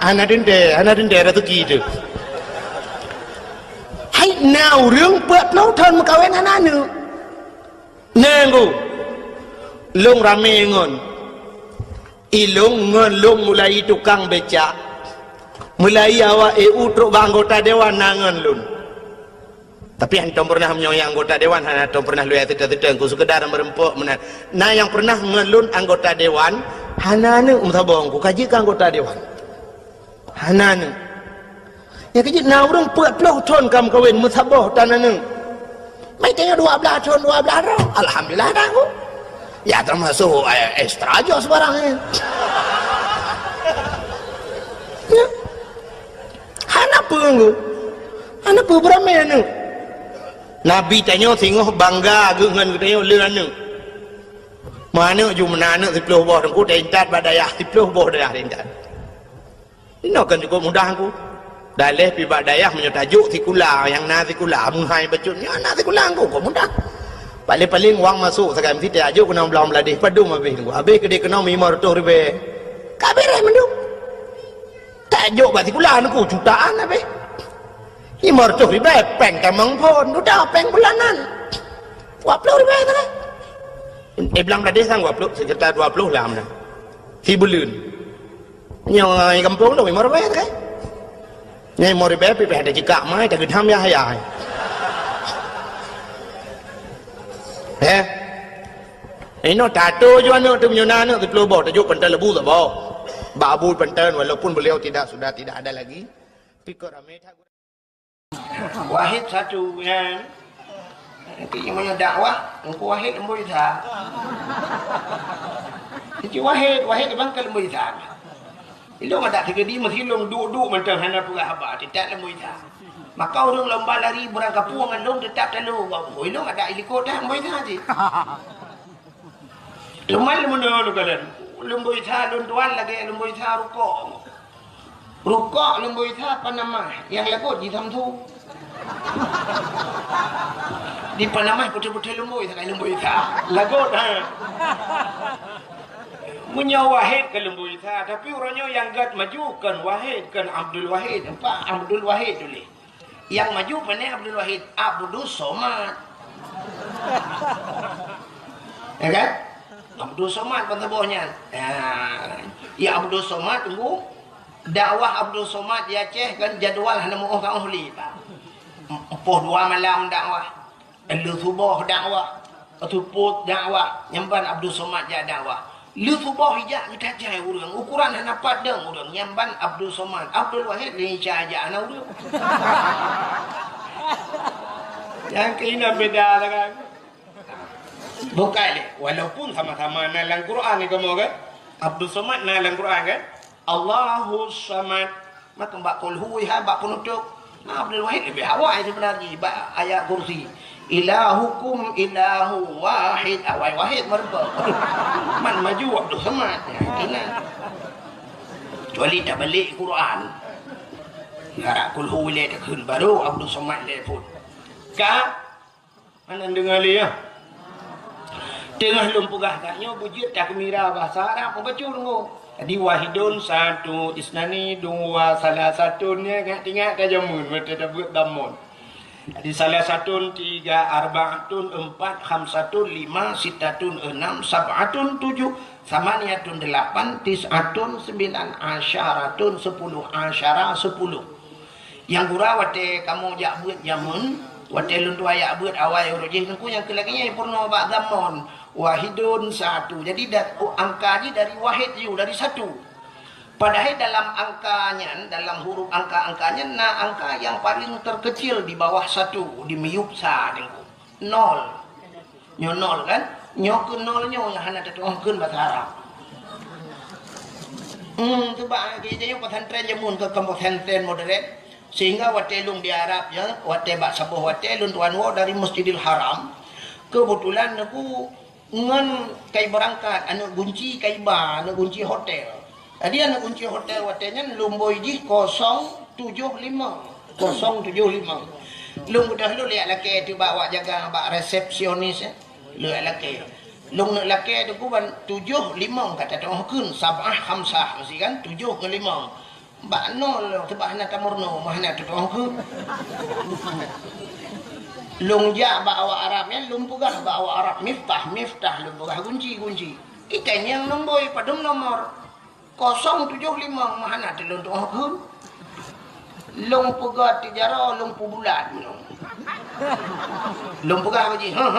anak dende rezeki tu hai nauរឿងเปิด nau thon ma kawin anak nu nengku long rame ngon ilung ngon long mulai tukang becak mulai awak truk anggota dewan nangan lun tapi antum pernah menyoyang anggota dewan antum pernah lu tidak ku sekedar merempuk nah yang pernah ngelun anggota dewan hanane umtabong ku kaji ke anggota dewan hanane ya kaji na urang 40 tahun kam kawin musabah tanane mai tanya 12 tahun 12 ro alhamdulillah dah ku ya termasuk ekstra aja sebarang ya hanapa ku hanapa beramai Nabi tanya tengok bangga dengan tengok leuan mana ju menana 10 boh aku tentat badayah 10 boh dah tentat ini kan cukup mudah aku dalih pi badayah menyatajuk tikula yang na tikula munghai bacutnya na tikula aku kok mudah paling-paling wang masuk sekarang mesti ajuk kena belum ladih padum habis habis kedai kena 500 ribu kabeh mendung tajuk batikula aku jutaan habis 500 ribu peng tamang pun udah peng bulanan 20 ribu tu kan bilang tadi sang 20 sekitar 20 lah mana si bulan nyai kampung tu 5 ribu kan nyai 5 ribu pergi ada jika mai tak gedam ya hayai ini tato juga nak tu menyana nak tu bau tajuk pentas lebu tak bau babu pentas walaupun beliau sudah tidak ada lagi pikir ramai Wahid satu yang punya dakwah engkau Wahid lembu isa jadi Wahid bang ke lembu isa ilmu ada segedi mesti long duduk macam hana pura haba tidak lembu isa maka orang lomba lari berangkat puang long tetap telu ilmu ada iliko dah lembu isa je lumayan lembu kalian lembu isa tuan lagi lembu isa rukuk lembu isa apa nama yang lagu di Samsu di Panama putih-putih lembu isa lembu isa lagu dah punya Wahid ke lembu isa tapi orangnya yang gad maju kan Wahid kan Abdul Wahid apa Abdul Wahid dulu yang maju pandai Abdul Wahid Abdul Somad ya kan Abdul Somad pentabahnya ya Abdul Somad tunggu dakwah Abdul Somad di Aceh kan jadual hana mau orang ahli pak. Empoh 2 malam dakwah. Lu subuh dakwah. Tuput dakwah. Nyamban Abdul Somad ja dakwah. Lu subuh hijak kita jai urang. Ukuran hana padang urang nyamban Abdul Somad. Abdul Wahid ni aja ana urang. Yang kena beda lah kan. Bukan walaupun sama-sama dalam Quran ni kamu kan. Abdul Somad dalam Quran kan. Allahus Samad maka mbak qul huwa mbak penutup Abdul Wahid lebih awal sebenarnya ayat kursi ilahukum ilahu wahid awal wahid merba man maju Abdul Samad ya kena kecuali tak balik Quran harap qul huwa le kun baru Abdul Samad le pun ka mana dengar dia tengah lumpugah taknya bujit tak mira bahasa Arab baca dulu jadi wahidun satu isnani dua salah satunya ingat jamun mata dabut damun jadi salah satu 3 arbaatun 4 khamsatun 5 sittatun 6 sab'atun 7 samaniyatun 8 tis'atun 9 asyaratun 10 asyara 10 yang gura wate kamu jak buat jamun wate luntu ayak buat awal urujih nengku yang kelakinya purna bak damun wahidun satu jadi angkanya dari wahid dari satu padahal dalam angkanya dalam huruf angka-angkanya angka yang paling terkecil di bawah satu di miyupsa nol nyo nol kan nyo ke nolnya yang hana tertuangkan bahasa Arab coba kita yuk pesantren jamun ke pesantren modern sehingga watelung di Arab ya wate bak sabuh watelung tuan wo dari Masjidil Haram kebetulan aku ngan kai berangkat anu kunci kai ba anu kunci hotel tadi anu kunci hotel watenya lumboi di 075 lum udah lu lihat laki tu bawa jaga bak resepsionis ya lu laki Long nak laki tu ku ban 7 5 kata tong kun sab'ah khamsah mesti kan 7 ke 5. Mbak nol sebab nak kamurno mahna tu tong ku. Long ja bawa Arab ya long pugah bawa Arab miftah long pugah kunci. Ikan yang nombor padum nomor 075 mahna tu long tong ku. Long pugah tijara long pu bulan. Long pugah haji ha.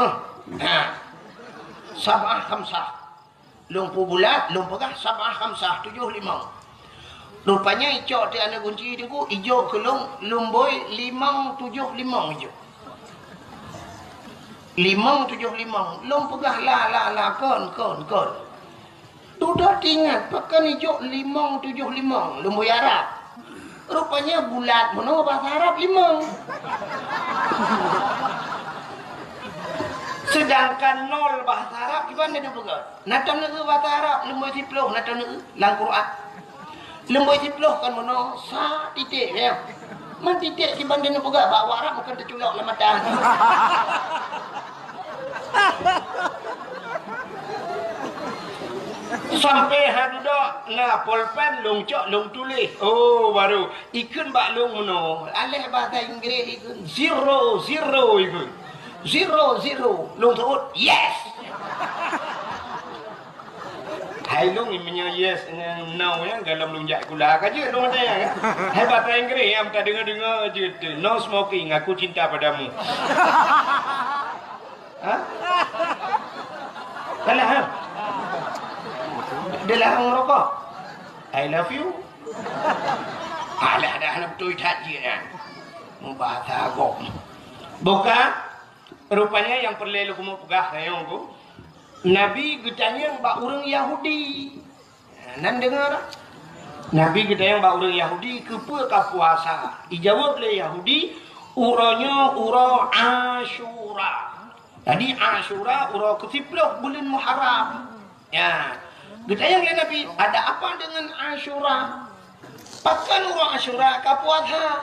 Sab'ah khamsah. Lumpuh bulat, lumpuh kah? Sab'ah khamsah, 75. Rupanya icok di anak kunci itu ku, ijo ke lumboi 575 ijo. 575. Lumpuh kah? La, kon. Sudah ingat, pakan ijo 575, lumboi Arab. Rupanya bulat, mana bahasa Arab 5. Sedangkan 0 bahasa Arab gimana dia pegang? Natam nak bahasa Arab lembai siploh natam nak lang Quran. Lembai siploh kan mono sa titik ya. Man titik si banding nak pegang bahasa Arab bukan terculak lah mata. Sampai hadudak na pulpen long cok long tulis. Oh baru ikun bak long mono. Alih bahasa Inggeris ikun 0 ikun. 0 long turut yes. Hai long imnya yes dengan no ya dalam long jak kula aja long ada ya. Hai bahasa Inggeris yang tak dengar je tu. No smoking, aku cinta padamu. Ha? Kalah ha? Dia larang rokok. I love you. Alah dah betul tak je kan. Bahasa agak. Bukan rupanya yang perlu aku mau pegah sayang aku. Nabi getanya bak orang Yahudi. Nan dengar? Nabi getanya bak orang Yahudi kepa ka puasa. Dijawab oleh Yahudi, uranya ura Asyura. Tadi Asyura ura ke-10 bulan Muharram. Ya. Getanya oleh Nabi, ada apa dengan Asyura? Pakan ura Asyura ka puasa.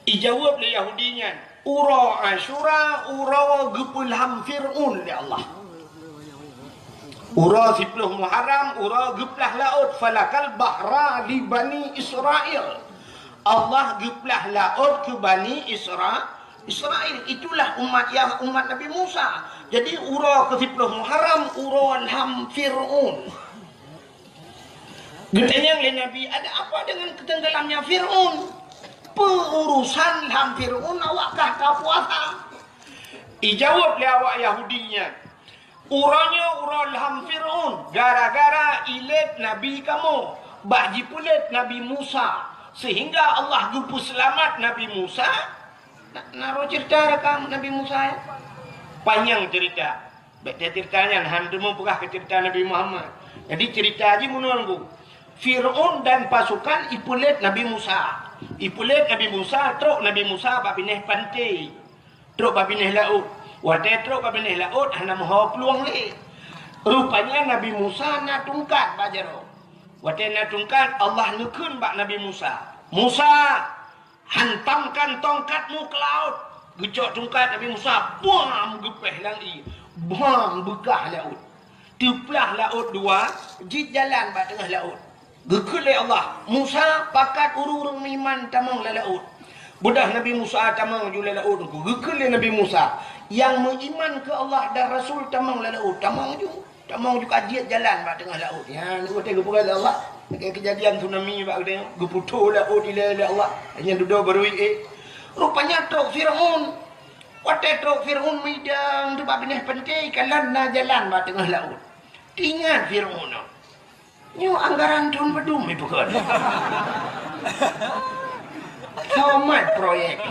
Dijawab oleh Yahudinya, ura Asyura ura gepulham Fir'un li Allah. Ura 10 Muharram ura geplah laut falakal bahra li Bani Israel. Allah geplah laut ke Bani Israel. Itulah umat Nabi Musa. Jadi ura ke 10 Muharram ura ham Fir'un. Getanya oleh Nabi, ada apa dengan ketenggelamnya Fir'un? Perurusan hampir awakkah ka puasa? Dijawab oleh awak Yahudinya, uranya ural hampirun gara-gara ilet Nabi kamu baji pulet Nabi Musa sehingga Allah gupu selamat Nabi Musa. Naro cerita rekam Nabi Musa ya? Panjang cerita. Baik ceritanya hantu pegah ke cerita Nabi Muhammad. Jadi cerita aja menunggu. Fir'un dan pasukan ipulet Nabi Musa. Ipulet Nabi Musa, truk Nabi Musa babineh pantai. Truk babineh laut. Wadai truk babineh laut hana mahu peluang le. Rupanya Nabi Musa nak tungkat bajaro. Wadai nak tungkat Allah nukun bak Nabi Musa. Musa, hantamkan tongkatmu ke laut. Gecok tungkat Nabi Musa, buang gepeh lagi. Buang begah laut. Tuplah laut dua, jid jalan bak tengah laut. Gekulai Allah. Musa pakat urung iman tamang la laut. Budah Nabi Musa tamang jula laut ku. Gekulai Nabi Musa yang beriman ke Allah dan Rasul tamang la laut. Tamang juga ajit jalan bak tengah laut. Ya, ni kata gepurai Allah. Kejadian tsunami bak dia geputu laut ila Allah. Hanya duduk baru rupanya truk Fir'un. Watai truk Fir'un midang tu bak binah pentai kalan na jalan bak tengah laut. Ingat Fir'un. Nyu anggaran tahun bedum itu kan. Tamat proyek.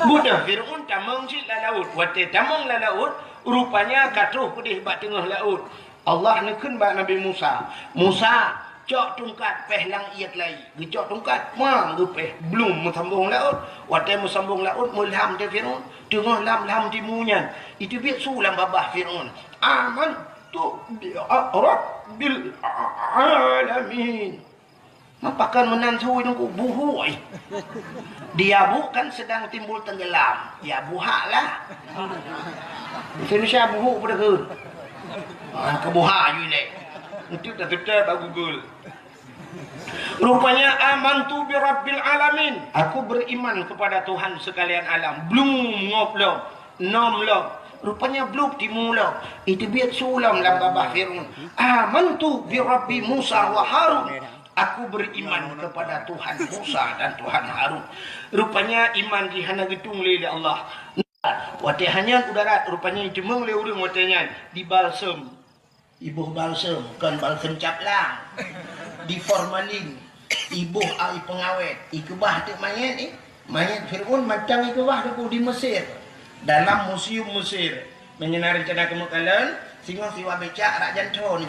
Budak Fir'un tamang si la laut. Wate tamang la laut, rupanya katuh pedih bak tengah laut. Allah nekun bak Nabi Musa. Musa, cok tungkat peh lang iat lai. Gecok tungkat, mang gepeh belum sambung laut. Wate mu sambung laut mulham te Fir'un. Tengah lam timunyan. Itu biak sulam babah Fir'un. Aman Rabbil alamin. Mapakan menan suwi nunggu buhui. Dia bukan sedang timbul tenggelam. Ya buhak lah. Indonesia buhu pada ke. Kebuha you ni. Itu dah tutup bab Google. Rupanya amantu bi rabbil alamin. Aku beriman kepada Tuhan sekalian alam. Belum ngoblong, nomlong. Rupanya belum dimula. Itu biar sulam dalam babah Fir'aun. Amantu bi rabbi Musa wa Harun. Aku beriman kepada Tuhan Musa dan Tuhan Harun. Rupanya iman dihana getung oleh Allah. Watihannya udarat. Rupanya itu mengleh urang watihannya di balsam. Ibuh balsam, bukan balsam caplang. Di formalin. Ibuh air pengawet. Ikebah tu mayat ni. Mayat Fir'aun macam ikebah tu di Mesir. Dalam museum Mesir. Menyenari rencana kemakalan. Sehingga siwa becak rak jantung ni.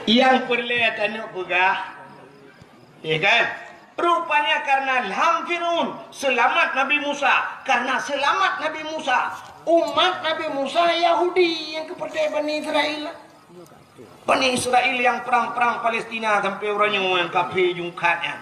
Yang perlihat anak pegah. Ya kan? Rupanya karena ilham Fir'aun selamat Nabi Musa. Karena selamat Nabi Musa, umat Nabi Musa Yahudi yang kepercayaan Bani Israel. Bani Israel yang perang-perang Palestina sampai orangnya yang kafir jungkatnya.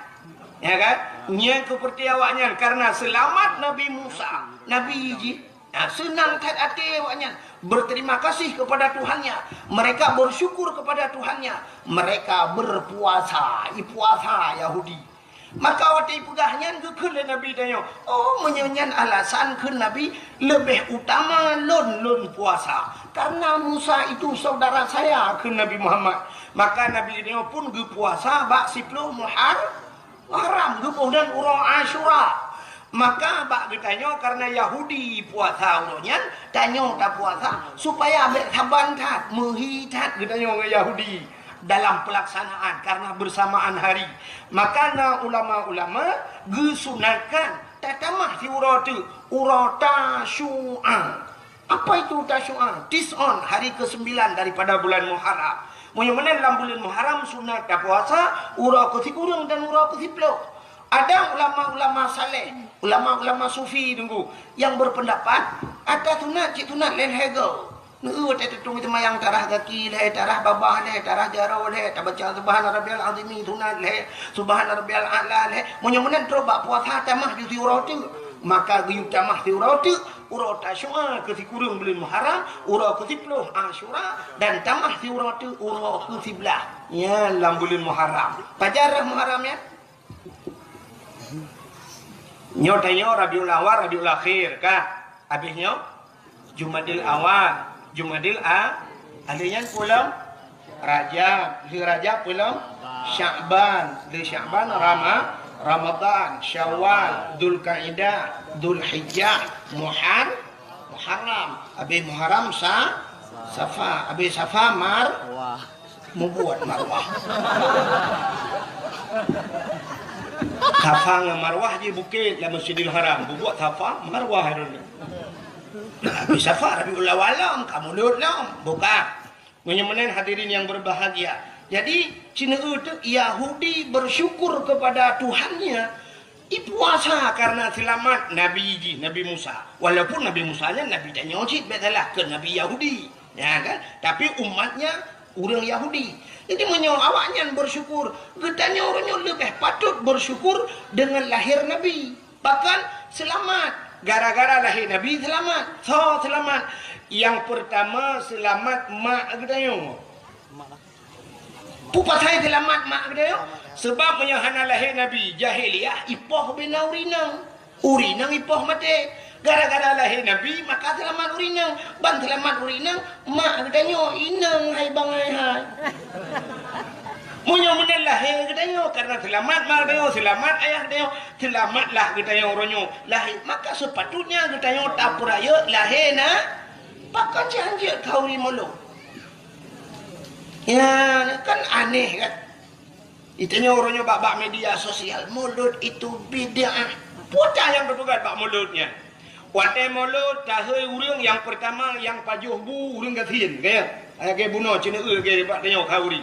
Ya kan? Yang kepercayaannya karena selamat Nabi Musa, Nabi Iji. Nah, senang kat hati awaknya, berterima kasih kepada Tuhannya. Mereka bersyukur kepada Tuhannya. Mereka berpuasa, puasa Yahudi. Maka waktu pegahnya ke Nabi tanya, oh menyanyian alasan ke Nabi lebih utama lon puasa. Karena Musa itu saudara saya ke Nabi Muhammad. Maka Nabi tanya pun ke puasa bak 10 Muharram ke dan urang Asyura. Maka bak ditanya karena Yahudi puasa urangnya, tanya tak puasa supaya bersaban tat, menghitat ditanya orang Yahudi dalam pelaksanaan karena bersamaan hari. Maka ulama-ulama gesunatkan tatamah si uratu urata syu'an. Apa itu tasyu'an? Tis'on, hari ke-9 daripada bulan Muharram. Mudah-mudahan dalam bulan Muharram sunat tak puasa urau ke-10 dan urau ke-10. Ada ulama-ulama saleh, ulama-ulama sufi tunggu yang berpendapat ada sunat cik sunat lain hego. Nuh tak tung semayang tarah kaki leh, tarah babah leh, tarah jarau leh, tak baca subhana rabbiyal azim sunat leh, subhana rabbiyal a'la leh. Mudah-mudahan terobak puasa tamah di urau tu. Maka giyu tamah di urau tu, urau tasyua ke kurang bulan Muharram, urau ke-10 Asyura dan tamah di urau tu urau ke-11. Ya, dalam bulan Muharram. Pajarah Muharram ya. Nyotanya Rabiul Awal, Rabiul Akhir kah? Habisnya Jumadil Awal, Jumadil Alinya pulang Rajab, di Rajab pulang Sya'ban, di Sya'ban Ramadan, Syawal, Dzulqa'dah, Dzulhijjah, Muharram, habis Muharram Safa, habis Safa membuat Marwah. Safa dengan Marwah je bukit dalam Masjidil Haram. Buat Safa, Marwah dulu. Habis Safa, Rabiul Awal kamu lut bukan. Menyemenen hadirin yang berbahagia. Jadi Cina itu Yahudi bersyukur kepada Tuhannya. Puasa karena selamat Nabi Musa. Walaupun Nabi Musanya Nabi tak nyocit betalah ke Nabi Yahudi. Ya kan? Tapi umatnya orang Yahudi. Jadi menyo awaknya bersyukur. Getanya orangnya lebih patut bersyukur dengan lahir Nabi. Bahkan selamat. Gara-gara lahir Nabi selamat. So selamat. Yang pertama selamat mak getanya. Pupa saya selamat mak getanya. Sebab menyahana lahir Nabi jahiliyah ipoh bina urinang. Urinang ipoh mati. Gara-gara lahir Nabi maka selamat urinang. Ban selamat urinang mak getanya inang hai bangai hai. Munya-munya lahir getanya karena selamat mak getanya, selamat ayah getanya, selamatlah getanya orangnya lahir. Maka sepatutnya getanya tak peraya lahir na pakai janji kau ni mulu. Ya kan aneh kan. Itanya orangnya bak media sosial mulut itu bid'ah. Putar yang berpegat bak mulutnya. Watai mulut tahai urang yang pertama yang pajuh bu urang gasin kaya. Kayak bunuh Cina kayak bak tanya kauri.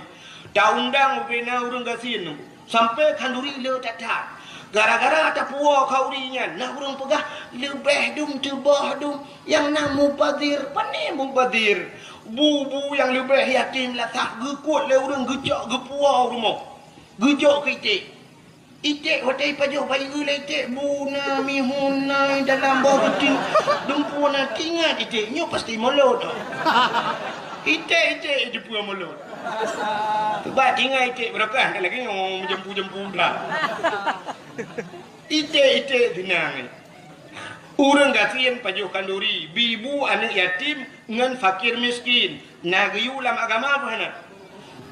Dah undang bina urang gasin sampai kanduri le tatak. Gara-gara ada puak kaurinya, nak urang pegah lebih dum tebah dum yang nak mubadir, pandai mubadir. Bu yang lebih yatim lah tak gekut le urang gejak gepuak rumah. Gejak kita. Itik hotai pajuh bayi gulai itik buna mihuna dalam bawah kucing dempuna tingat itiknya pasti mulut tu. Itik itu pun mulut. Sebab tinggal itik berapa kan lagi ngomong jempu-jempu pula. Itik tenang. Urang gasian pajuh kanduri, bibu anak yatim ngan fakir miskin. Nagayu lam agama apa hana?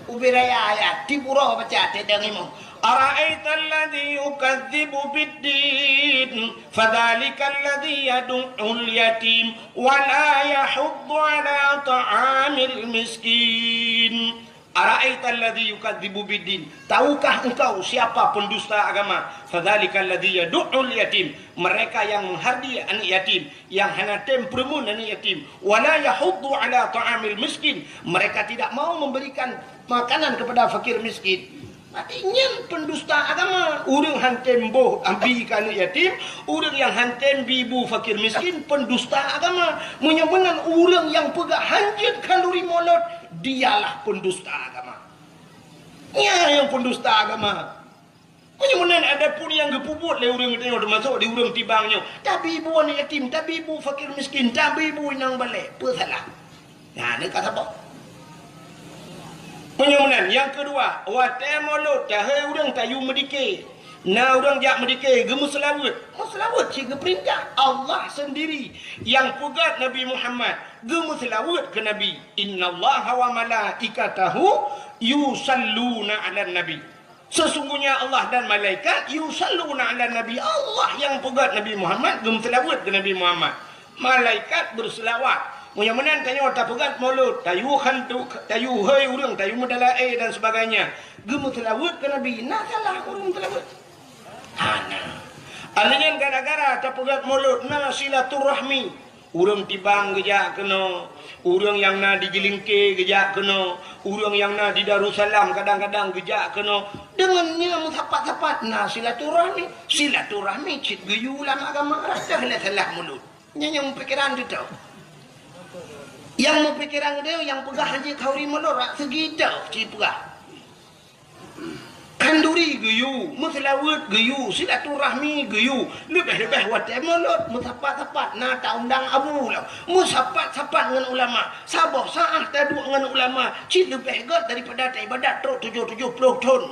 Ubiraya ayat tipuro baca tedang imam. Ara'aita alladhi yukadzibu biddin fadhalika alladhi yad'ul yatim wa la yahuddu ala ta'amil miskin. Ara'aita alladhi yukadzibu biddin, tahukah engkau siapa pendusta agama? Fadzalika alladhi yad'ul yatim, mereka yang menghardi anak yatim, yang hana tempermun anak yatim, wala yahuddu ala ta'amil miskin, mereka tidak mau memberikan makanan kepada fakir miskin. Artinya pendusta agama. Urang hanten boh ambi anak yatim, urang yang hanten bibu fakir miskin, pendusta agama. Menyemenan urang yang pegak hanjit kalori molot, dialah pendusta agama. Ya, yang pendusta agama. Menyemenan ada pun yang gepuput le urang tengok termasuk di urang tibangnya. Tapi ibu anak yatim, tapi ibu fakir miskin, tapi ibu inang balik. Apa salah? Nah, ni kata apa? Penyemenan yang kedua, wate mulut cahaya urang tayu medike. Na urang jak medike gemu selawat. Selawat cik perintah Allah sendiri yang pegat Nabi Muhammad gemu selawat ke Nabi. Innallaha wa malaikatahu yusalluna 'alan nabi. Sesungguhnya Allah dan malaikat yusalluna 'alan nabi. Allah yang pegat Nabi Muhammad gemu selawat ke Nabi Muhammad. Malaikat berselawat. Mudah-mudahan tanya tak pegat mulut, tayu hantu, tayu hai urang, tayu medalai dan sebagainya. Gemu telawut ke Nabi, nak salah urang telawut. Hana. Alingan gara-gara tak pegat mulut, na silaturahmi. Urang tibang gejak kena, urang yang na di Jelingke gejak kena, urang yang na di Darussalam kadang-kadang gejak kena. Dengannya mutapat-tapat na silaturahmi. Silaturahmi cik geyu lama agama rasa salah mulut. Yang pikiran tu tahu. Yang mau pikiran dia yang pegah haji kauri melorak segitu cipegah. Kanduri geyu, muslawat geyu, silaturahmi geyu, lebih-lebih watai melot, musapat-sapat na ta undang abu lah. Musapat-sapat dengan ulama, sabah saah taduk dengan ulama, cik lebih god daripada ibadat truk 70 tahun.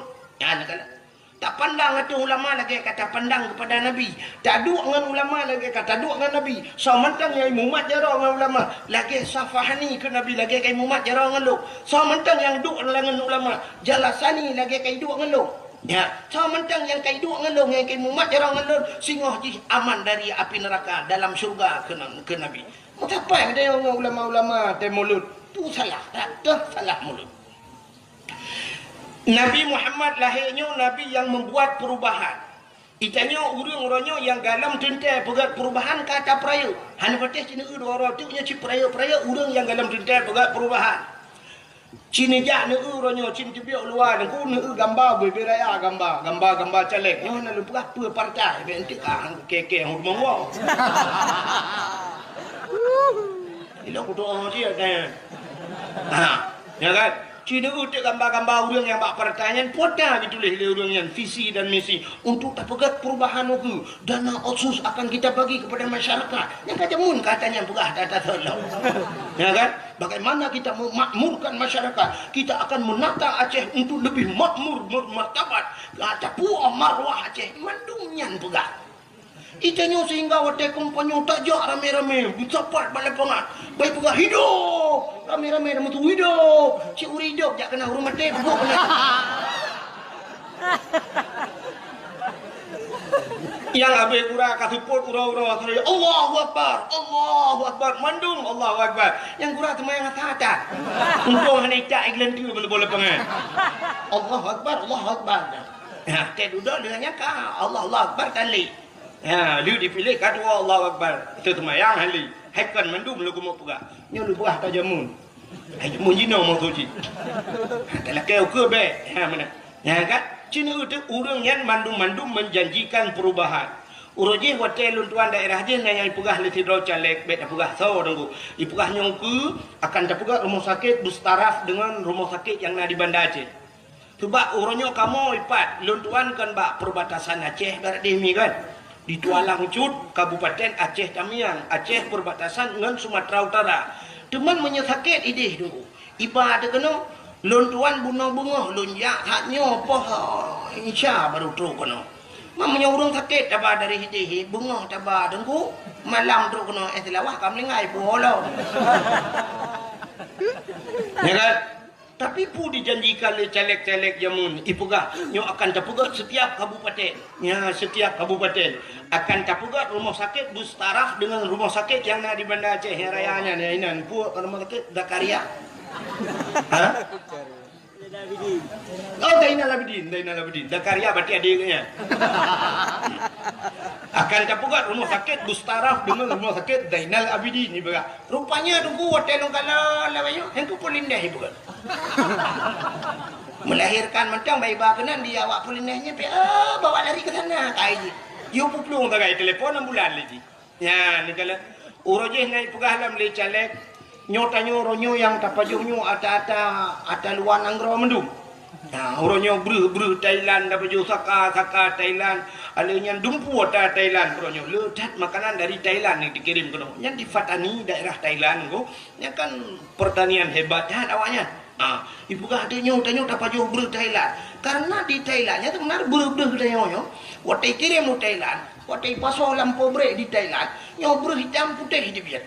Ya nak kala. Tak pandang atau ulama lagi kata pandang kepada Nabi. Tak duk dengan ulama lagi kata duk dengan Nabi. So mentang yang mumat jarang dengan ulama. Lagi safahani ke Nabi lagi kai mumat jarang dengan lu. So mentang yang duk dengan ulama. Jalasani lagi kai duk dengan lu. Ya. So mentang yang kai duk dengan lu. Yang kai mumat jarang dengan lu. Singoh ji aman dari api neraka dalam syurga ke Nabi. Mengapa ada yang ulama-ulama temulut? Tu salah. Tak salah mulut. Nabi Muhammad lahirnya Nabi yang membuat perubahan. Itanya urang-urangnya yang galam tentai pegat perubahan kata peraya. Hanya patih cina dua orang tu nya ci peraya-peraya urang yang galam tentai pegat perubahan. Cina jak ne urangnya cin tibiak luar ne ku ne gambar beraya gambar caleg. Nyo na lupa apa partai ben tik keke hud mongwo. Ilo ku doa dia kan. Ya kan? Cina utik gambar-gambar urang yang bak pertanyaan poda ditulis oleh urang yang visi dan misi untuk tak pegat perubahan itu dana otsus akan kita bagi kepada masyarakat yang kata mun katanya pegah data tolong. Ya kan? Bagaimana kita memakmurkan masyarakat, kita akan menata Aceh untuk lebih makmur bermartabat. Kata puah marwah Aceh mandumnya pegah. Itanya sehingga wadah kompanyo tak jak rame-rame bercapat balik pengat baik pegah hidup rame-rame nama tu hidup cik uri hidup jak kena rumah teh peguk yang abe kura kasuput ura-ura Allahu Akbar mandung Allahu Akbar yang kura temayang hata-hata untung hanya cak iklan tu boleh pengat Allahu Akbar ya teh duduk dengannya kah Allah Akbar tali. Ya, dia dipilih kedua Allah Akbar. Itu temayang hali. Haikan mandum lu mau pegak. Nya lu buah tajamun. Hai mun jino mau suci. Kalau kau ke be, ha mana? Ya kan? Cina itu urang yang mandum menjanjikan perubahan. Uroji hotel luntuan daerah je yang pegah leti dro caleg bet pegah so dengku. Ipegah nyongku akan terpegah rumah sakit bertaraf dengan rumah sakit yang ada di Banda Aceh. Sebab orangnya kamu ipat luntuan kan bak perbatasan Aceh barat demi kan. Di Tualang Cut, Kabupaten Aceh Tamiang, Aceh perbatasan dengan Sumatera Utara. Teman menyesakit idih dulu. Iba ada kena luntuan bunga-bunga lunjak haknya apa insya baru teruk kena. Mamanya urung sakit tabah dari hidih bunga tabah dengku malam teruk kena selawah kamu lengai bola. Ya kan? Tapi pu dijanjikan oleh caleg-caleg jamun ipugah nyo akan tapugat setiap kabupaten. Ya, setiap kabupaten akan tapugat rumah sakit bus taraf dengan rumah sakit yang ada di Banda Aceh yang rayanya ni inan pu rumah sakit Dakaria. Ha? Oh, Dainal Abidin. Dakaria berarti adiknya. Akan tapugat rumah sakit bus taraf dengan rumah sakit Dainal Abidin ni baga. Rupanya tunggu hotel kala lawayo hengku polindeh bukan. Melahirkan mentang bayi bakenan dia awak polindehnya pe bawa lari ke sana kai ji. Yo puplung bagai telefon ambulan lagi. Ya, ni kala urojeh ngai pugah lam le caleg nyotanyo ronyo yang tapajuhnyo ata luar anggro mendung. Nah, orangnya ber Thailand dapat jual saka Thailand, alanya dumpu ata Thailand orangnya ledat makanan dari Thailand yang dikirim ke yang di Fatani daerah Thailand go, yang kan pertanian hebat dah awaknya. Ibu kah ada nyotanyo dapat jual ber Thailand, karena di Thailandnya tu benar ber Thailandnya, waktu kirim ke Thailand, waktu pasal lampu brek di Thailand, nyo ber hitam putih di biar,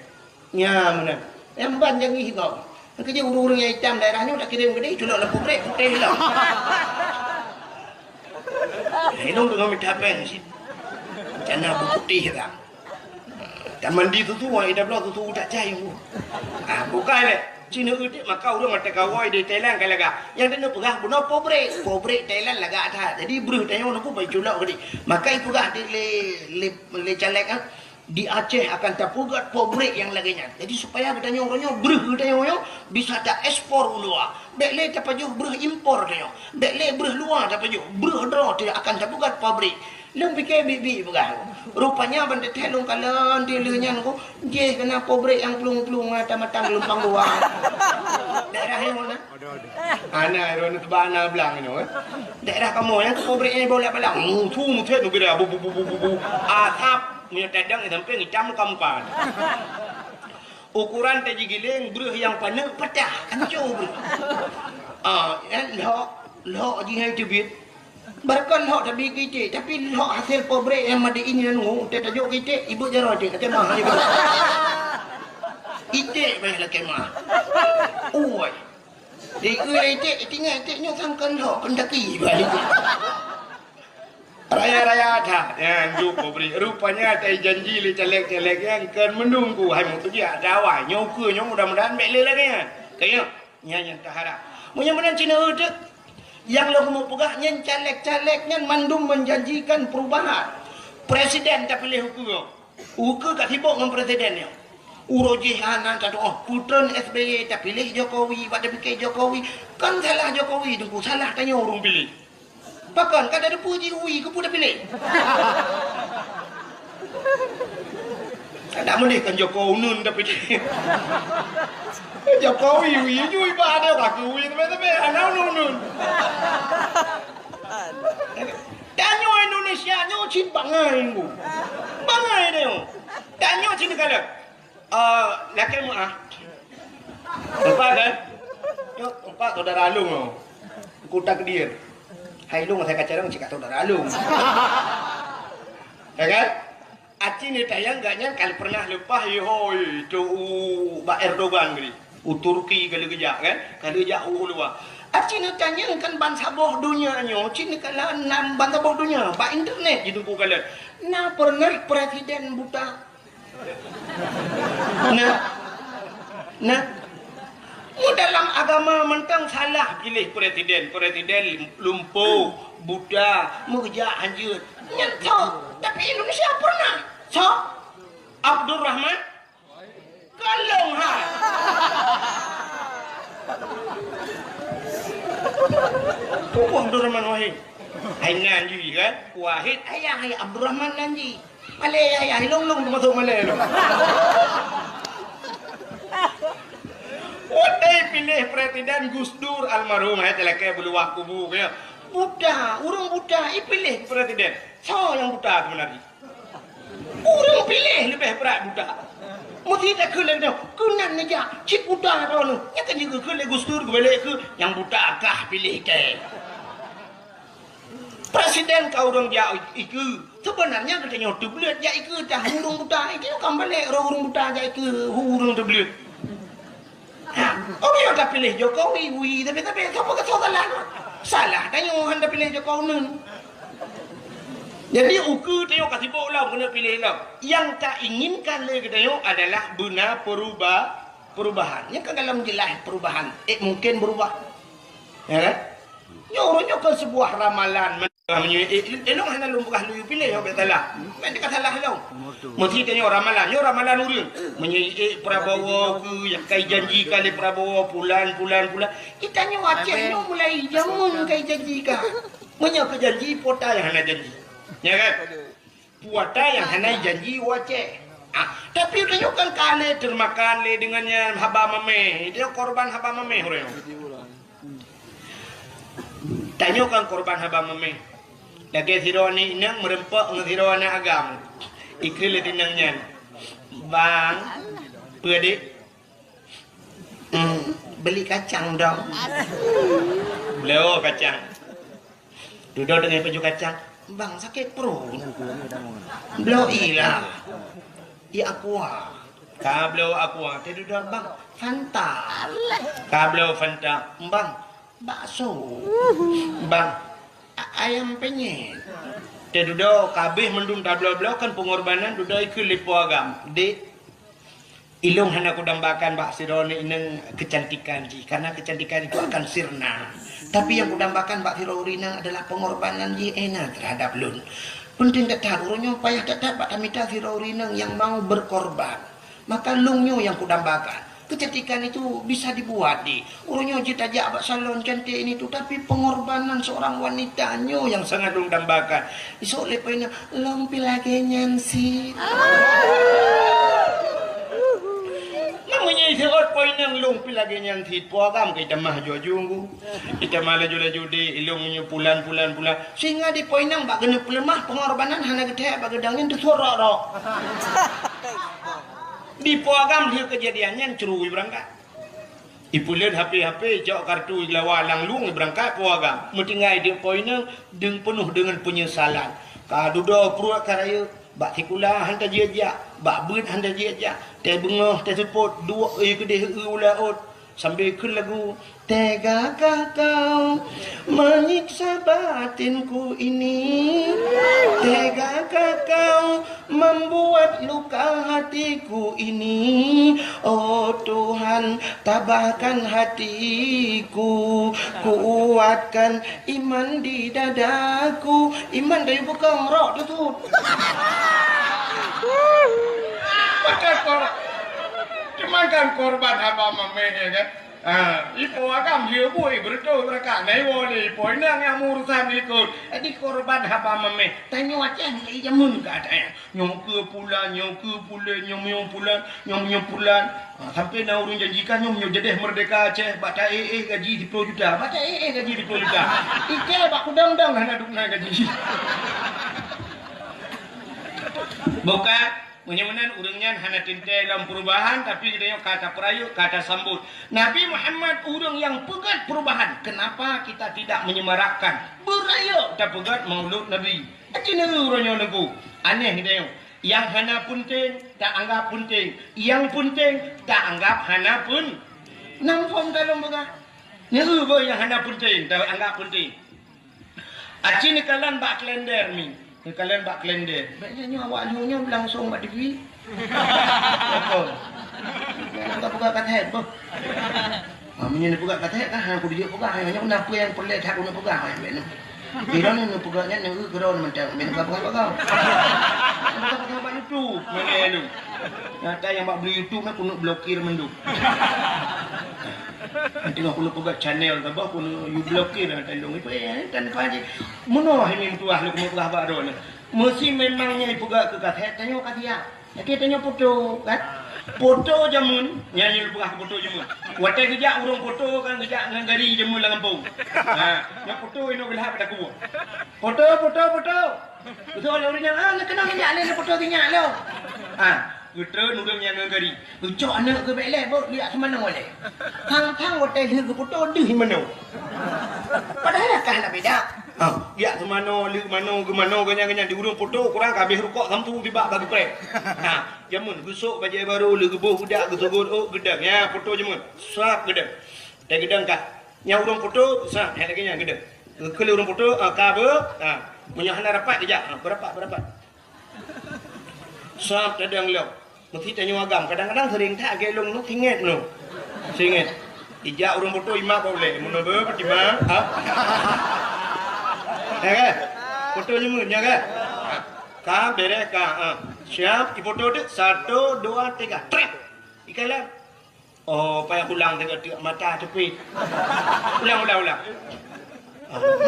ya mana. Yang banyak ni kau. Kerja urung-urung yang hitam daerahnya tak kirim ke dia, culak lampu brek putih lah. Hilong dengan minta apa sih? Jangan putih lah. Dan mandi tu ida belah tu tak cai tu. Bukan le. Cina udik maka urang mata kawai di Thailand kan laga. Yang dia pegah buno pobrek Thailand laga ada. Jadi beruh tanya aku baik culak ke dia. Maka ibu gah di le caleg di Aceh akan tapugat pobrek yang laginya. Jadi supaya katanya orangnya berh katanya bisa tak ekspor luar. Bekle tapajuh berh impor katanya. Bekle berh luar tapajuh berh draw tidak akan tapugat pabrik. Long fikir bibi bukan. Rupanya benda telung kalan dia lehnya ko je kena pobrek yang pelung-pelung matang lumpang luar. Daerah yang mana? Ana ron tebana belang ini daerah kamu yang pobrek ini boleh belang. Tu muthet nu kira bu atap punya tadang sampai hitam kampan. Ukuran taji giling beruh yang panas pecah hancur. Lo jihai tebit. Barkan lo tapi kita tapi lo hasil pobrek yang madi ini nanu tajuk kita ibu jaro dia kata mah ibu. Ite baik lah kemah. Oi. Dia tinggal nyo sangkan lo pendaki balik. Raya-raya ada yang jumpa beri. Rupanya ada janji li caleg-caleg yang kan menunggu. Hai mau tu dia dawa nyoku nyong mudah-mudahan mek le lagi kan. Kayak nyanyi tahara. Mudah-mudahan Cina udah yang lo mau pegah nyen caleg-caleg nyen mandum menjanjikan perubahan. Presiden tak pilih hukum. Hukum tak sibuk dengan presidennya. Uroji anak kata putran SBY tak pilih Jokowi, pada fikir Jokowi. Kan salah Jokowi tu salah tanya orang pilih. Bahkan kan ada puji ui ke pun dah pilih. Tak boleh kan Jokowi nun dah pilih. Jokowi ui ui ba ada tak ui tapi anak nun. Tanya Indonesia nyo cin bangai ku. Bangai dia. Tanya cin kalau laki mu empat kan? Yo empat saudara alung ku tak dia. Hai lu saya kacarang cik saudara alung. Ya kan? Acing ni tayang gaknya kalau pernah lepas hoi tu Pak Erdogan gini. Turki kalau kejak kan? Kalau kejak luar. Acing ni tanya kan bangsa boh dunia nyo, cing kalau enam bangsa boh dunia, pak internet gitu ku kalau. Nah pernah presiden buta. Nah dalam agama mentang salah pilih presiden lumpuh, buta, murjak, hancur. Nyentuh, tapi Indonesia pernah. So, Abdul Rahman Kalong ha. Tuh Abdul Rahman Wahid. Hai nanji kan? Wahid ayah hai Abdul Rahman nanji. Malay ayah long masuk Malay lo. Otai pilih presiden Gus Dur almarhum telekai beluak kubu ya. Buddha, orang Buddha pilih presiden. So yang Buddha sebenarnya. Orang pilih lebih berat Buddha. Mesti tak kena dah. Kunan aja cik Buddha tu. Ya kan juga kena Gus Dur balik ke yang Buddha kah pilih ke. Presiden kau orang dia itu sebenarnya katanya tu belut dia itu dah urung Buddha itu kan balik urung Buddha dia itu urung tu belut. Oh dia dah pilih Jokowi, tapi siapa kata salah? Salah, tanya orang dah pilih Jokowi nun. Jadi uku tengok kasih bola kena pilih lah. Yang tak inginkan lagi tengok adalah guna perubahan. Yang kan dalam jelas perubahan, mungkin berubah. Ya kan? Nyorok sebuah ramalan. Elok hana lumpukah lu pilih yang bersalah. Mereka salah lah. Mesti tanya ramalan. Yo ramalan urang. Menyai Prabowo ke yang kai janji kali Prabowo bulan. Kita nyo Aceh nyo mulai jamun kai janji ka. Menyo ke janji pota yang hana janji. Ya kan? Puata yang hana janji Aceh. Tapi tanya kan kale termakan le dengannya haba mame. Dia korban haba mame orang. Tanya kan korban haba mame. Lagi sironi inang merempak ngasironi agam. Ikil tinangnya. Bang, pedik. Beli kacang dong. Beliau kacang. Duduk dengan baju kacang. Bang sakit perut. Beliau ilah. Ya aqua. Ka beliau aqua. Dia duduk bang Fanta. Ka beliau Fanta. Bang bakso. Bang ayam penyet. Dia duduk kabeh mendung tablo-blo kan pengorbanan duduk ikut lipo agam. Dek ilung hana kudambakan bak sirone ineng kecantikan ji karena kecantikan itu akan sirna. Tapi yang kudambakan bak sirorina adalah pengorbanan ji enak terhadap lun. Penting tetap urunyo payah tetap bak tamita sirorina yang mau berkorban. Maka lungnya yang kudambakan. Kecantikan itu bisa dibuat di urunyo cita jak salon cantik ini tuh tapi pengorbanan seorang wanitanya yang sangat didambakan. Isok lepenya lompi lagi nyansi. Namanya isok poinang lompi lagi nyansi puagam kita mah jujunggu. Kita malah laju di ilungnya pulan. Sehingga di poinang bak kena pelemah pengorbanan hana gede bak gedangnya tersorok. Di puagam dia kejadiannya cerui berangkat. Ipulen HP jauh kartu lawalang lung berangkat puagam. Metinggai dia poinnya dengan penuh dengan penyesalan. Kadudo pruak karaya bak tikula hantar dia bak beut hantar dia teh bengah teh sepot dua kedeh ulaut sambil ke lagu tegakah kau menyiksa batinku ini, tegakah kau membuat luka hatiku ini. Oh Tuhan tabahkan hatiku, kuatkan iman di dadaku. Iman dari bukan roh tu cuma kan korban haba mameh kan. Ipo agam dia boy berdoa mereka naik wali ipo inang yang urusan ikut. Di korban haba mameh. Tanya Aceh ni jamun ke ada ya. Nyom ke pulan, nyom pulan. Sampai na urun janjikan nyom jadi merdeka Aceh. Bata gaji 10 juta. Bata gaji 10 juta. Ike bak udang-udang hana dukna gaji. Bukan. Menyemenan urangnya hanya tintai dalam perubahan tapi dia kata perayu, kata sambut. Nabi Muhammad urang yang pegat perubahan. Kenapa kita tidak menyemarakkan? Berayu tak pegat maulud Nabi. Acina urangnya lagu. Aneh dia. Yang hana punting tak anggap punting. Yang punting tak anggap hana pun. Nampom dalam pegat. Nyeru yang hana punting tak anggap punting. Acina kalan bak kalender mi. Kalian bak kalender. Baiknya awak nyonya langsung bak TV. Apa? Enggak buka kat head apa? Amnya ni buka kat head kan aku dia buka hanya kenapa yang pelik aku nak buka hanya. Kira ni nak bukanya ni kira ni macam main buka kau. Buka bak YouTube mana lu. Nyata yang bak beli YouTube nak kena blokir mendu. Nanti aku lupa buat channel ke apa, aku you blokir dan tandung itu kan kaji. Mana ini tuah lu kena buka baru ni. Mesti memangnya ibu gak ke kat tanya kat dia. Kita tanya foto kan. Foto jamun, nyanyi lupa foto jamun. Watai kerja urung foto kan kerja ngari jamun lah kampung. Yang foto ini boleh pada kubu. Foto. Betul orang yang nak kenal kerja ni foto kerja lo. Betul nurung yang ngari. Ucap anak ke belai, bawa lihat semana boleh. Hang watai ke foto di mana? Padahal kah nak beda. Lihat semana, lihat mana, ke mana, kenyang di urung foto kurang habis rukuk samtu tiba bagi prek. Jamun besok baju baru le gebuh budak gesogot gedang ya foto jamun. Sap gedang. Dah gedang kah. Nya urung foto sap lagi nya gedang. Kele urung foto ka be. Punya hana rapat kejap. Berapat. Sap dadang lo. Mesti tanya agam kadang-kadang sering tak gelong nu singet nu. Singet. Ijak urung foto imam boleh. Mun be pertimang. Ya kan? Foto jamun ya kan? Ka beres ka. Siap, foto tu 1, 2, 3, trek. Ikalah. Oh, payah ulang tengok mata cepit. Ulang.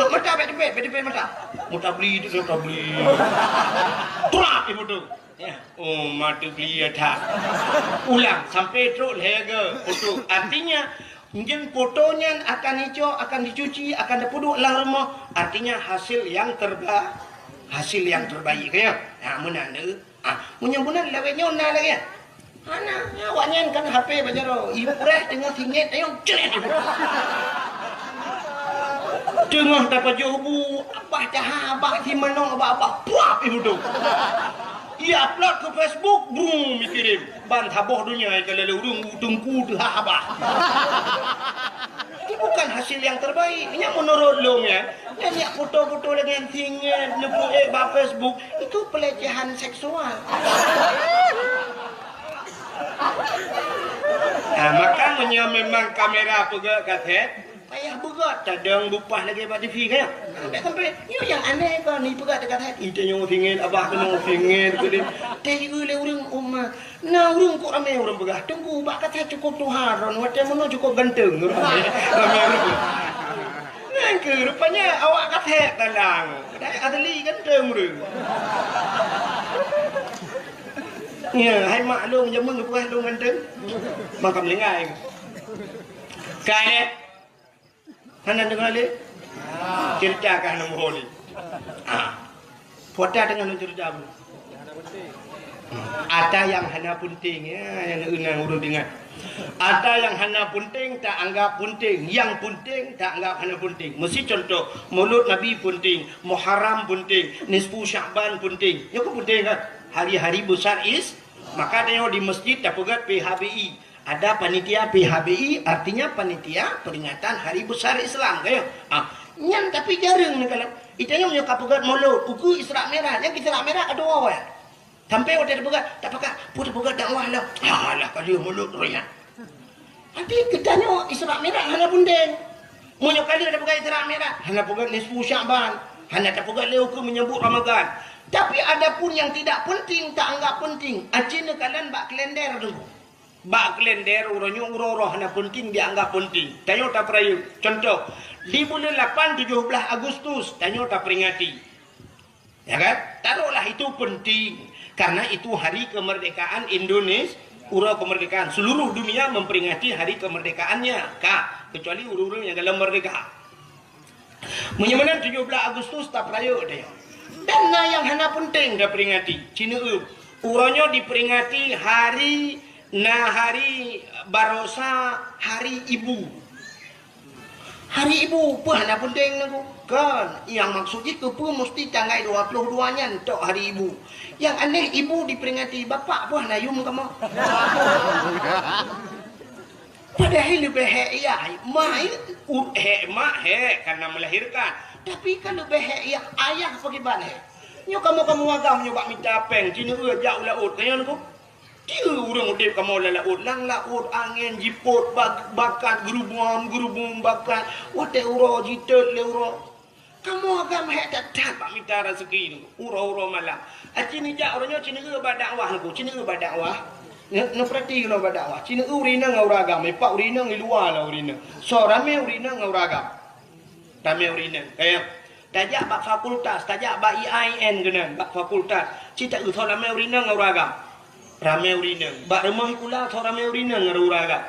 Mata cepit mata. Mata beli tu mata beli. Trak foto. Ya. Oh, mata beli ada. Ulang sampai teruk lega foto. Artinya mungkin fotonya akan hijau, akan dicuci, akan dipuduk dalam rumah. Artinya hasil yang terbaik ya. Menanda. Munyang-munyang lawet nyona lagi. Awaknya kan HP bajaro. Ibu kureh tengah singit tayong cerit. Tengah dapat jobu, abah dah abah si menong abah puap ibu tu. Ia upload ke Facebook, brum mikirin. Ban taboh dunia kalau urung tungku tu abah. Itu bukan hasil yang terbaik. Yang menurut lo ya, yang foto-foto lagi yang tinggal nepuk ba Facebook itu pelecehan seksual. Maka memang kamera pegak kaset. Payah berat cadang bupah lagi buat TV kan. Tak sampai you yang aneh kan ni pegat dekat hati. Itu yang fingin abah kena fingin ke dia. Teh le urang umat. Nah urang kok ramai orang begah. Tunggu bak kata cukup tuharon macam mana cukup ganteng ramai. Nah ke rupanya awak kata talang. Dah adli ganteng urang. Ya, hai maklum jamun begah dong ganteng. Makam lengai. Kae Hana dengar le? Cerita kan nama holi. Foto dengan cerita apa? Ada yang hana punting ya, yang enang urut ingat. Ada yang hana punting tak anggap punting, yang punting tak anggap hana punting. Mesti contoh Maulud Nabi punting, Muharram punting, Nisfu Sya'ban punting. Ya kok punting kan? Hari-hari besar maka tengok di masjid dapat PHBI. Ada panitia PHBI, artinya panitia peringatan Hari Besar Islam kayak. Nyan tapi jarang ni kalau. Itanya punya kapugat Maulud, uku Isra Merah, yang Isra Merah ada awal. Sampai waktu ada tak pakai, pun pegat dakwah lah. Alah kali Maulud royan. Nanti ketanya Isra Merah hana bundeng. Munyo kali ada pegat Isra Merah, hana pegat Nisfu Sya'ban, hana ada pegat leuku menyebut Ramadan. Tapi ada pun yang tidak penting, tak anggap penting. Acina kalian bak kalender dulu. Bak kalender urangnya urang hana penting dianggap penting. Tanyo tak perayu. Contoh, di bulan 8 17 Agustus tanyo tak peringati. Ya kan? Taruhlah itu penting karena itu hari kemerdekaan Indonesia. Urang kemerdekaan seluruh dunia memperingati hari kemerdekaannya. Kecuali urang yang dalam merdeka. Menyamanan 17 Agustus tak perayu dia. Dan yang hana penting dah peringati. Cina urangnya diperingati hari Barosa Hari Ibu. Hari Ibu pun ada penting naku. Kan yang maksud itu pun mesti tanggal 22-nya untuk Hari Ibu. Yang aneh ibu diperingati bapak pun nayum kamu. Padahal lebih hek mak karena melahirkan. Tapi kan lebih hek ayah pergi balik. Nyo kamu agam nyo bak minta peng cina jauh laut kayan aku. Dia orang udip kamu laut lang laut angin jiput bakat gerubung bakat wate uro jitet le uro kamu agam hek tak bak minta rezeki ni uro malam acini jak orangnya cina badakwah aku cina badakwah no perhati kalau badakwah cina urina ngau ragam pak urina ngi luar lah urina so rame urina ngau ragam rame urina kayak tajak bak fakultas tajak bak IAIN kena bak fakultas cita utho rame urina ngau ragam Rame urineng. Bak rumah kula tho rame urineng nguragam.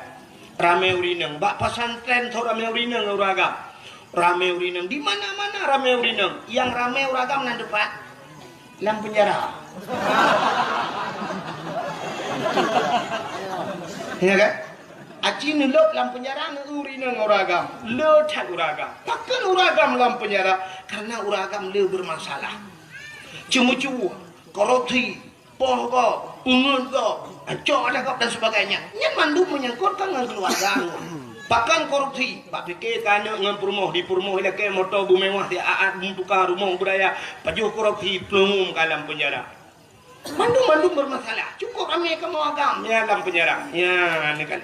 Rame urineng. Bak pesantren tho rame urineng nguragam. Rame urineng di mana-mana rame urineng. Yang rame uragam nan depan dalam penjara. Ya kan? Aci nuluk dalam penjara urineng uragam. Le tak uragam. Takkan uragam dalam penjara karena uragam le bermasalah. Cemu-cemu, korupsi, pohon, ungun ko, acok ada dan sebagainya. Yang mandu menyangkutkan dengan keluarga. Bahkan korupsi, pak fikir kanya dengan perumah di perumah ilake motor bumewah di aat membuka rumah budaya, pajuh korupsi pelumum dalam penjara. Mandu bermasalah. Cukup ramai kamu agam ya dalam penjara. Ya, ni kan.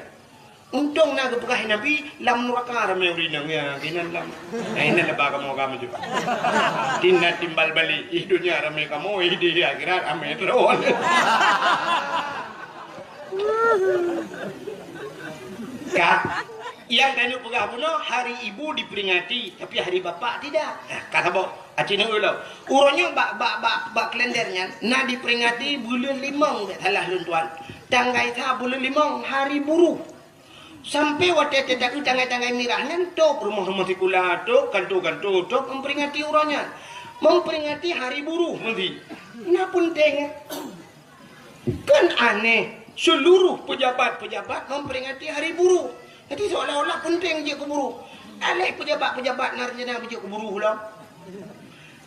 Untung nak kepekah Nabi lam neraka ramai urinang ya kinan lam. Nah ini lebah kamu agam juga. Tina timbal balik hidupnya ramai kamu di akhirat ramai terus. Kan? Yang tanya pegah puno hari ibu diperingati tapi hari bapak tidak. Nah, kata bok, acina ulo. Uronya bak kalendernya na diperingati bulan limang salah luntuan. Tanggai ta bulan limang hari buruh. Sampai waktu tidak tanggai-tanggai mirahnya tok rumah-rumah sikula tok kanto-kanto tok memperingati uronya. Memperingati hari buruh nanti. Nah penting. Kan aneh seluruh pejabat-pejabat memperingati hari buruh. Jadi seolah-olah penting je keburu. Alai pejabat-pejabat narjana je keburu pula.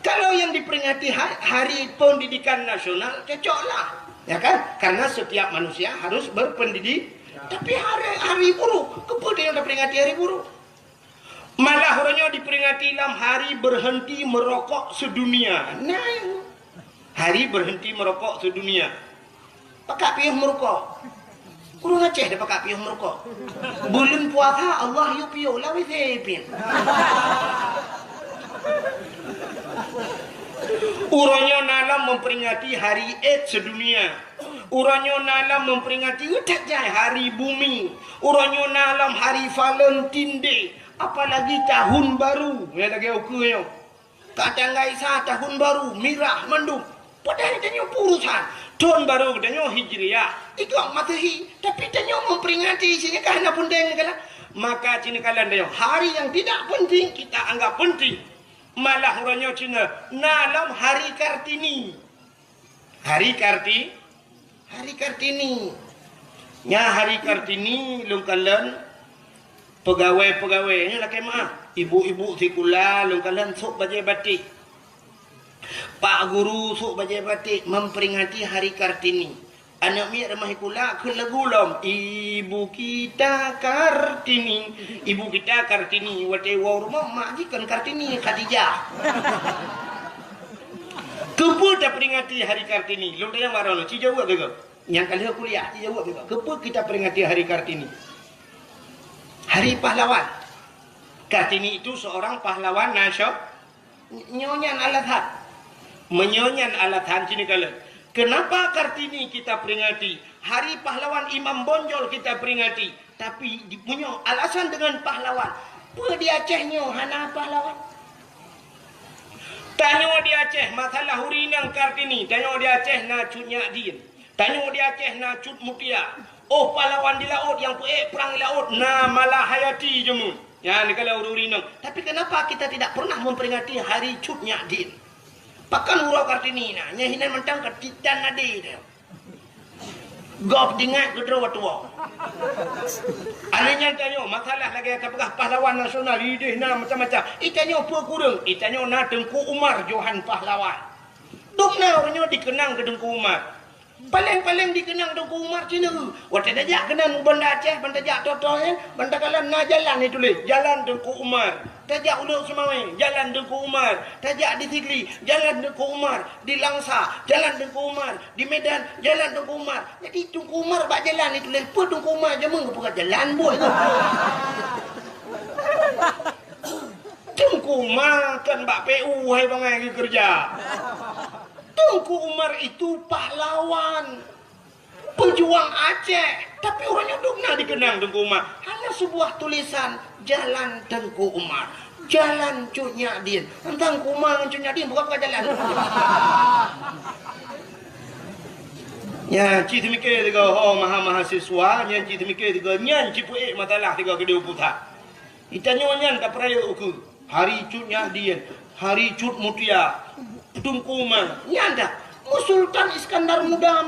Kalau yang diperingati hari pendidikan nasional cocoklah. Ya kan? Karena setiap manusia harus berpendidik. Tapi hari buruh, kepada yang diperingati hari buruh. Malah orangnya diperingati dalam hari berhenti merokok sedunia. Nah, hari berhenti merokok sedunia. Pakak piuh merokok. Kurang Aceh dah pakai piuh merokok. Bulan puasa Allah yu piuh lah wesepin. Uranya nalam memperingati hari AIDS sedunia. Uranya nalam memperingati utajai hari bumi. Uranya nalam hari Valentine Day. Apalagi tahun baru. Ya lagi okey yo. Kadang gaisa tahun baru mirah mendung. Padahal tanya urusan tahun baru tanya hijriah. Itu Masehi, tapi tanya memperingati isinya karena penting kala. Maka Cina kalian tanya hari yang tidak penting kita anggap penting. Malah orangnya Cina nalam hari Kartini. Hari Kartini. Nya hari Kartini lungkalan pegawai-pegawainya laki maaf. Ibu-ibu sikula lungkalan sok bajai batik. Pak guru sok bajai batik memperingati hari Kartini. Anak mi ramai pula ke lagu lom. Ibu kita Kartini. Ibu kita Kartini. Wate wa rumah mak jikan Kartini Khadijah. Kepa dah peringati hari Kartini. Lu tanya marah lu. Ci jawab ke? Yang kali kuliah ci jawab ke? Kepa kita peringati hari Kartini? Hari pahlawan. Kartini itu seorang pahlawan nasional. Nyonyan alathan. Menyonyan alathan sini kalian. Kenapa Kartini kita peringati? Hari pahlawan Imam Bonjol kita peringati. Tapi punya alasan dengan pahlawan. Apa di Acehnya hana pahlawan? Tanya di Aceh masalah hurinang Kartini. Tanya di Aceh na cut Nyadin. Tanya di Aceh na cut Mutia. Oh pahlawan di laut yang perang di laut. Na malah hayati jemu. Ya ni kalau hurinang. Tapi kenapa kita tidak pernah memperingati hari cut Nyadin? Pakan urau Kartini na, nyahinan mentang ketitan nadi dia. Gop dingat ke drawa tua. Anehnya tanya masalah lagi apakah pahlawan nasional ide na macam-macam. Itanya apa kurang? Itanya na Tengku Umar Johan pahlawan. Duk na orangnya dikenang ke Tengku Umar. Paling-paling dikenang Tengku Umar Cina. Waktu dajak kenang benda Aceh, benda jak totoh benda kalan na jalan itu tulis, jalan Tengku Umar. Tajak Uluk Semawe, jalan Tengku Umar. Tajak di Tigli, jalan Tengku Umar. Di Langsa, jalan Tengku Umar. Di Medan, jalan Tengku Umar. Jadi Tengku Umar bak jalan itu lepas Tengku Umar je meng bukan jalan boy tu. Tengku Umar kan bak PU hai bangai kerja. Tengku Umar itu pahlawan. Pejuang Aceh. Tapi orangnya dukna dikenang Tengku Umar. Hanya sebuah tulisan Jalan Tengku Umar. Jalan Cut Nyadin. Tentang Umar dengan Cut Nyadin bukan jalan. Ya, ci mikir tiga mahasiswa, nya ci mikir tiga nyan ci puik matalah tiga kedua putar. Itanya nyan tak peraya uku. Hari cutnya dia, hari cut mutia, tungkuman, nyanda. Sultan Iskandar muda